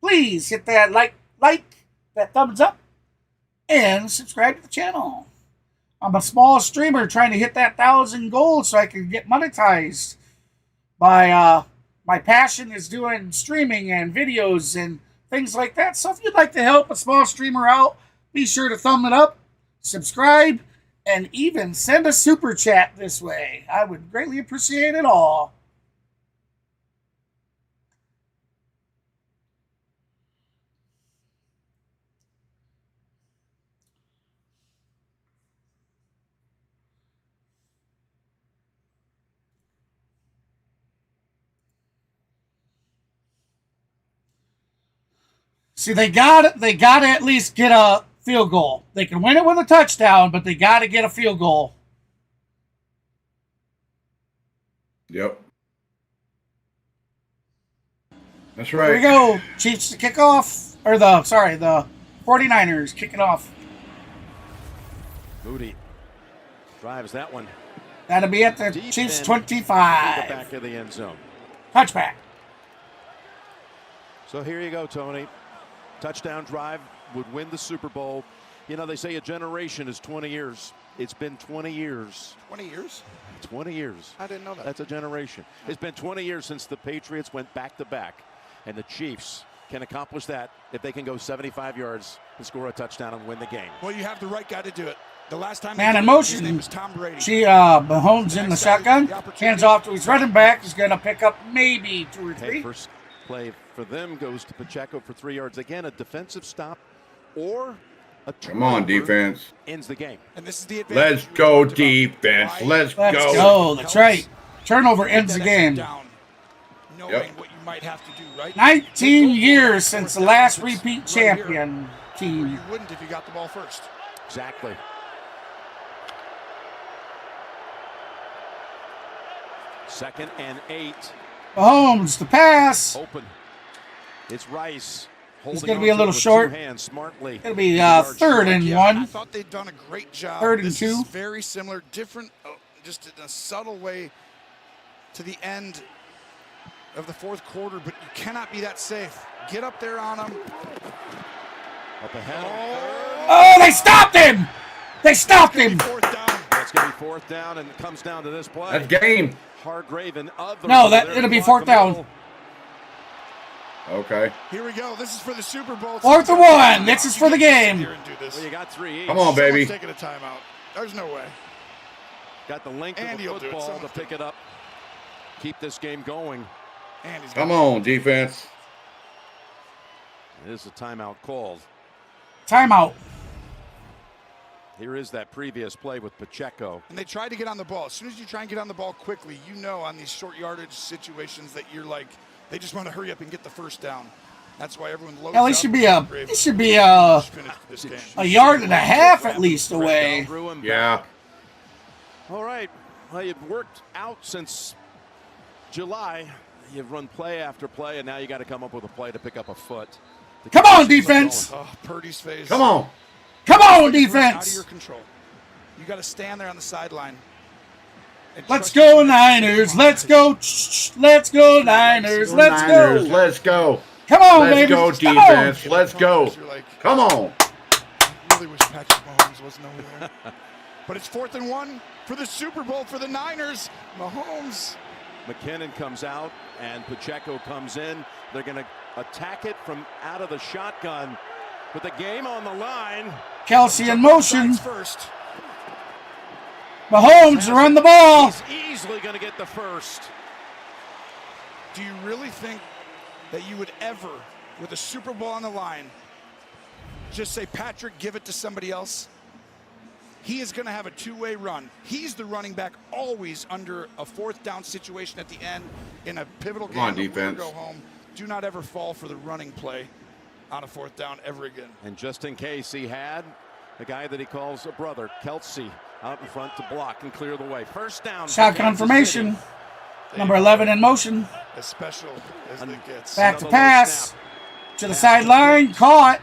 please hit that like, that thumbs up, and subscribe to the channel. I'm a small streamer trying to hit that 1,000 goals so I can get monetized. My passion is doing streaming and videos and things like that. So if you'd like to help a small streamer out, be sure to thumb it up, subscribe, and even send a super chat this way. I would greatly appreciate it all. See, they got to at least get a field goal. They can win it with a touchdown, but they got to get a field goal. Yep. That's right. Here we go. Chiefs to kick off. Or the 49ers kicking off. Moody drives that one. That'll be at the Deep Chiefs in 25. the back of the end zone. Touchback. So here you go, Tony. Touchdown drive would win the Super Bowl. You know, they say a generation is 20 years. It's been 20 years. 20 years? 20 years. I didn't know that. That's a generation. It's been 20 years since the Patriots went back-to-back. And the Chiefs can accomplish that if they can go 75 yards and score a touchdown and win the game. Well, you have the right guy to do it. The last time Man in his motion. name was Tom Brady. Mahomes in the shotgun. Hands off to his running back. He's going to pick up maybe 2 or 3. Hey, first play for them goes to Pacheco for 3 yards. Again, a defensive stop or a turnover. Come on, defense. Ends the game. And this is the advantage. Let's go, defense. Let's go. That's right. Turnover ends the game. Knowing what you might have to do, right? 19 years since the last repeat champion team. You wouldn't if you got the ball first. Exactly. Second and 8. Mahomes, the pass. Open. It's Rice. It's going to be a little short. Smartly. It'll be 3rd and 1. I thought they'd done a great job. 3rd and this 2. Is very similar, different, just in a subtle way to the end of the 4th quarter, but you cannot be that safe. Get up there on them. Up ahead. Oh, they stopped him! They stopped him! That's going to be 4th down, and it comes down to this play. That's game. Hargrave and others. No, it'll be 4th down. Okay. Here we go. This is for the Super Bowl. 4th and 1. This is for the game. Well, you got 3 each. Come on, baby. Someone's taking a timeout. There's no way. Got the length of the football to pick it up. Keep this game going. Come on, defense. There's a timeout called. Timeout. Here is that previous play with Pacheco. And they tried to get on the ball. As soon as you try and get on the ball quickly, you know on these short yardage situations that you're like, they just want to hurry up and get the first down. That's why everyone loads Hell, up. it should be a yard and a half at least away. Yeah. All right. Well, you've worked out since July. You've run play after play, and now you got to come up with a play to pick up a foot. Come on, defense. Oh, Purdy's face. Come on. Come on, Out of defense. your control. You got to stand there on the sideline. Let's go, Niners. Let's go. Let's go, Niners. Let's go. Let's go. Come on, Let's baby. go, Come defense. on. Let's go. Come on. I really wish Patrick Mahomes wasn't over there. But it's 4th and 1 for the Super Bowl for the Niners. Mahomes. McKinnon comes out, and Pacheco comes in. They're going to attack it from out of the shotgun. With the game on the line. Kelsey in motion. First. Mahomes to run the ball. He's easily going to get the first. Do you really think that you would ever, with a Super Bowl on the line, just say, Patrick, give it to somebody else? he is going to have a two-way run. He's the running back always under a fourth down situation at the end in a pivotal game. Come on, defense. Go home. Do not ever fall for the running play on a fourth down ever again. And just in case, he had a guy that he calls a brother, Kelsey, out in front to block and clear the way. First down. Shotgun formation. Number 11 in motion. As special as it gets. Back to pass. To the sideline. Caught.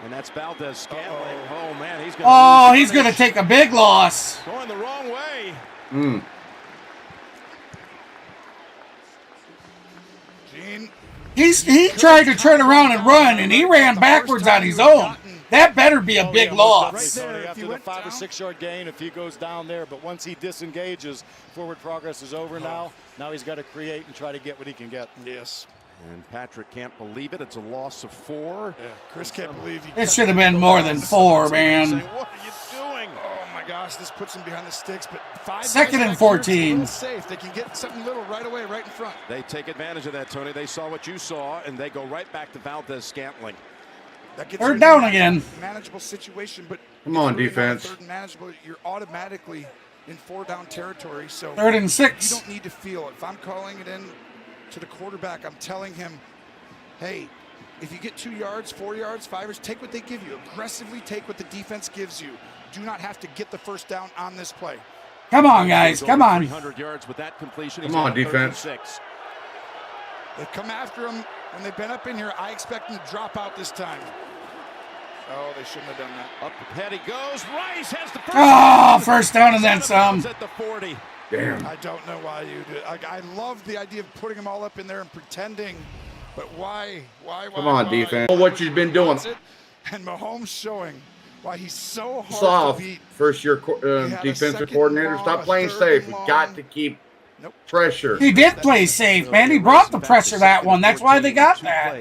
And that's Valdez Scantling. Oh, man, he's going to take a big loss. Going the wrong way. Gene. He tried to turn around and run, and he ran backwards on his own. That better be a big loss. Right there, after the 5 or 6 yard gain, if he goes down there, but once he disengages, forward progress is over now. Now he's got to create and try to get what he can get. Yes. And Patrick can't believe it. It's a loss of 4. Yeah, Chris can't believe it should have been more than 4, man. What are you doing? Oh my gosh, this puts him behind the sticks. But 5 second and 14. Safe. They can get something little right away, right in front. They take advantage of that, Tony. They saw what you saw, and they go right back to Valdez Scantling. That gets third down again. Manageable situation, but come on, defense. Third and manageable, you're automatically in 4 down territory. So 3rd and 6. You don't need to feel it. If I'm calling it in to the quarterback, I'm telling him, hey, if you get 2 yards, 4 yards, 5 yards, take what they give you. Aggressively take what the defense gives you. Do not have to get the first down on this play. Come on, guys. Come on. 300 yards with that completion. Come on, defense. They come after him when they've been up in here. I expect them to drop out this time. Oh, they shouldn't have done that. Up ahead he goes. Rice has the first down and then some. At the 40. Damn. I don't know why you did. I love the idea of putting them all up in there and pretending, but why? Come on, defense. What you've been doing. And Mahomes showing why he's so hard Soft. to beat. First-year defensive coordinator. Stop playing safe. We got to keep pressure. He did play safe, man. He brought the pressure that one. That's why they got that.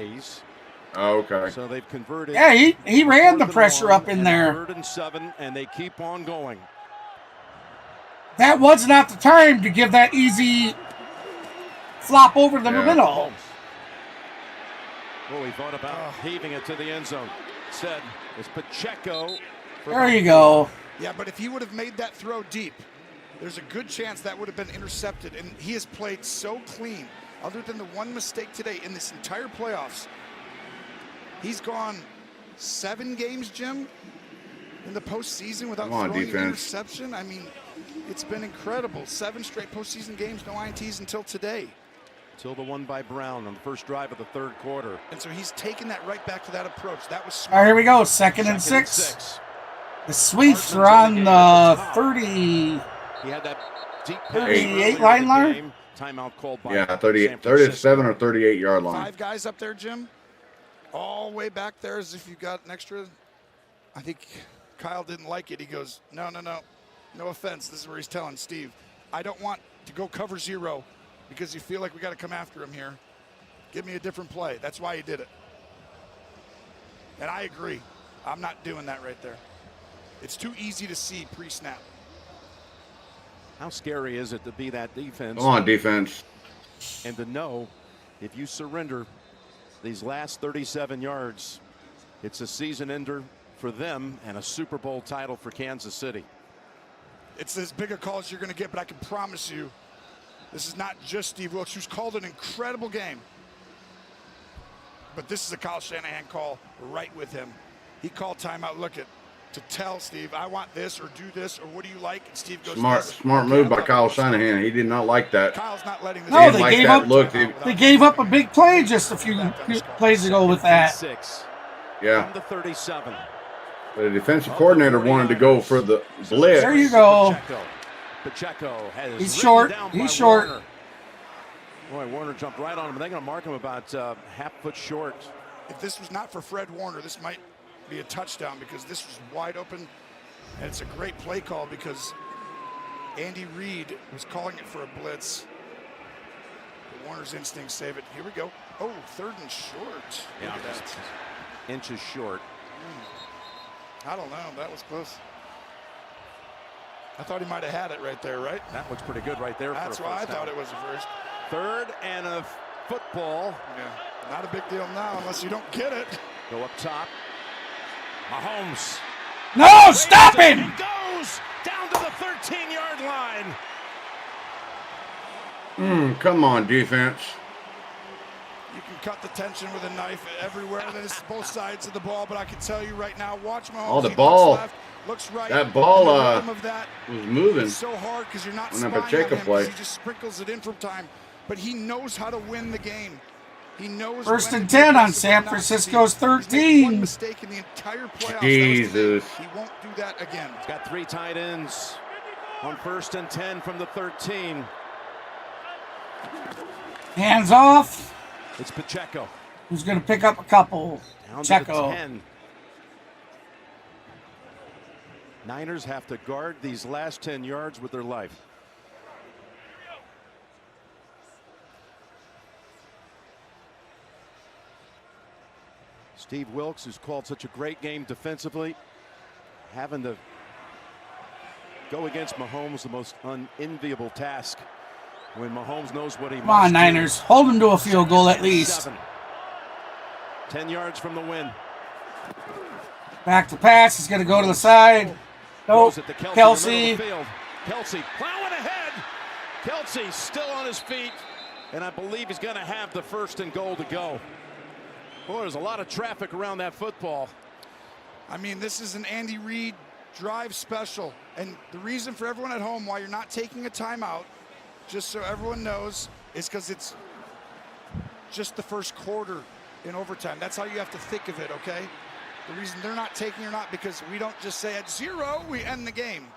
Oh, okay. So they've converted. Yeah, he ran the pressure up in there. 3rd and 7, and they keep on going. That was not the time to give that easy flop over the middle. Well, he thought about heaving it to the end zone. Said it's Pacheco. There you go. Yeah, but if he would have made that throw deep, there's a good chance that would have been intercepted. And he has played so clean, other than the one mistake today in this entire playoffs. He's gone 7 games, Jim, in the postseason without throwing an interception. I mean, it's been incredible. 7 straight postseason games, no INTs until today. Until the one by Brown on the first drive of the 3rd quarter. And so he's taken that right back to that approach. That was smart. All right, here we go. 2nd and 6. The sweeps are on the 30. He had that deep 38 line. Timeout called by 37 or 38 yard line. 5 guys up there, Jim. All the way back there as if you got an extra. I think Kyle didn't like it. He goes, no. No offense. This is where he's telling Steve, I don't want to go cover 0 because you feel like we got to come after him here. Give me a different play. That's why he did it. And I agree. I'm not doing that right there. It's too easy to see pre-snap. How scary is it to be that defense? Come on, defense. And to know if you surrender these last 37 yards, it's a season ender for them and a Super Bowl title for Kansas City. It's as big a call as you're going to get, but I can promise you, this is not just Steve Wilkes, who's called an incredible game. But this is a Kyle Shanahan call right with him. He called timeout, to tell Steve, I want this or do this or what do you like? And Steve goes, Smart move by Kyle Shanahan. He did not like that. Kyle's not letting this. No, they gave up a big play just a few plays ago with that. Yeah. The 37. The defensive coordinator wanted to go for the blitz. There you go. Pacheco has He's short. He's short. Warner. Boy, Warner jumped right on him. They're going to mark him about half foot short. If this was not for Fred Warner, this might be a touchdown because this was wide open. And it's a great play call because Andy Reid was calling it for a blitz. But Warner's instincts save it. Here we go. Oh, 3rd and short. Yeah, inches short. I don't know. That was close. I thought he might have had it right there, right? That looks pretty good right there. That's why I thought it was a first. 3rd and a football. Yeah, not a big deal now unless you don't get it. Go up top. Mahomes No, stop him! He goes down to the 13-yard line. Come on, defense. You can cut the tension with a knife everywhere. There's both sides of the ball, but I can tell you right now, watch Mahomes. Oh, the He ball. looks left, looks right. That ball of that was moving. It's so hard because you're not On spying that on Pacheco him play. because he just sprinkles it in from time. But he knows how to win the game. He knows. First when and to be 10 on aggressive San and not to be. Francisco's He's made one 13. mistake in the entire playoffs. Jesus. He won't do that again. He's got 3 tight ends on 1st and 10 from the 13. Hands off. It's Pacheco. Who's going to pick up a couple? Down to the Checo. 10. Niners have to guard these last 10 yards with their life. Steve Wilks, who's called such a great game defensively, having to go against Mahomes, the most unenviable task when Mahomes knows what he Come on, must do. Niners. Hold them to a field goal at least. 10 yards from the win. Back to pass. He's going to go to the side. Nope. Throws it to Kelsey. in the middle of the field. Kelsey plowing ahead. Kelsey still on his feet, and I believe he's going to have the 1st and goal to go. Boy, there's a lot of traffic around that football. I mean, this is an Andy Reid drive special. And the reason for everyone at home why you're not taking a timeout, just so everyone knows, is because it's just the first quarter in overtime. That's how you have to think of it, okay? The reason they're not taking or not, because we don't just say at 0, we end the game.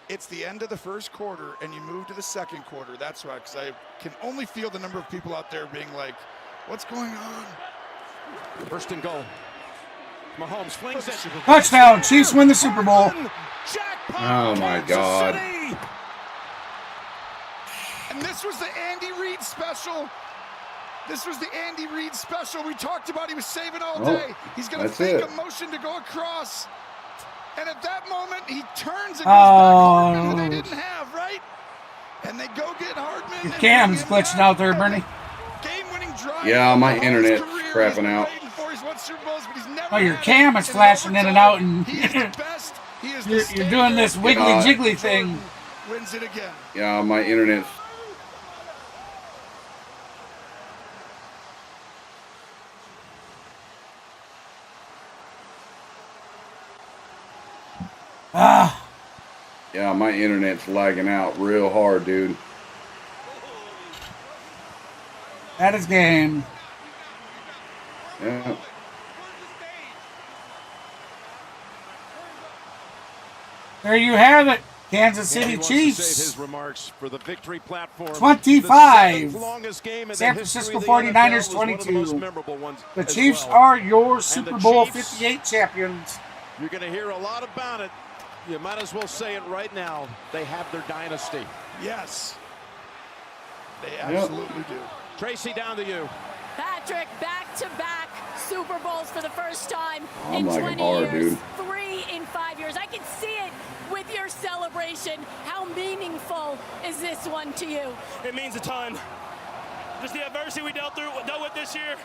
It's the end of the first quarter, and you move to the second quarter. That's right, because I can only feel the number of people out there being like, what's going on? 1st and goal. Mahomes flings it. Touchdown. Chiefs win the Super Bowl. Oh, my God. And this was the Andy Reid special. This was the Andy Reid special we talked about. He was saving all day. He's going to fake a motion to go across. And at that moment, he turns and goes back Hardman, who they didn't have, right? And they go get Hardman. Your cam's glitching out there, Bernie. Game-winning drive. Yeah, my internet's crapping out. Oh, your cam is flashing in and out, and you're doing this wiggly jiggly thing. Wins it again. Yeah, my internet's. Yeah, my internet's lagging out real hard, dude. That is game. Yeah. There you have it. Kansas City He wants to Chiefs. save his remarks for the victory platform. 25. The longest game in San the history Francisco of the NFL 49ers was one of the 22. most memorable ones The as Chiefs well. are your And Super the Bowl Chiefs, 58 champions. You're going to hear a lot about it. You might as well say it right now. They have their dynasty. Yes. They absolutely do. Tracy, down to you. Patrick, back-to-back Super Bowls for the first time I'm in lagging 20 hard, years. dude. 3 in 5 years. I can see it with your celebration. How meaningful is this one to you? It means a ton. Just the adversity we dealt with this year,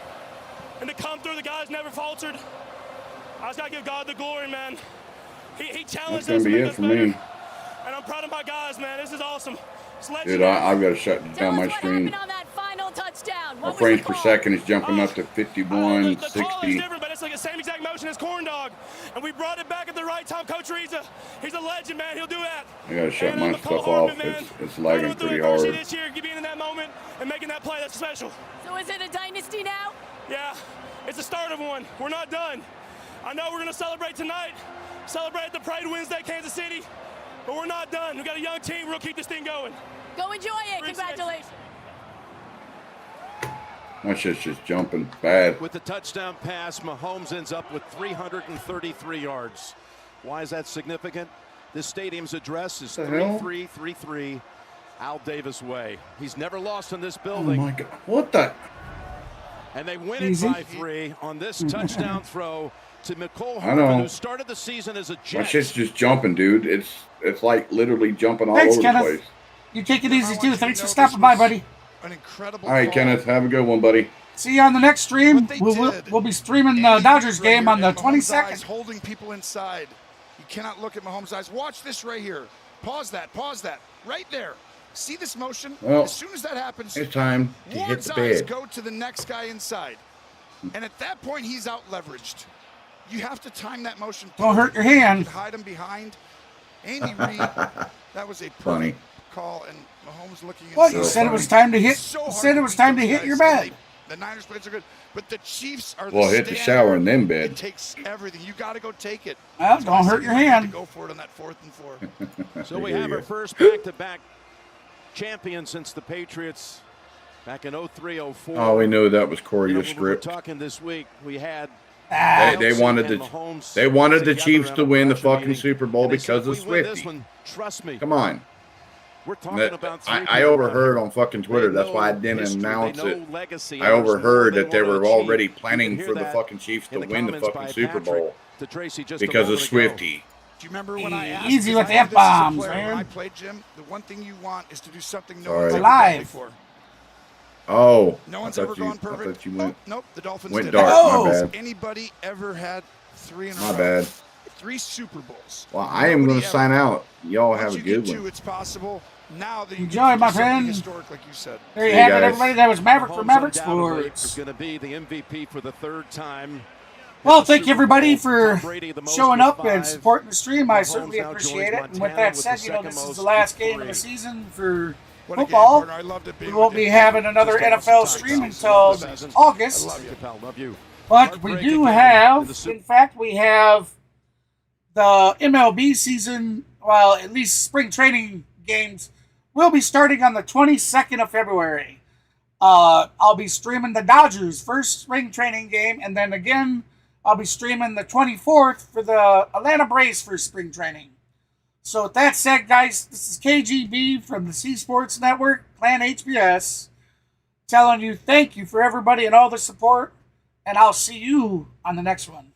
and to come through, the guys never faltered. I just got to give God the glory, man. He challenged That's us gonna be to make it us for better. me. And I'm proud of my guys, man. This is awesome. It's Dude, legendary. I've got to shut down my stream. On that final touchdown. My What was frames the per call? second is jumping up to 51, The call is 60. different, but it's like the same exact motion as Corn Dog. And we brought it back at the right time. Coach Reed's he's a legend, man. He'll do that. I got to shut And my McCall stuff Hardman, off. man, It's lagging going through pretty adversity hard. this year, being in that moment and making that play, that's special. So is it a dynasty now? Yeah, it's the start of one. We're not done. I know we're going to celebrate tonight, celebrate the Parade Wednesday, Kansas City, but we're not done. We got a young team. We'll keep this thing going. Go enjoy it. Congratulations. My shit's just jumping bad. With the touchdown pass, Mahomes ends up with 333 yards. Why is that significant? This stadium's address is The hell? 3333 Al Davis Way. He's never lost in this Oh building. my God. What the? And they win Easy. it by 3 on this touchdown throw to McCole I know. Hardman, who started the season as a My Jet. shit's just jumping, dude. It's like literally jumping all Thanks, over Kenneth. the place. You take it easy, too. Thanks for stopping by, buddy. An incredible All right, call. Kenneth. Have a good one, buddy. See you on the next stream. We'll be streaming the Dodgers game on the 22nd. Holding people inside. You cannot look at Mahomes' eyes. Watch this right here. Pause that. Pause that. Right there. See this motion? Well, as soon as that happens, it's time to hit the eyes bed. go to the next guy inside. And at that point, he's out leveraged. You have to time that motion. Don't hurt your hand. Hide him behind. Andy Reid, that was a funny call, and Mahomes looking. Well, you said it was time to hit. So said it was time to hit your bed. The Niners plays are good, but the Chiefs are. Well, hit the shower and then bed. It takes everything. You got to go take it. Well, don't hurt your hand. Go for it on that 4th and 4. So we have our first back-to-back champion since the Patriots back in 03-04. Oh, we knew that was Corey's We're script. talking this week. We had. They wanted the Chiefs to win the fucking Super Bowl because of Swifty. Trust me. Come on. We're talking about I overheard on fucking Twitter. That's why I didn't announce it. I overheard that they were already planning for the fucking Chiefs to win the fucking Super Bowl because of Swifty. Do you remember when I asked? Easy with the F-bombs, When I man. played, Jim, the one thing you want is to do something no Sorry. one's ever Alive. done before. Oh, No one's I ever thought gone I perfect. thought you went. Nope, the Dolphins went did. dark. Oh. My Has bad. anybody ever had 3 in a row? My bad. 3 Super Bowls. Well, I am going to sign out. Y'all Once have a you good get 2, one. it's possible. Now that you Enjoy, can my do something friend. historic, like you said. There you See you have it, guys. everybody. That was Maverick for Mahomes Maverick undoubtedly Sports. is going to be the MVP for the 3rd time. Well, thank you everybody Tom for Brady, the most showing with up and 5. supporting the stream. I Mahomes certainly now appreciate joins it. And with Montana that with said, the you know, second this is most the last with game of 3. the season for What a game, football. partner. I loved it being We won't with be you. having another Just NFL awesome stream time. until Season. August. Love you, pal. Love you. But we do have, in fact, we have the MLB season, well, at least spring training games, will be starting on the 22nd of February. I'll be streaming the Dodgers' first spring training game, and then again, I'll be streaming the 24th for the Atlanta Braves for spring training. So with that said, guys, this is KGB from the C Sports Network, Plan HBS, telling you thank you for everybody and all the support, and I'll see you on the next one.